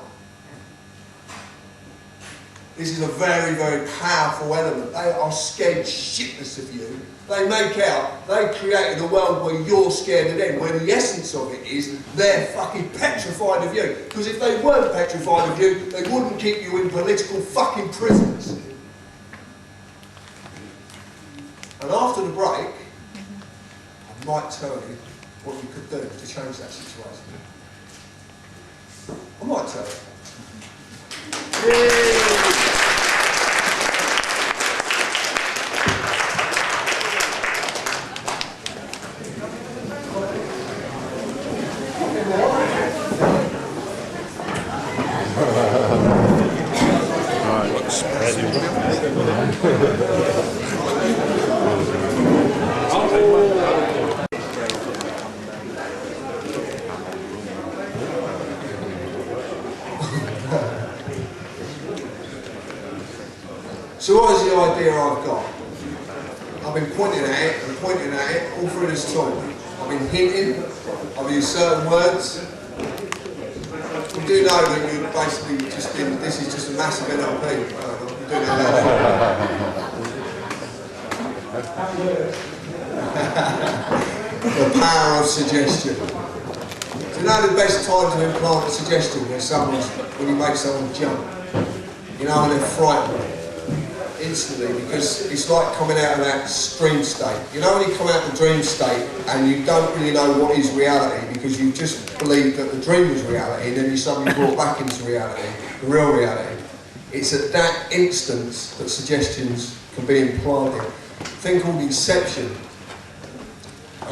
This is a very, very powerful element. They are scared shitless of you. They make out they created a world where you're scared of them, where the essence of it is they're fucking petrified of you. Because if they weren't petrified of you, they wouldn't keep you in political fucking prisons. And after the break, I might tell you what you could do to change that situation. I might tell you. So what is the idea I've got? I've been pointing at it and pointing at it all through this talk. I've been hinting, I've used certain words. You do know that you're basically just in, this is just a massive NLP. You do know that. The power of suggestion. Do you know the best time to implant a suggestion when you make someone jump? You know, when they're frightened. Instantly, because it's like coming out of that dream state. You know when you come out of the dream state and you don't really know what is reality because you just believe that the dream was reality, and then you're suddenly brought back into reality, the real reality. It's at that instance that suggestions can be implanted. A thing called Inception.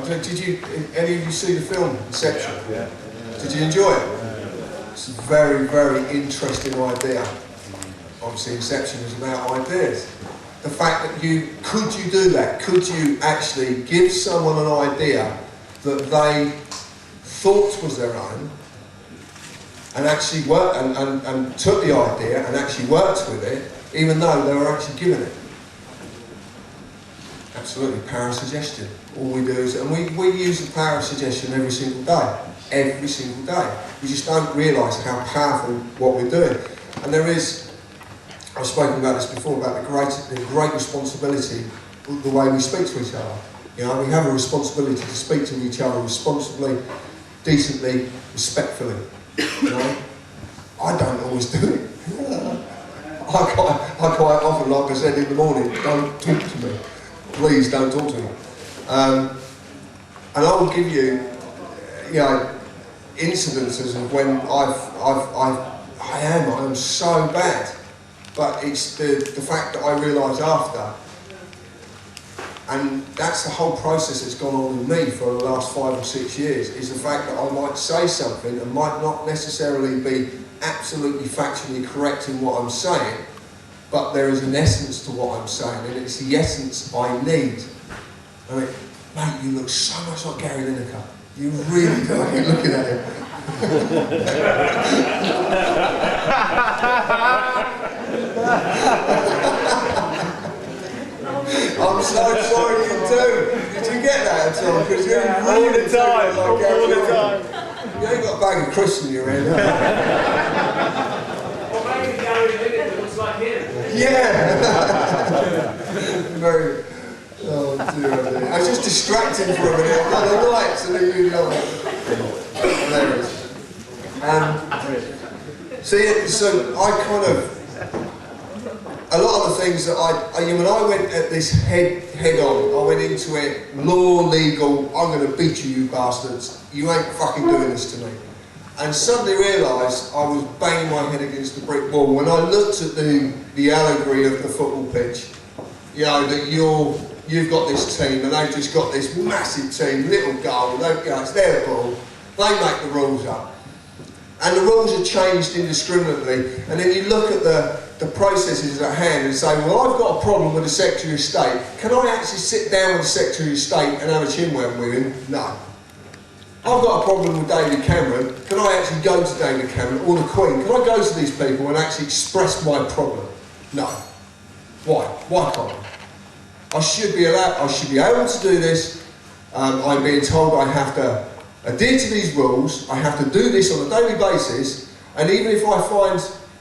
Did any of you see the film Inception? Yeah. Did you enjoy it? It's a very, very interesting idea. Obviously, Inception is about ideas. The fact that could you do that? Could you actually give someone an idea that they thought was their own, and actually worked and took the idea and actually worked with it, even though they were actually given it? Absolutely, power of suggestion. All we do is, and we use the power of suggestion every single day. Every single day. We just don't realise how powerful what we're doing. And there is, I've spoken about this before, about the great responsibility, the way we speak to each other. You know, we have a responsibility to speak to each other responsibly, decently, respectfully. You know? I don't always do it. I quite often, like I said in the morning, don't talk to me. Please don't talk to me. And I will give you, incidences of when I am so bad. But it's the fact that I realise after, and that's the whole process that's gone on in me for the last 5 or 6 years, is the fact that I might say something and might not necessarily be absolutely factually correct in what I'm saying, but there is an essence to what I'm saying, and it's the essence I need. I mean, mate, you look so much like Gary Lineker. You really do. You're looking at him. I'm so sorry you do. Did you get that at all? Because you're really all the time. like All the time. You ain't got a bag of crisps in your hand, have Well, maybe Gary Lineker looks like him. you? Yeah. Very. Oh dear, oh dear. I was just distracting for a minute. I got the lights and then you know. Hilarious. So I kind of. A lot of the things that when I went at this head on, I went into it, law, legal, I'm going to beat you, you bastards. You ain't fucking doing this to me. And suddenly realised I was banging my head against the brick wall when I looked at the allegory of the football pitch. You know, that you've got this team and they've just got this massive team, little goal, it's their ball, they make the rules up. And the rules are changed indiscriminately, and then you look at the processes at hand and say, well, I've got a problem with the Secretary of State. Can I actually sit down with the Secretary of State and have a chinwag with him? No. I've got a problem with David Cameron. Can I actually go to David Cameron or the Queen? Can I go to these people and actually express my problem? No. Why? Why can't I? I should be able to do this. I'm being told I have to adhere to these rules. I have to do this on a daily basis. And even if I find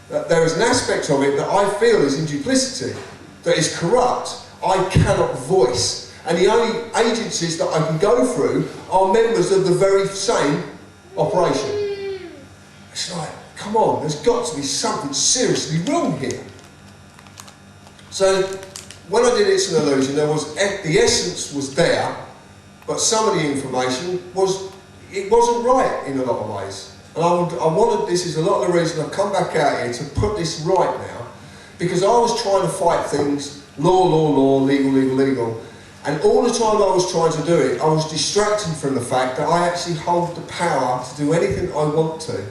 that there is an aspect of it that I feel is in duplicity, that is corrupt, I cannot voice. And the only agencies that I can go through are members of the very same operation. It's like, come on, there's got to be something seriously wrong here. So, when I did It's an Illusion, the essence was there, but some of the information wasn't right in a lot of ways. And this is a lot of the reason I've come back out here to put this right now, because I was trying to fight things, law, legal, and all the time I was trying to do it, I was distracted from the fact that I actually hold the power to do anything I want to.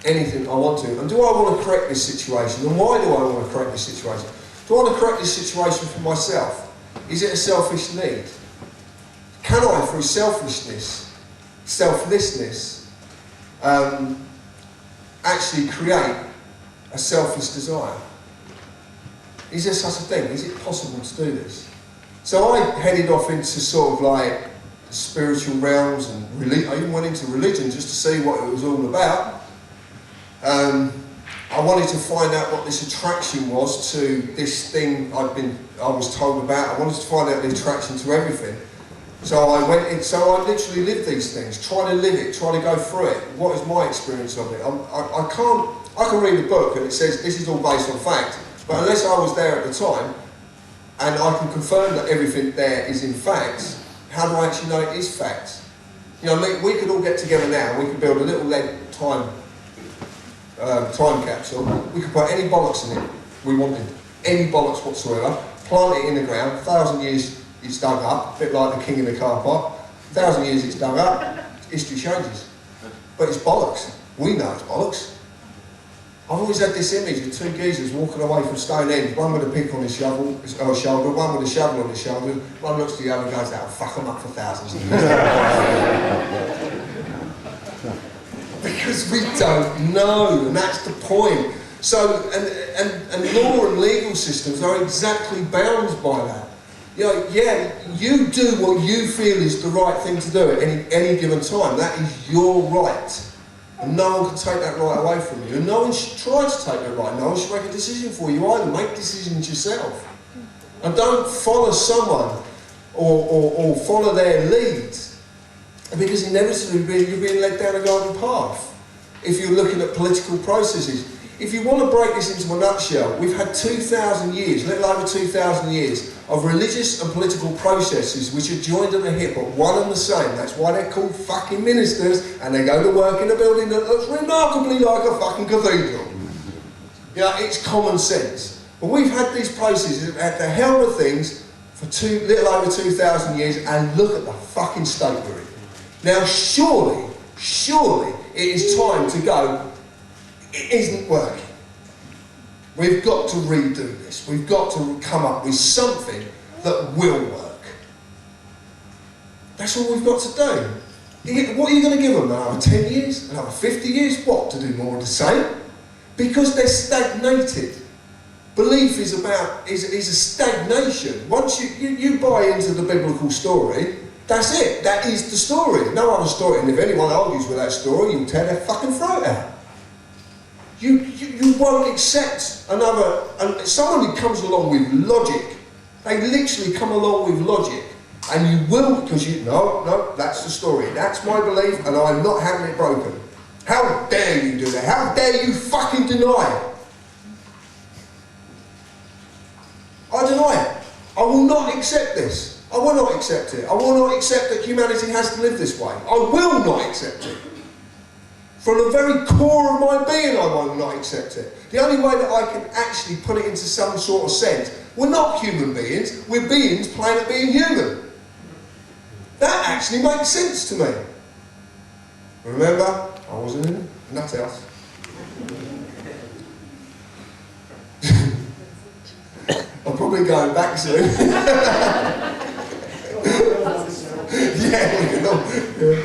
Anything I want to. And do I want to correct this situation? And why do I want to correct this situation? Do I want to correct this situation for myself? Is it a selfish need? Can I, through selflessness, actually create a selfish desire? Is there such a thing? Is it possible to do this? So I headed off into sort of like spiritual realms, and I even went into religion just to see what it was all about. I wanted to find out what this attraction was to this thing I was told about. I wanted to find out the attraction to everything. So I went in, so I literally lived these things, try to live it, try to go through it. What is my experience of it? I can read a book and it says this is all based on fact, but unless I was there at the time, and I can confirm that everything there is in fact, how do I actually know it is fact? You know, we could all get together now, we could build a little lead time time capsule, we could put any bollocks in it we wanted, any bollocks whatsoever, plant it in the ground, 1,000 years it's dug up, a bit like the king in the car park, 1,000 years it's dug up, history changes. But it's bollocks. We know it's bollocks. I've always had this image of two geezers walking away from Stonehenge, one with a pick on his shoulder, one with a shovel on his shoulder, one looks to the other and goes, "That'll fuck them up for thousands of years." Because we don't know, and that's the point. So, and law and legal systems are exactly bound by that. You know, yeah, you do what you feel is the right thing to do at any given time. That is your right. And no one can take that right away from you. And no one should try to take that right. No one should make a decision for you either. Make decisions yourself. And don't follow someone or follow their leads. Because inevitably you're being led down a garden path. If you're looking at political processes. If you want to break this into a nutshell, we've had 2,000 years, a little over 2,000 years, of religious and political processes which are joined at the hip at one and the same. That's why they're called fucking ministers, and they go to work in a building that looks remarkably like a fucking cathedral. You know, it's common sense. But we've had these processes at the helm of things for little over 2,000 years, and look at the fucking state we're in. Now surely it is time to go, it isn't working. We've got to redo this. We've got to come up with something that will work. That's all we've got to do. What are you going to give them? Another 10 years? Another 50 years? What? To do more of the same? Because they're stagnated. Belief is a stagnation. Once you buy into the biblical story, that's it. That is the story. No other story. And if anyone argues with that story, you'll tear their fucking throat out. You won't accept another, and someone who comes along with logic, they literally come along with logic, and you will, because no, that's the story, that's my belief, and I'm not having it broken. How dare you do that? How dare you fucking deny it? I deny it. I will not accept this. I will not accept it. I will not accept that humanity has to live this way. I will not accept it. From the very core of my being, I will not accept it. The only way that I can actually put it into some sort of sense, we're not human beings, we're beings playing at being human. That actually makes sense to me. Remember, I wasn't in a nut house. I'm probably going back soon. Yeah.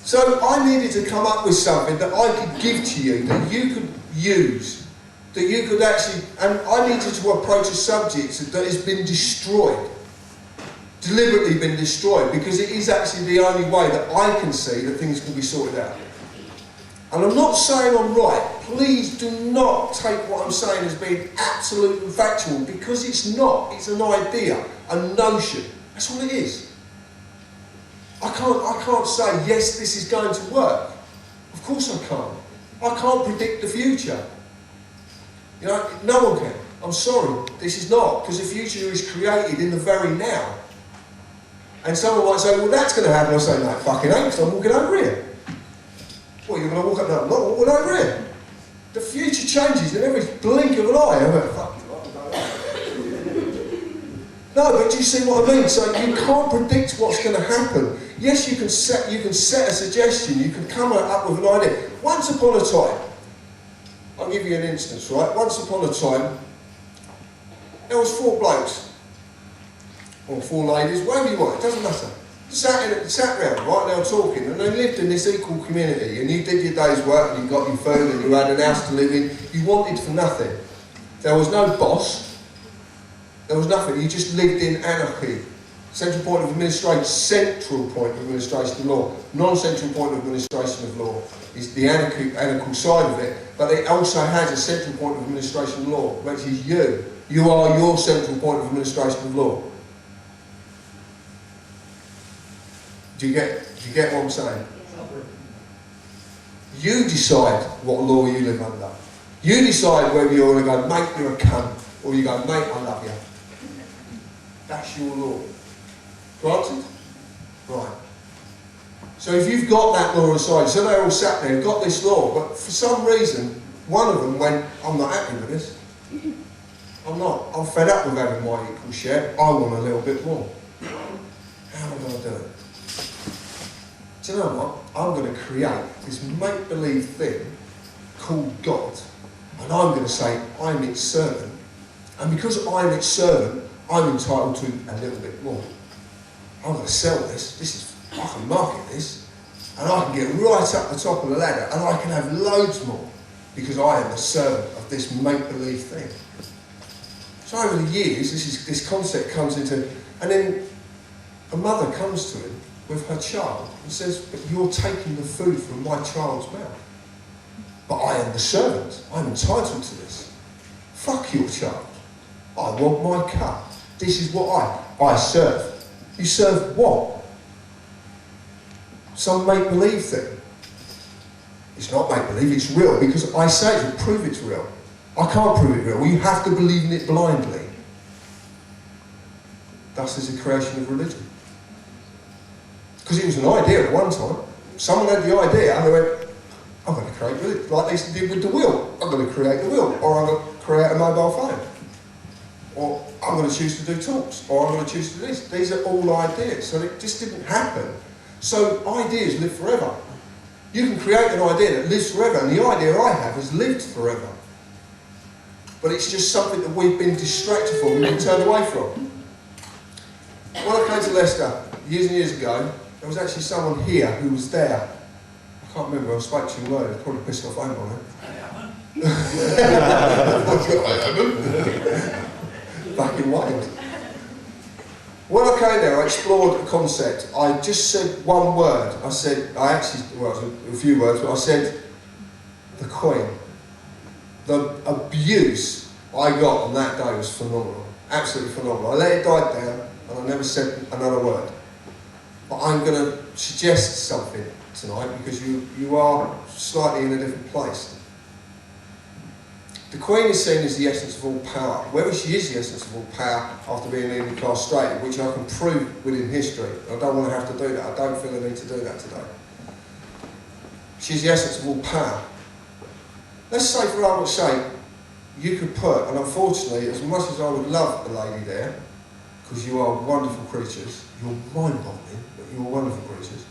So I needed to come up with something that I could give to you, that you could use, that you could actually, and I needed to approach a subject that has been destroyed, deliberately been destroyed, because it is actually the only way that I can see that things can be sorted out. And I'm not saying I'm right. Please do not take what I'm saying as being absolute and factual, because it's not. It's an idea, a notion. That's all it is. I can't say, yes, this is going to work. Of course I can't. I can't predict the future. You know, no one can. I'm sorry, this is not, because the future is created in the very now. And someone might say, well, that's going to happen. I say, no, it fucking ain't, because I'm walking over here. What, you're going to walk up? No, I'm not walking over here. The future changes in every blink of an eye. I'm like, fuck. No, but do you see what I mean? So you can't predict what's going to happen. Yes, you can set a suggestion, you can come up with an idea. Once upon a time, I'll give you an instance, right? Once upon a time, there was 4 blokes, or 4 ladies, whatever you want, it doesn't matter. Sat round, right, they were talking, and they lived in this equal community, and you did your day's work, and you got your food, and you had an house to live in, you wanted for nothing. There was no boss, there was nothing, you just lived in anarchy. Central point of administration, central point of administration of law. Non-central point of administration of law is the anarchical side of it, but it also has a central point of administration of law, which is you. You are your central point of administration of law. Do you get what I'm saying? You decide what law you live under. You decide whether you're going to go, mate, you're a cunt, or you go, mate, I love you. That's your law. Granted? Right. So if you've got that law aside, so they're all sat there, got this law, but for some reason, one of them went, I'm not happy with this. I'm not. I'm fed up with having my equal share. I want a little bit more. How am I going to do it? Do you know what? I'm going to create this make-believe thing called God, and I'm going to say I'm its servant. And because I'm its servant, I'm entitled to a little bit more. I'm going to sell this. I can market this, and I can get right up the top of the ladder, and I can have loads more because I am the servant of this make-believe thing. So over the years, this concept comes into, and then a mother comes to him with her child and says, but you're taking the food from my child's mouth. But I am the servant. I'm entitled to this. Fuck your child. I want my cut. This is what I serve. You serve what? Some make-believe thing. It's not make-believe, it's real, because I say it to prove it's real. I can't prove it real. Well, you have to believe in it blindly. Thus is the creation of religion. Because it was an idea at one time. Someone had the idea and they went, I'm going to create religion. Like they did with the wheel. I'm going to create the wheel. Or I'm going to create a mobile phone. Or I'm going to choose to do talks. Or I'm going to choose to do this. These are all ideas. So it just didn't happen. So ideas live forever. You can create an idea that lives forever, and the idea I have has lived forever. But it's just something that we've been distracted from, we've been turned away from. When I came to Leicester years and years ago, there was actually someone here who was there. I can't remember, I spoke to him earlier, it probably pissed off home on it. Back in Wales. When I came there, I explored a concept. I just said one word. It was a few words, but I said, the Queen. The abuse I got on that day was phenomenal. Absolutely phenomenal. I let it die down, and I never said another word. But I'm going to suggest something tonight, because you are slightly in a different place. The Queen is seen as the essence of all power. Whether she is the essence of all power after being legally castrated, which I can prove within history. I don't want to have to do that. I don't feel the need to do that today. She's the essence of all power. Let's say, for argument's sake, you could put, and unfortunately, as much as I would love the lady there, because you are wonderful creatures, you're mind-boggling, but you're wonderful creatures,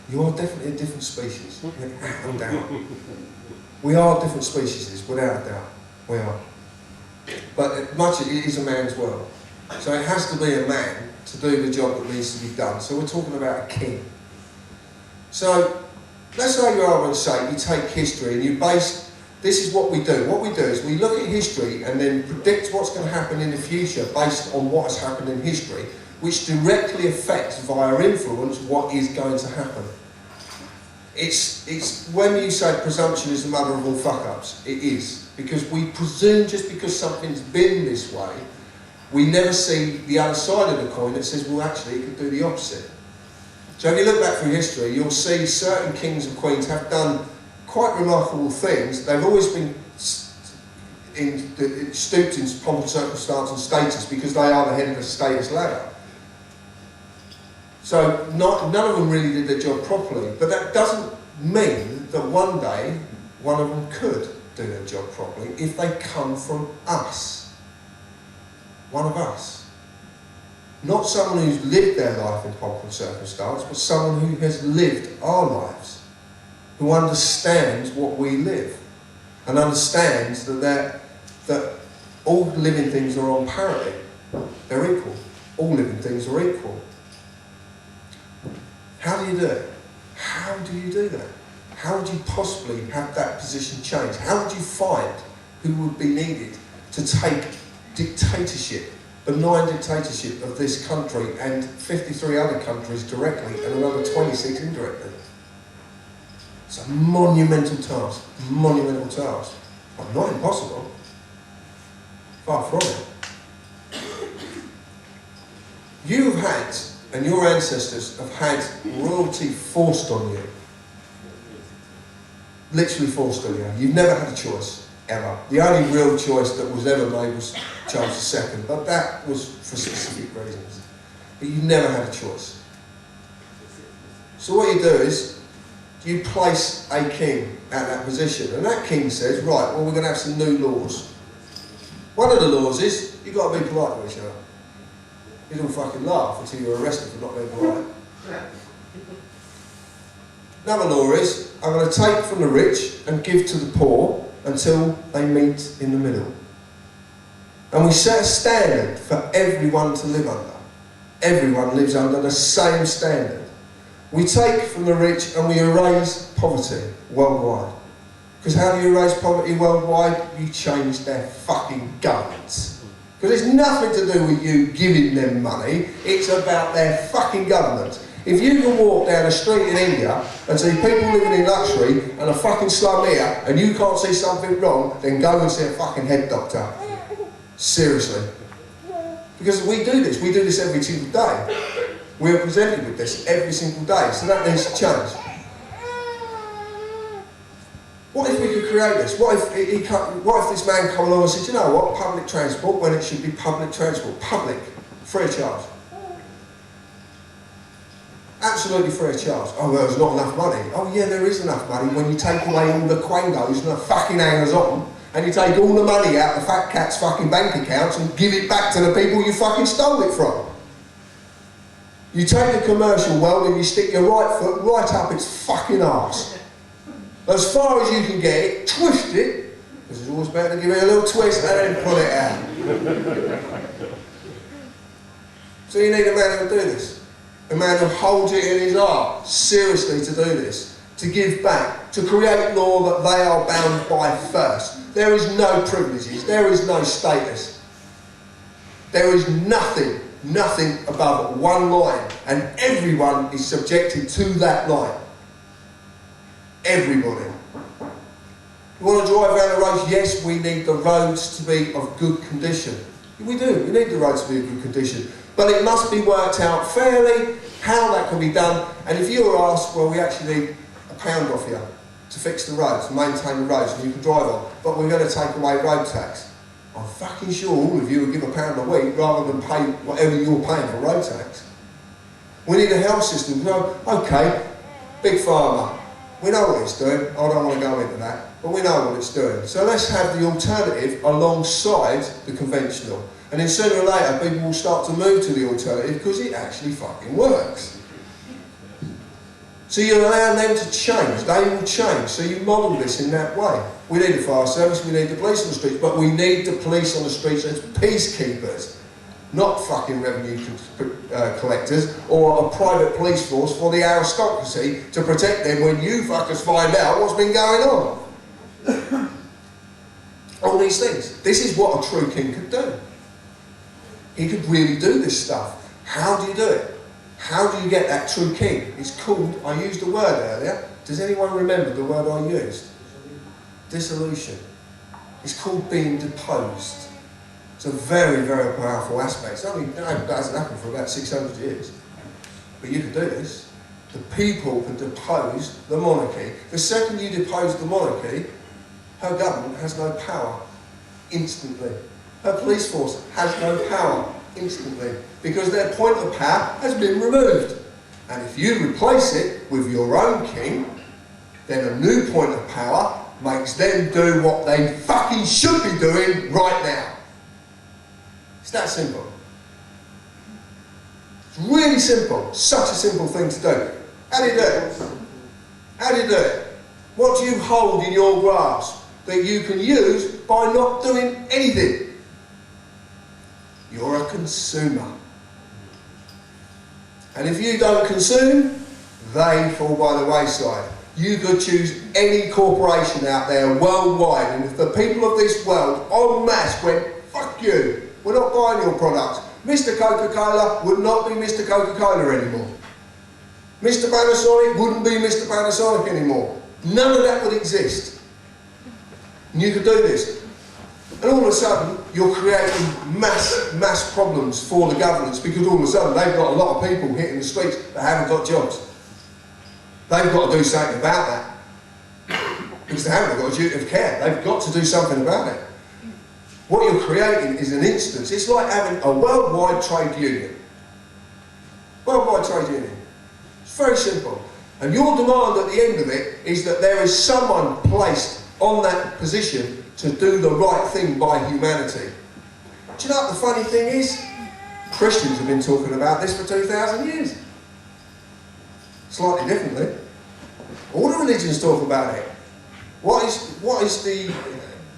you are definitely a different species, without doubt. We are different species, without a doubt. We are. But it is a man's world. So it has to be a man to do the job that needs to be done. So we're talking about a king. So let's say you are going to say, you take history and you base, this is what we do. What we do is we look at history and then predict what's going to happen in the future based on what has happened in history, which directly affects via influence what is going to happen. It's when you say presumption is the mother of all fuck-ups, it is. Because we presume just because something's been this way, we never see the other side of the coin that says, well, actually, it could do the opposite. So if you look back through history, you'll see certain kings and queens have done quite remarkable things. They've always been stooped in pomp and circumstance and status because they are the head of the status ladder. So none of them really did their job properly, but that doesn't mean that one day one of them could do their job properly if they come from us. One of us. Not someone who's lived their life in pomp and circumstance, but someone who has lived our lives, who understands what we live, and understands that all living things are on parity. They're equal. All living things are equal. How do you do it? How do you do that? How would you possibly have that position change? How would you find who would be needed to take dictatorship, benign dictatorship of this country and 53 other countries directly and another 26 indirectly? It's a monumental task, but not impossible. Far from it. You have had, and your ancestors have had, royalty forced on you. Literally forced on you. You've never had a choice, ever. The only real choice that was ever made was Charles II, but that was for specific reasons. But you never had a choice. So what you do is, you place a king at that position, and that king says, right, well, we're going to have some new laws. One of the laws is, you've got to be polite to each other. You don't fucking laugh until you're arrested for not being polite. Another law is, I'm going to take from the rich and give to the poor until they meet in the middle. And we set a standard for everyone to live under. Everyone lives under the same standard. We take from the rich and we erase poverty worldwide. Because how do you erase poverty worldwide? You change their fucking governments. Because it's nothing to do with you giving them money, it's about their fucking government. If you can walk down a street in India and see people living in luxury and a fucking slum here and you can't see something wrong, then go and see a fucking head doctor. Seriously. Because we do this every single day. We are presented with this every single day, so that needs to change. What if we could create this? What if this man come along and said, you know what, public transport, when it should be public transport, public, free of charge. Absolutely free of charge. Oh, well, there's not enough money. Oh yeah, there is enough money when you take away all the quangos and the fucking hangers on, and you take all the money out of the fat cat's fucking bank accounts and give it back to the people you fucking stole it from. You take the commercial world and you stick your right foot right up its fucking arse. As far as you can get it, twist it, because it's always better to give it a little twist and then pull it out. So you need a man who will do this. A man who holds it in his heart, seriously, to do this. To give back, to create law that they are bound by first. There is no privileges, there is no status. There is nothing above one line, and everyone is subjected to that line. Everybody. You want to drive around the roads? Yes, we need the roads to be of good condition. We do, we need the roads to be of good condition. But it must be worked out fairly, how that can be done, and if you're asked, well, we actually need £1 off you to fix the roads, maintain the roads, and you can drive on, but we're going to take away road tax. I'm fucking sure all of you would give £1 a week rather than pay whatever you're paying for road tax. We need a health system. Okay, Big Pharma, we know what it's doing. I don't want to go into that, but we know what it's doing. So let's have the alternative alongside the conventional. And then sooner or later, people will start to move to the alternative because it actually fucking works. So you allow them to change, they will change. So you model this in that way. We need a fire service, we need the police on the streets, but we need the police on the streets as peacekeepers, not fucking revenue collectors or a private police force for the aristocracy to protect them when you fuckers find out what's been going on. All these things. This is what a true king could do. He could really do this stuff. How do you do it? How do you get that true king? It's called, I used the word earlier. Does anyone remember the word I used? Dissolution. It's called being deposed. It's a very, very powerful aspect. It hasn't happened for about 600 years. But you can do this. The people can depose the monarchy. The second you depose the monarchy, her government has no power instantly. Her police force has no power instantly because their point of power has been removed. And if you replace it with your own king, then a new point of power makes them do what they fucking should be doing right now. It's that simple. It's really simple. Such a simple thing to do. How do you do it? How do you do it? What do you hold in your grasp that you can use by not doing anything? You're a consumer. And if you don't consume, they fall by the wayside. You could choose any corporation out there worldwide, and if the people of this world en masse went, fuck you, we're not buying your products, Mr. Coca-Cola would not be Mr. Coca-Cola anymore. Mr. Panasonic wouldn't be Mr. Panasonic anymore. None of that would exist. And you could do this. And all of a sudden, you're creating mass problems for the governments because all of a sudden they've got a lot of people hitting the streets that haven't got jobs. They've got to do something about that. Because they haven't got a duty of care. They've got to do something about it. What you're creating is an instance. It's like having a worldwide trade union. Worldwide trade union. It's very simple. And your demand at the end of it is that there is someone placed on that position to do the right thing by humanity. Do you know what the funny thing is? Christians have been talking about this for 2,000 years. Slightly differently. All the religions talk about it. What is the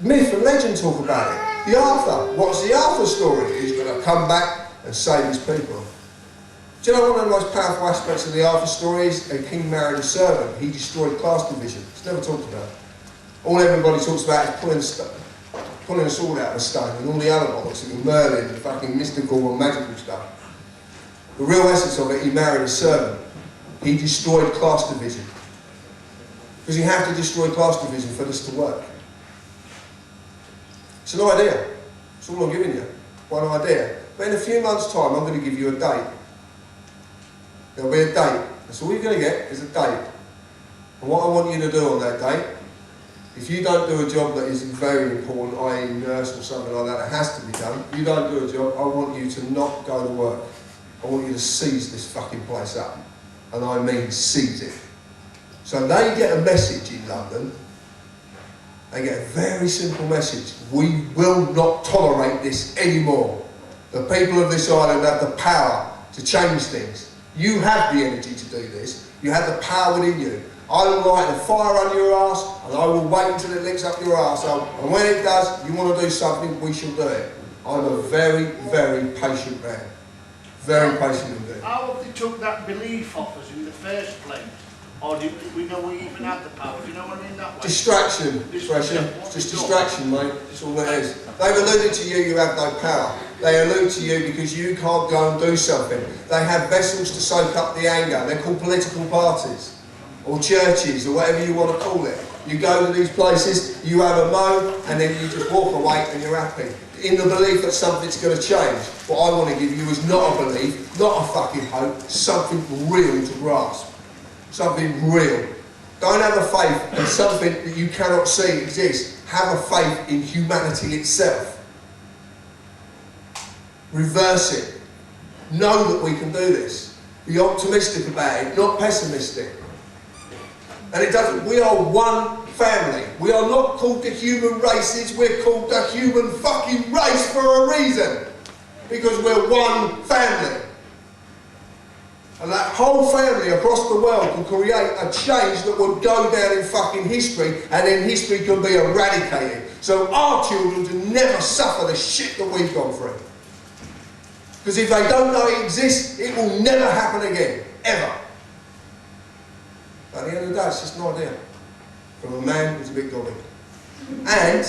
myth and legend talk about it? The Arthur. What's the Arthur story? He's going to come back and save his people. Do you know one of the most powerful aspects of the Arthur story is a king married a servant. He destroyed class division. It's never talked about. All everybody talks about is pulling a sword out of a stone and all the other bollocks and Merlin and fucking mystical and magical stuff. The real essence of it, he married a servant. He destroyed class division. Because you have to destroy class division for this to work. It's an idea. That's all I'm giving you. One idea. But in a few months' time, I'm going to give you a date. There'll be a date. That's all you're going to get is a date. And what I want you to do on that date, if you don't do a job that is very important, i.e. nurse or something like that, it has to be done. You don't do a job, I want you to not go to work. I want you to seize this fucking place up. And I mean seize it. So they get a message in London. They get a very simple message. We will not tolerate this anymore. The people of this island have the power to change things. You have the energy to do this. You have the power within you. I will light a fire under your arse and I will wait until it licks up your arsehole. And when it does, you want to do something, we shall do it. I'm a very, very patient man. Very patient indeed. How have they took that belief off us in the first place? Or do we know we even have the power? Do you know what I mean that way? Distraction, Pressure. It's just distraction, mate. That's all it is. They've alluded to you have no power. They allude to you because you can't go and do something. They have vessels to soak up the anger. They're called political parties. Or churches, or whatever you want to call it. You go to these places, you have a moan, and then you just walk away and you're happy. In the belief that something's going to change. What I want to give you is not a belief, not a fucking hope, something real to grasp. Something real. Don't have a faith in something that you cannot see exists. Have a faith in humanity itself. Reverse it. Know that we can do this. Be optimistic about it, not pessimistic. And it doesn't, we are one family. We are not called the human races, we're called the human fucking race for a reason. Because we're one family. And that whole family across the world can create a change that would go down in fucking history, and then history can be eradicated. So our children can never suffer the shit that we've gone through. Because if they don't know it exists, it will never happen again. Ever. At the end of the day, it's just an idea. From a man who's a bit gobby. And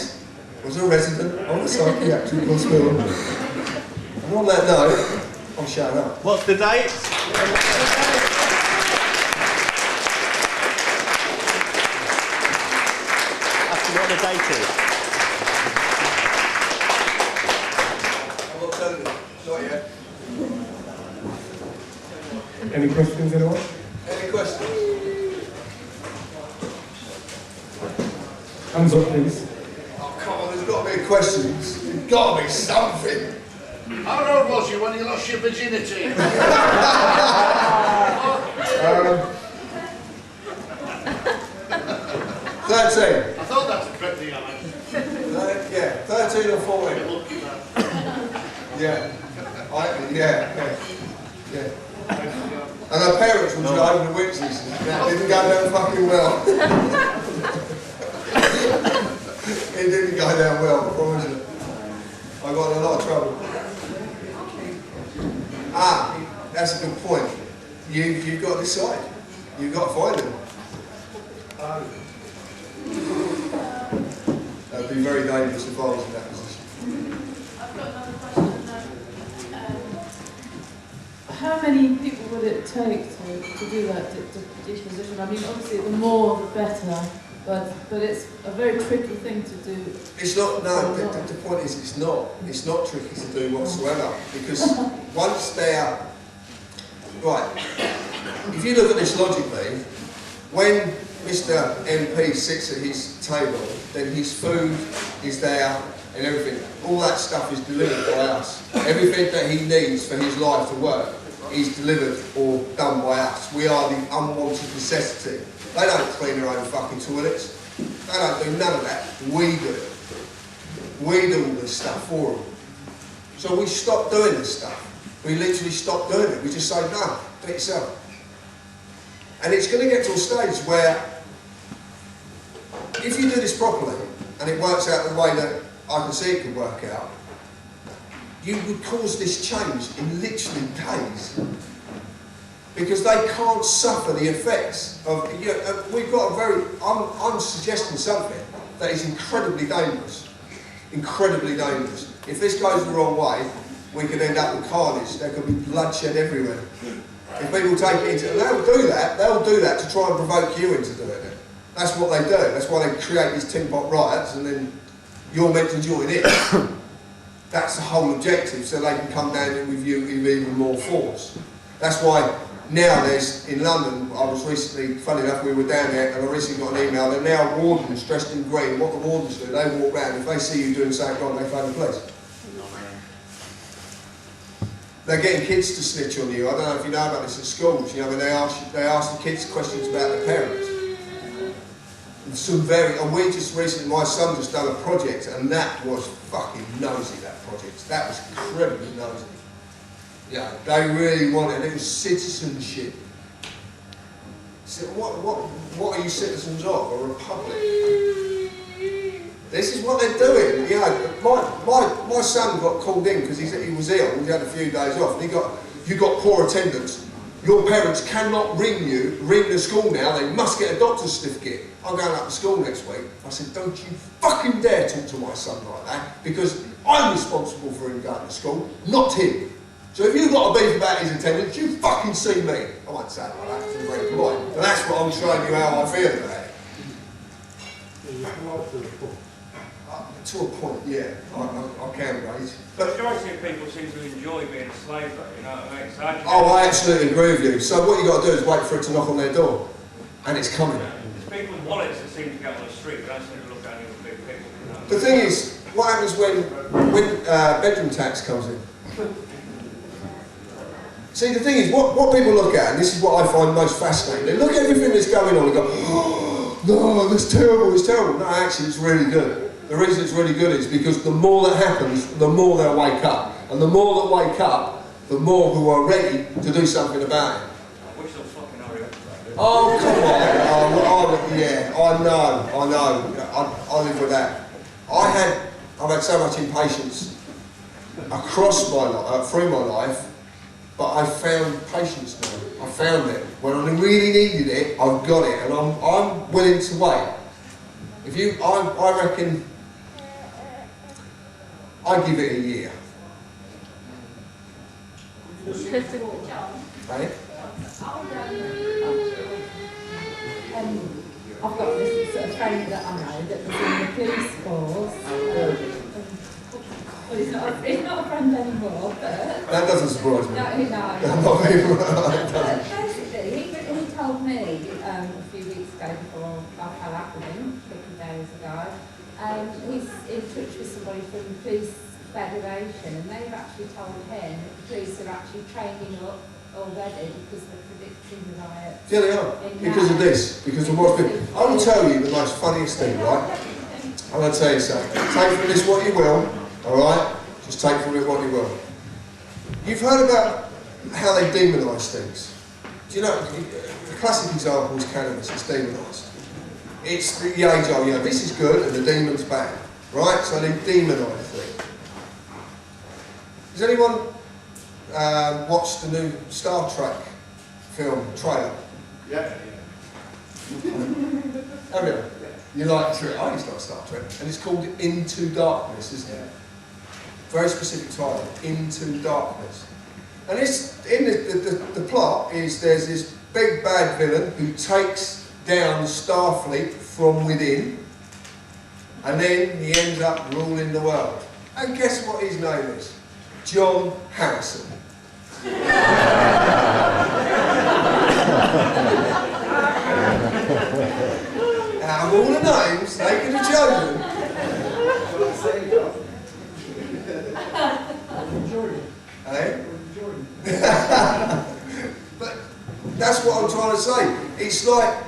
was a resident of the psychiatric hospital. And on that note, I'm shutting up. What's the date? Ask me what the date is. I'm not telling you. Not yet. Any questions, anyone? Any questions? Hands up, please. Oh, come on, there's got to be questions. There's got to be something. How old was you when you lost your virginity? 13. I thought that's a pretty young age. Yeah, 13 or 14. Yeah. Yeah. And her parents were driving the witches. That didn't go down fucking well. It didn't go down well, I promise you. I got in a lot of trouble. That's a good point. You've got to decide. You've got to find them. That would be very dangerous if I was in that position. I've got another question. How many people would it take to do that deposition? I mean, obviously, the more the better, but it's a very tricky thing to do. It's not. No, the point is, it's not. It's not tricky to do whatsoever, because once they're right. If you look at this logically, when Mr. MP sits at his table, then his food is there and everything. All that stuff is delivered by us. Everything that he needs for his life to work is delivered or done by us. We are the unwanted necessity. They don't clean their own fucking toilets. They don't do none of that. We do it. We do all this stuff for them. So we stop doing this stuff. We literally stop doing it. We just say, no, do it yourself. And it's going to get to a stage where if you do this properly, and it works out the way that I can see it could work out, you would cause this change in literally days. Because they can't suffer the effects of, we've got a very, I'm suggesting something that is incredibly dangerous. Incredibly dangerous. If this goes the wrong way, we could end up with carnage. There could be bloodshed everywhere. If people take it into, and they'll do that to try and provoke you into doing it. That's what they do. That's why they create these tin pot riots, and then you're meant to join in. That's the whole objective, so they can come down in with you with even more force. That's why now there's, in London, I was recently, funny enough, we were down there, and I recently got an email, they're now wardens dressed in green. What the wardens do, they walk around, if they see you doing something wrong, they phone the police. They're getting kids to snitch on you. I don't know if you know about this at schools. You know, when they ask the kids questions about their parents. And we just recently, my son just done a project, and that was fucking nosy. That project, that was incredibly nosy. Yeah, they really wanted. It was citizenship. So what are you citizens of? A republic? This is what they're doing. You know, my son got called in because he was ill. He had a few days off, and you got poor attendance. Your parents cannot ring the school now. They must get a doctor's certificate. I'm going up to school next week. I said, don't you fucking dare talk to my son like that, because I'm responsible for him going to school, not him. So if you've got a beef about his attendance, you fucking see me. I won't say it like that, it's very polite. But that's what I'm showing you how I feel about it. To a point, yeah, I can raise. But majority of people seem to enjoy being a slave, though, you know what I mean? So I absolutely agree with you. So what you've got to do is wait for it to knock on their door. And it's coming. There's people with wallets that seem to go on the street, they don't seem to look at any of the big people. You know? The thing is, what happens when bedroom tax comes in? See, the thing is, what people look at, and this is what I find most fascinating, they look at everything that's going on and go, oh, no, that's terrible, it's terrible. No, actually, it's really good. The reason it's really good is because the more that happens, the more they'll wake up. And the more that wake up, the more who are ready to do something about it. I wish they'll fucking hurry up. Oh, come on. Yeah, I know. I live with that. I've had so much impatience across my life, through my life, but I found patience now. I found it. When I really needed it, I've got it, and I'm willing to wait. I reckon, I give it a year. Right? I've got this sort of friend that I know that was in the police force. Well, he's not a friend anymore, but... That doesn't surprise me. But basically, he told me a few weeks ago before I fell out with him, a couple of days ago, he's in touch with somebody from the Police Federation, and they've actually told him that the police are actually training up already because they're predicting the riots. Yeah, they are. Because of this. Because of what's been... I will tell you the most funniest thing, right? I'm going to tell you something. Take from this what you will, alright? Just take from it what you will. You've heard about how they demonise things. Do you know, the classic example is cannabis, it's demonised. It's the age old, this is good and the demon's bad. Right? So they demonise things. Has anyone watched the new Star Trek film trailer? Yeah. Have you? You like it? I used to like Star Trek. And it's called Into Darkness, isn't it? Very specific title, Into Darkness. And it's, in the plot is there's this big bad villain who takes down Starfleet from within, and then he ends up ruling the world. And guess what his name is? John Harrison. Out of all the names they could have chosen. Eh? say,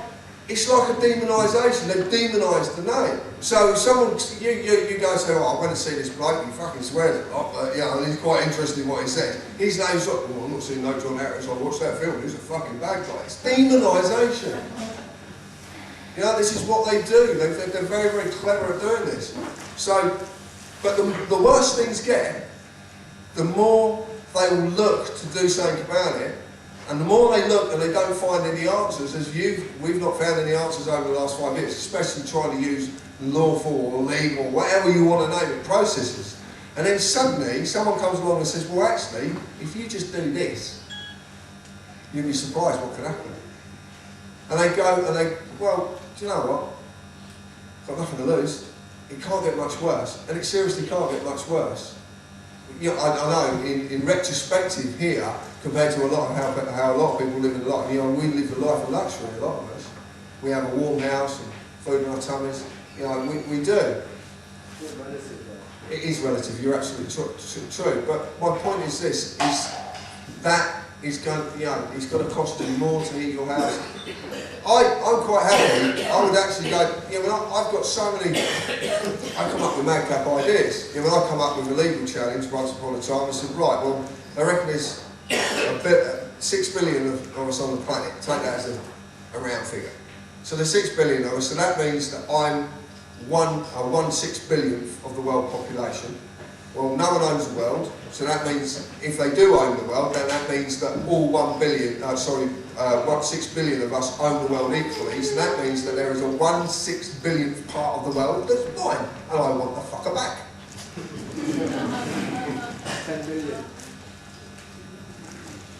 it's like a demonisation. They've demonised the name. So if someone, you go and say, oh, I went to see this bloke, he fucking swears a lot, but he's quite interested in what he says. His name's like, oh, I'm not seeing no John Harris, I watched that film, he's a fucking bad guy. It's demonisation. This is what they do. They're very, very clever at doing this. So, but the worse things get, the more they will look to do something about it, and the more they look and they don't find any answers, we've not found any answers over the last 5 years, especially trying to use lawful or legal, whatever you want to name it, processes. And then suddenly someone comes along and says, well actually, if you just do this, you'll be surprised what could happen. And they go and they, well, do you know what? Got nothing to lose. It can't get much worse. And it seriously can't get much worse. I know, in retrospective here, compared to a lot of how a lot of people live in life, we live a life of luxury, a lot of us. We have a warm house and food in our tummies. We do. It is relative, you're absolutely true. But my point is this, is that is going, it's going to cost you more to heat your house. I'm quite happy. I would actually go, I've got so many, I come up with madcap ideas. When I come up with a legal challenge once upon a time, I said, right, well, I reckon there's 6 billion of us on the planet. Take that as a round figure. So there's 6 billion of us, so that means that I'm 1/6 billionth of the world population. Well, no one owns the world, so that means if they do own the world, then that means that all 1/6 billion of us own the world equally, so that means that there is a 1/6 billionth part of the world that's mine, and I want the fucker back. 10 billion.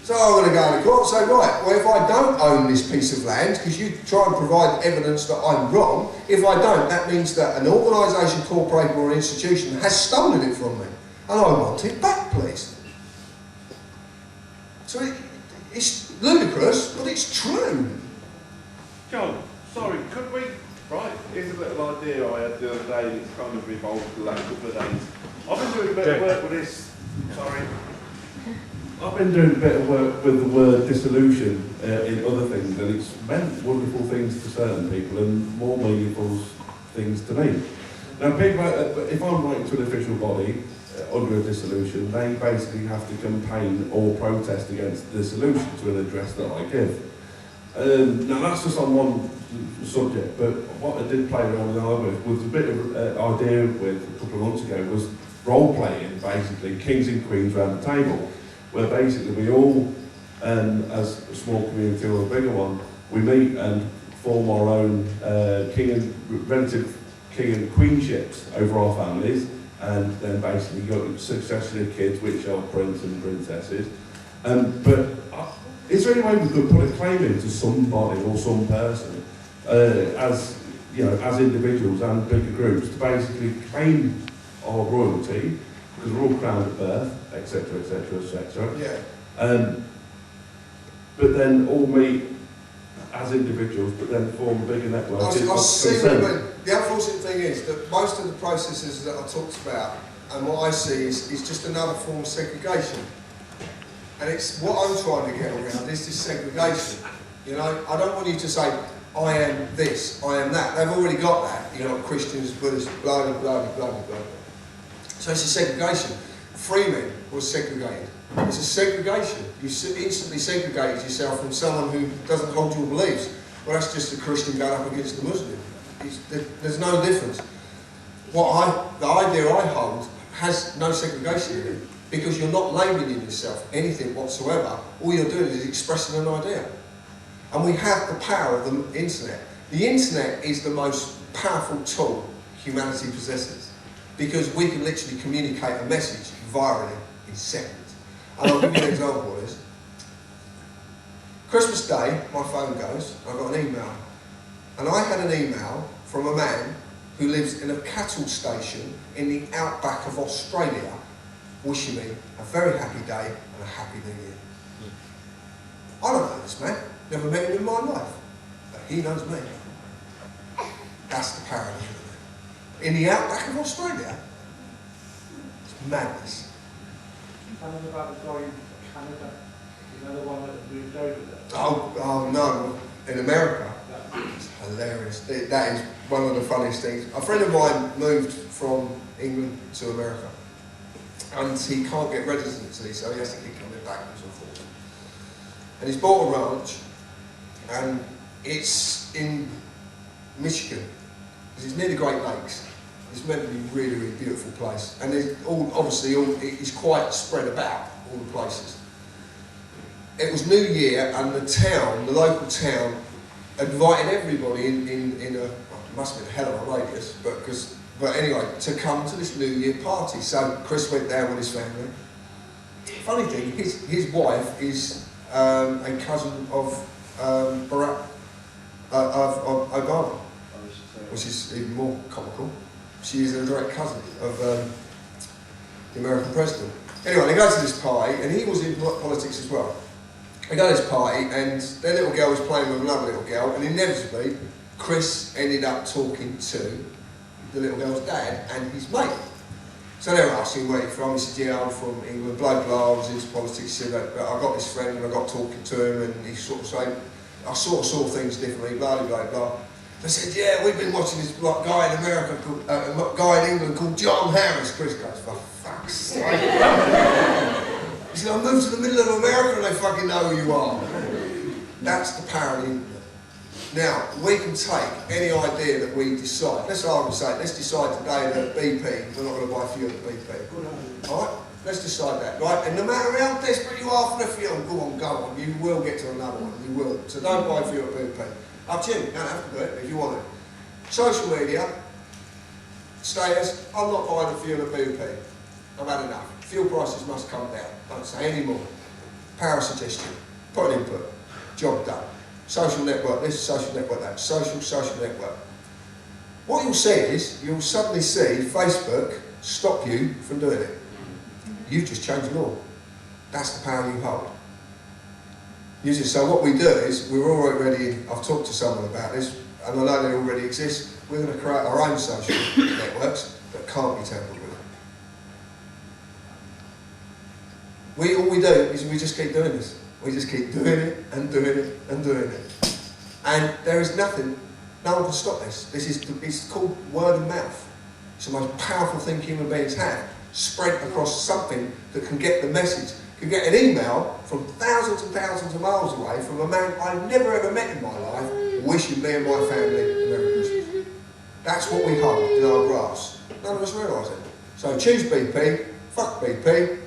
So I'm going to go to court and say, right, well if I don't own this piece of land, because you try and provide evidence that I'm wrong, if I don't, that means that an organisation, corporation or an institution has stolen it from me, and I want it back, please. So it's ludicrous, but it's true. John, sorry, could we, right, here's a little idea I had the other day, it's kind of evolved the last couple of days. I've been doing a bit of work with this, sorry. I've been doing a bit of work with the word dissolution in other things, and it's meant wonderful things to certain people and more meaningful things to me. Now, people, if I'm writing to an official body under a dissolution, they basically have to campaign or protest against the dissolution to an address that I give. Now, that's just on one subject, but what I did play around with a bit of idea with a couple of months ago was role-playing, basically, kings and queens around the table, where basically we all, as a small community or a bigger one, we meet and form our own relative king and queenships over our families, and then basically you've got succession of kids, which are princes and princesses. But is there any way we could put a claim into somebody or some person, as individuals and bigger groups, to basically claim our royalty, because we're all crowned at birth, etc., etc., etc. Yeah. But then all meet as individuals, but then form a bigger network. I see what you mean. The unfortunate thing is that most of the processes that I talked about, and what I see is just another form of segregation. And it's what I'm trying to get around is this segregation. I don't want you to say, I am this, I am that. They've already got that. Christians, Buddhists, blah, blah, blah, blah, blah, blah. So it's a segregation. Freemen was segregated. It's a segregation. You instantly segregated yourself from someone who doesn't hold your beliefs. Well, that's just a Christian going up against the Muslim. There's no difference. The idea I hold has no segregation in it, because you're not labelling yourself anything whatsoever. All you're doing is expressing an idea. And we have the power of the internet. The internet is the most powerful tool humanity possesses, because we can literally communicate a message virally in seconds. And I'll give you an example of this. Christmas Day, my phone goes, I got an email. And I had an email from a man who lives in a cattle station in the outback of Australia, wishing me a very happy day and a happy new year. I don't know this man, never met him in my life, but he knows me. That's the power of the internet. In the outback of Australia, it's madness. Tell them about the guy in Canada, the one that moved over there. Oh no. in America. It's hilarious. That is one of the funniest things. A friend of mine moved from England to America, and he can't get residency, so he has to keep coming backwards and forth. And he's bought a ranch, and it's in Michigan. It's near the Great Lakes. It's meant to be a really, really beautiful place, and it's it's quite spread about all the places. It was New Year, and the local town, invited everybody in a, well, it must have been a hell of a radius, but anyway, to come to this New Year party. So Chris went down with his family. Funny thing, his wife is a cousin of Barack of Obama, which is even more comical. She is a direct cousin of the American president. Anyway, they go to this party, and he was in politics as well. They go to this party, and their little girl was playing with another little girl, and inevitably, Chris ended up talking to the little girl's dad and his mate. So they were asking where he's from. He said, yeah, I'm from England, blah, blah. I was into politics. He said, I got this friend, and I got talking to him, and he sort of said, I sort of saw things differently, blah, blah, blah, blah. They said, yeah, we've been watching this guy in America, guy in England called John Harris. Chris goes, for fuck's sake. He said, I moved to the middle of America and they fucking know who you are. That's the power of the internet. Now, we can take any idea that we decide. Let's let's decide today that BP, we're not going to buy fuel at BP. Alright? Let's decide that, right? And no matter how desperate you are for the fuel, go on, you will get to another one, you will. So don't buy fuel at BP. Up to you, you don't have to do it if you want it. Social media, status, I'm not buying the fuel at BP. I've had enough. Fuel prices must come down. Don't say any more. Power suggestion. Put an input. Job done. Social network this, social network that. Social network. What you'll see is, you'll suddenly see Facebook stop you from doing it. You've just changed the law. That's the power you hold. So what we do is, we're already, I've talked to someone about this, and I know they already exist, we're going to create our own social networks that can't be tampered with. All we do is we just keep doing this. We just keep doing it and doing it and doing it. And there is nothing, no one can stop this. It's called word of mouth. It's the most powerful thing human beings have, spread across something that can get the message. You get an email from thousands and thousands of miles away from a man I've never ever met in my life, wishing me and my family a Merry Christmas. That's what we hold in our grasp. None of us realise it. So choose BP, fuck BP.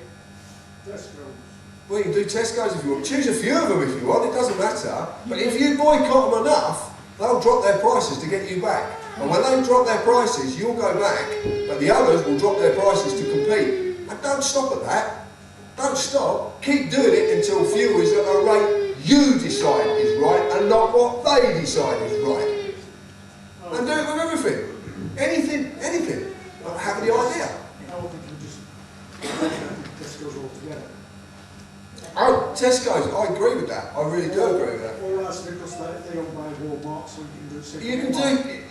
Well, you can do Tesco's if you want. Choose a few of them if you want, it doesn't matter. But if you boycott them enough, they'll drop their prices to get you back. And when they drop their prices, you'll go back, but the others will drop their prices to compete. And don't stop at that. Don't stop. Keep doing it until fuel is at a rate you decide is right and not what they decide is right. And do it with everything. Anything. Not have the idea. Tesco's altogether. Oh, Tesco's, I agree with that. I really do agree with that. Or else because they don't buy Walmart, so you can do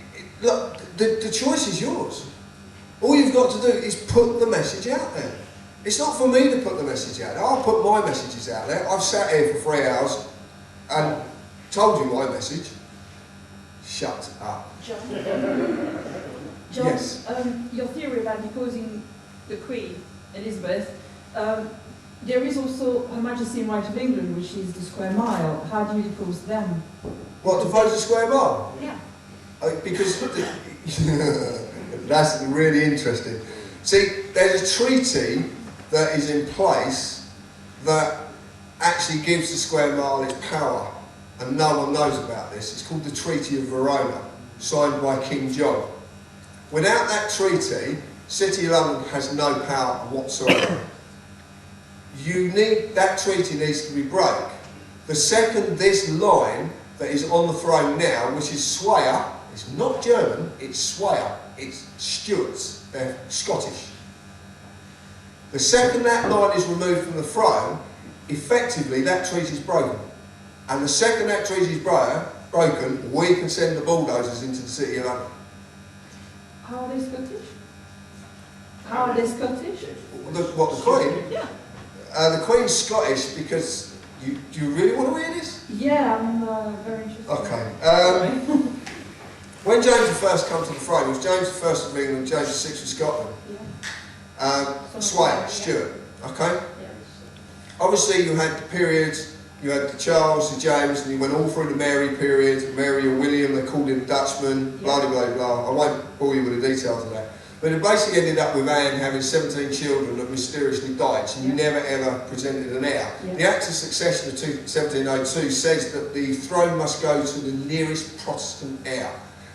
look, the choice is yours. All you've got to do is put the message out there. It's not for me to put the message out there. I'll put my messages out there. I've sat here for 3 hours and told you my message. Shut up. John, Yes. Your theory about deposing the Queen, Elizabeth, there is also Her Majesty and Right of England, which is the square mile. How do you depose them? What, depose the square mile? Yeah. Because that's really interesting. See, there's a treaty that is in place that actually gives the square mile its power, and no one knows about this. It's called the Treaty of Verona, signed by King John. Without that treaty, City of London has no power whatsoever. That treaty needs to be broke. The second this line that is on the throne now, which is Swire, it's not German, it's Swire, it's Stuarts, they're Scottish. The second that line is removed from the throne, effectively that treaty is broken. And the second that treaty is broken, we can send the bulldozers into the City of London. How are they Scottish? How are they Scottish? What, the Queen? Yeah. The Queen's Scottish because Do you really want to hear this? Yeah, I'm very interested. Okay. When James I came to the throne, it was James I of England, James VI of Scotland. Sway, Stuart. Okay? Yeah. Obviously, you had the periods, you had the Charles, the James, and you went all through the Mary period, Mary or William, they called him Dutchman, blah, blah, blah, blah. I won't bore you with the details of that. But it basically ended up with Anne having 17 children that mysteriously died. She never ever presented an heir. The Act of Succession of 1702 says that the throne must go to the nearest Protestant heir.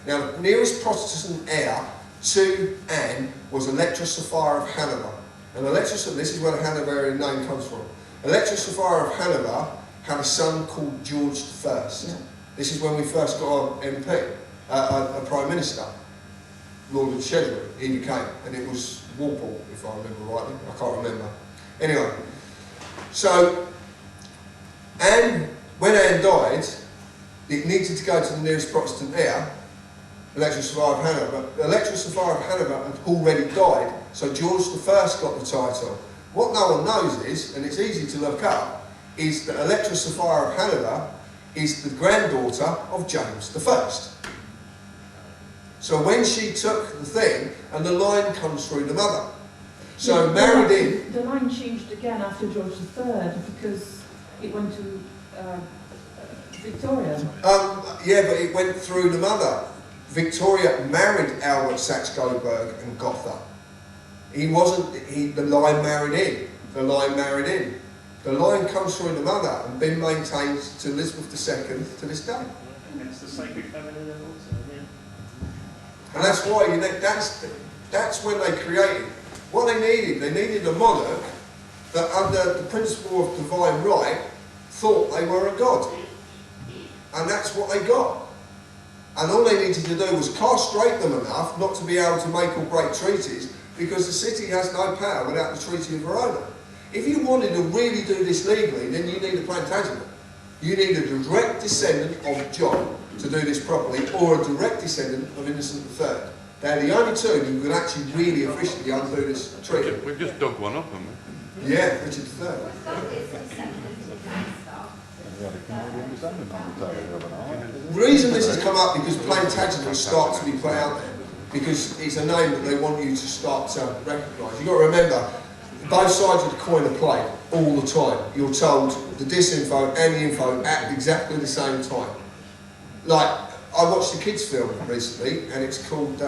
Now, the nearest Protestant heir to Anne was Electra Sophia of Hanover. And this is where the Hanoverian name comes from. Electra Sophia of Hanover had a son called George I. This is when we first got an MP, a Prime Minister. Lord of Shedbury, he became, and it was Walpole, if I remember rightly. I can't remember. Anyway, so when Anne died, it needed to go to the nearest Protestant heir, Electra Sophia of Hanover. But Electra Sophia of Hanover had already died, so George I got the title. What no one knows is, and it's easy to look up, is that Electra Sophia of Hanover is the granddaughter of James I. So when she took the thing, and the line comes through the mother. So married in... The line changed again after George III because it went to Victoria. Yeah, but it went through the mother. Victoria married Albert Saxe-Coburg and Gotha. The line married in. The line married in. The line comes through the mother and been maintained to Elizabeth II to this day. It's the sacred feminine also, yeah. And that's why that's when they created what they needed. They needed a monarch that, under the principle of divine right, thought they were a god, and that's what they got. And all they needed to do was castrate them enough not to be able to make or break treaties, because the city has no power without the Treaty of Verona. If you wanted to really do this legally, then you need a Plantagenet. You need a direct descendant of John to do this properly, or a direct descendant of Innocent III. They're the only two who could actually really officially undo this treaty. We've just dug one up, haven't we? Yeah, Richard III. The reason this has come up because Plantagenet start to be put out there, because it's a name that they want you to start to recognise. You've got to remember, both sides of the coin are played all the time. You're told the disinfo and the info at exactly the same time. Like, I watched a kids' film recently, and it's called,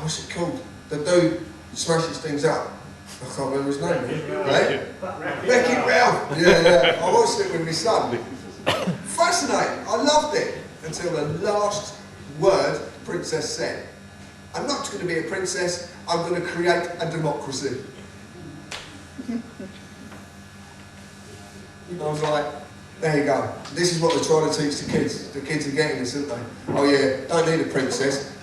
what's it called? The dude smashes things up. I can't remember his name. Wreck-It Ralph. Yeah. I watched it with my son. Fascinating. I loved it until the last word the princess said. I'm not going to be a princess, I'm going to create a democracy. I was like, there you go. This is what they're trying to teach the kids. The kids are getting this, aren't they? Oh yeah, don't need a princess.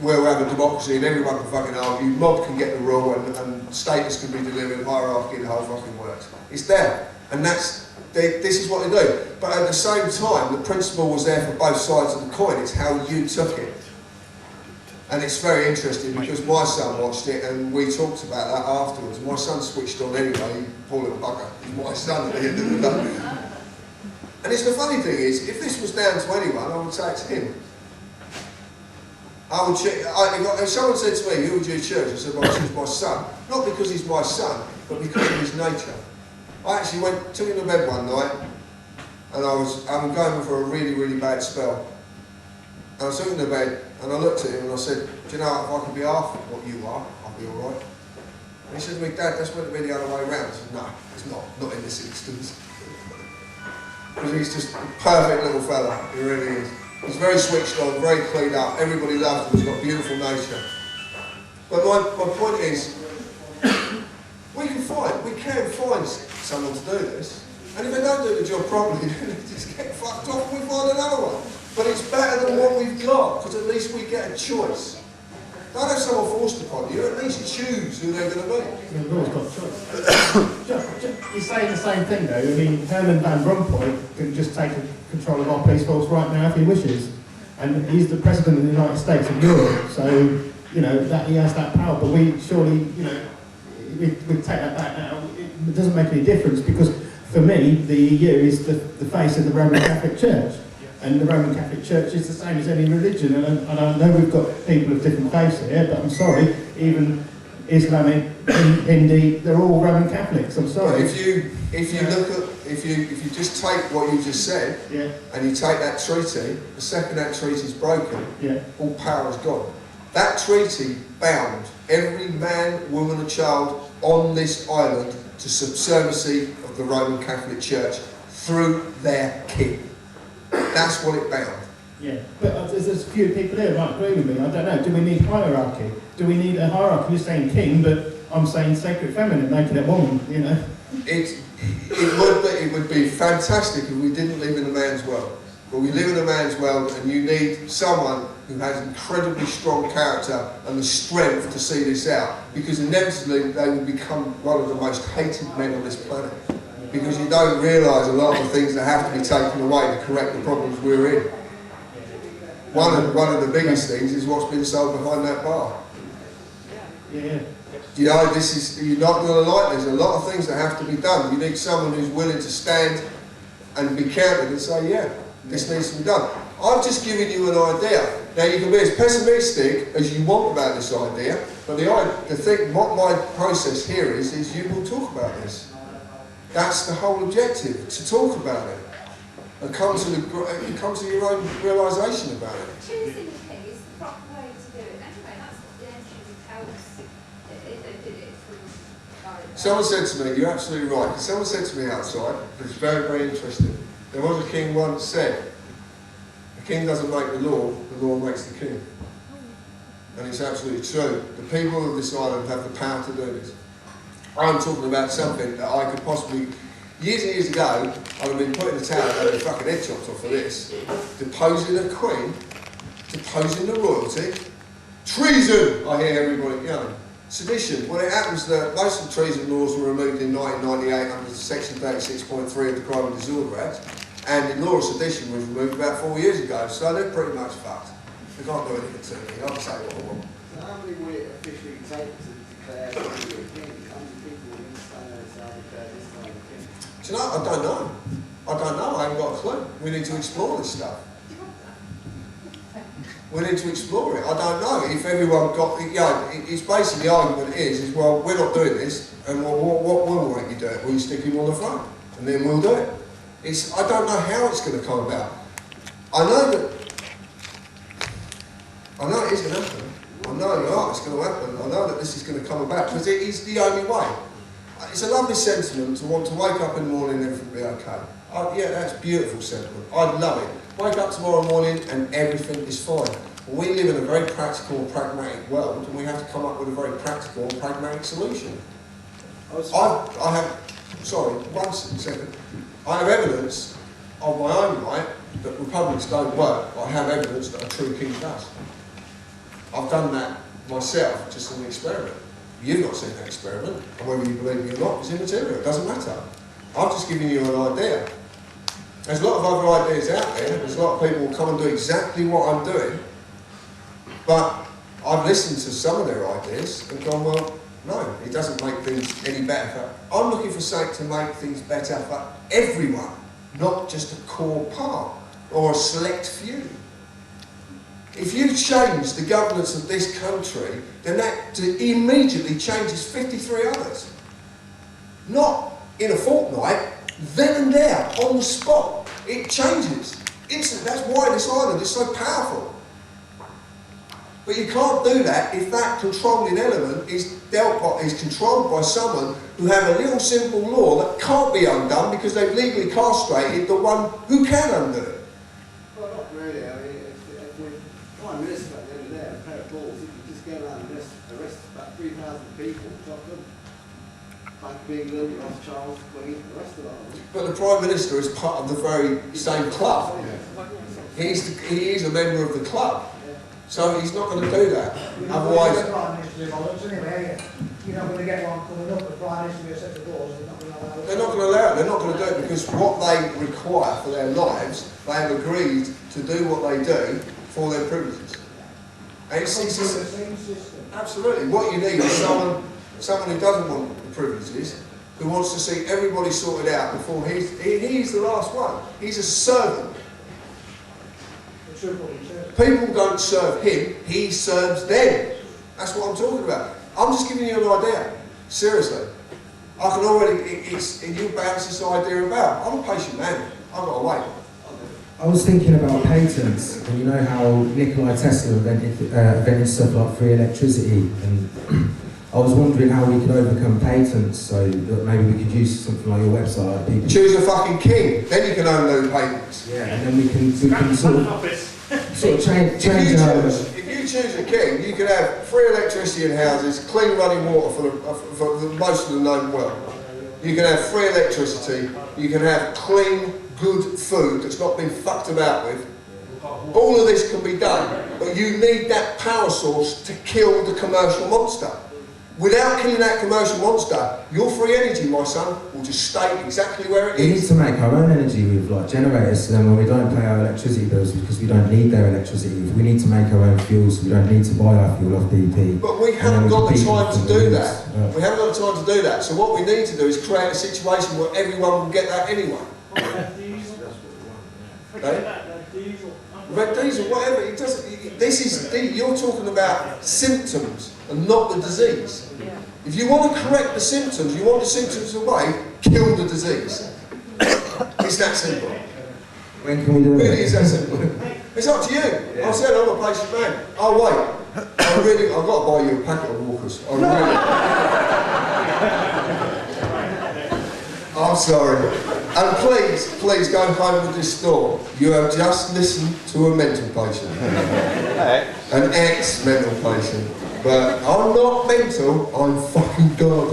We'll have a democracy and everyone can fucking argue. Mob can get the rule and status can be delivered, hierarchy, the whole fucking works. It's there. And this is what they do. But at the same time, the principle was there for both sides of the coin. It's how you took it. And it's very interesting because my son watched it and we talked about that afterwards. My son switched on anyway, poor little bugger. He's my son at the end of the day. And it's the funny thing is, if this was down to anyone, I would say it's him. If someone said to me, who would you choose? I said, well, I choose my son. Not because he's my son, but because of his nature. I actually took him to bed one night and I'm going for a really, really bad spell. And I took him to bed and I looked at him and I said, do you know, if I could be half what you are, I'll be alright. And he said to me, Dad, that's meant to be the other way around. I said, no, it's not in this instance. Because he's just a perfect little fella, he really is. He's very switched on, very cleaned up, everybody loves him, he's got beautiful nature. But my point is, we can find someone to do this, and if they don't do the job properly, then they just get fucked off and we find another one. But it's better than what we've got, because at least we get a choice. Don't have someone forced upon you, at least choose who they're going to be. We've always got a choice. You're saying the same thing though. I mean, Herman Van Rompuy can just take control of our police force right now if he wishes. And he's the President of the United States of Europe, so, you know, that he has that power. But we surely, you know, we take that back now. it doesn't make any difference, because for me, the EU is the face of the Roman Catholic Church. And the Roman Catholic Church is the same as any religion. And I know we've got people of different faiths here, but I'm sorry, even Islamic, Hindi, they're all Roman Catholics. I'm sorry. If you look at, if you just take what you just said, and you take that treaty, the second that treaty is broken, all power is gone. That treaty bound every man, woman and child on this island to subserviency of the Roman Catholic Church through their king. That's what it bound. Yeah, but there's a few people here who might agree with me. I don't know. Do we need hierarchy? Do we need a hierarchy? You're saying king, but I'm saying sacred feminine, making it woman, you know. It would be fantastic if we didn't live in a man's world. But we live in a man's world, and you need someone who has incredibly strong character and the strength to see this out, because inevitably they will become one of the most hated men on this planet. Because you don't realise a lot of the things that have to be taken away to correct the problems we're in. One of the biggest things is what's been sold behind that bar. Yeah. You know, you're not going to like, there's a lot of things that have to be done. You need someone who's willing to stand and be counted and say, yeah, this needs to be done. I've just given you an idea. Now you can be as pessimistic as you want about this idea, but what my process here is you will talk about this. That's the whole objective, to talk about it and come to your own realisation about it. Choosing the king is the proper way to do it. Anyway, that's what the entry tells us if they did it through. Someone said to me, you're absolutely right. Someone said to me outside, it's very, very interesting. There was a king once said, the king doesn't make the law makes the king. And it's absolutely true. The people of this island have the power to do this. I'm talking about something that I could possibly, years and years ago, I'd have been put in the town and had fucking head chopped off for this. Deposing a queen, deposing the royalty, treason, I hear everybody, you know. Sedition, well it happens that most of the treason laws were removed in 1998 under section 36.3 of the Crime and Disorder Act, and the law of sedition was removed about 4 years ago, so they're pretty much fucked. They can't do anything to me, I can say what I want. So how many will it officially take to declare the king? How many people will stand there and say, I declare this guy the king? Do you know, I don't know. I don't know, I haven't got a clue. We need to explore this stuff. We need to explore it. I don't know if everyone got, it's basically the argument is well, we're not doing this, and what will make you do it? Will you stick him on the front? And then we'll do it. I don't know how it's going to come about. I know it is going to happen. I know it's going to happen. I know that this is going to come about, because it is the only way. It's a lovely sentiment to want to wake up in the morning and everything will be okay. Yeah, that's a beautiful sentiment. I'd love it. Wake up tomorrow morning and everything is fine. We live in a very practical and pragmatic world, and we have to come up with a very practical and pragmatic solution. I have evidence of my own right that republics don't work, but I have evidence that a true king does. I've done that myself, just as an experiment. You've not seen that experiment, and whether you believe me or not is immaterial, it doesn't matter. I'm just giving you an idea. There's a lot of other ideas out there, there's a lot of people who come and do exactly what I'm doing, but I've listened to some of their ideas and gone, well, no, it doesn't make things any better. I'm looking for something to make things better for everyone, not just a core part or a select few. If you change the governance of this country, then that immediately changes 53 others. Not in a fortnight, then and there, on the spot. It changes. That's why this island is so powerful. But you can't do that if that controlling element is controlled by someone who have a little simple law that can't be undone because they've legally castrated the one who can undo it. Well, not really. I mean, if we Prime Minister at the end of the day, a pair of balls, if you just go around and arrest about 3,000 people, stop them. Like being Louis, Rothschild, Queen, the rest of them. But the Prime Minister is part of the very same club. He is a member of the club. So he's not going to do that. Otherwise, you're not going to get one coming up. The Prime Minister will set the doors. they're not going to allow it. They're not going to do it because what they require for their lives, they have agreed to do what they do for their privileges. And it's the same system. Absolutely. What you need is someone who doesn't want the privileges, who wants to see everybody sorted out before he's the last one. He's a servant. People don't serve him, he serves them. That's what I'm talking about. I'm just giving you an idea. Seriously. I can already, you bounce this idea about. I'm a patient man. I've got to wait. I was thinking about patents, and you know how Nikola Tesla invented stuff like free electricity, and I was wondering how we could overcome patents, so that maybe we could use something like your website. Like people. Choose a fucking king, then you can own those patents. Yeah, and then we can sort of change If you choose a king, you can have free electricity in houses, clean running water for most of the known world. You can have free electricity, you can have clean, good food that's not been fucked about with. All of this can be done, but you need that power source to kill the commercial monster. Without killing that commercial monster, your free energy, my son, will just stay exactly where it is. We need to make our own energy with like generators, so then when we don't pay our electricity bills because we don't need their electricity. We need to make our own fuel, so we don't need to buy our fuel off BP. But we haven't got the time to do that. We haven't got the time to do that. So what we need to do is create a situation where everyone will get that anyway. Red diesel, whatever, it doesn't. You're talking about symptoms and not the disease. If you want to correct the symptoms, you want the symptoms away, kill the disease. It's that simple. When can we do it? Really is that simple. It's up to you. Yeah. I said I'm a patient man. Oh wait, I've got to buy you a packet of Walkers. I'm sorry. And please go home with this thought. You have just listened to a mental patient. An ex-mental patient. But I'm not mental, I'm fucking God.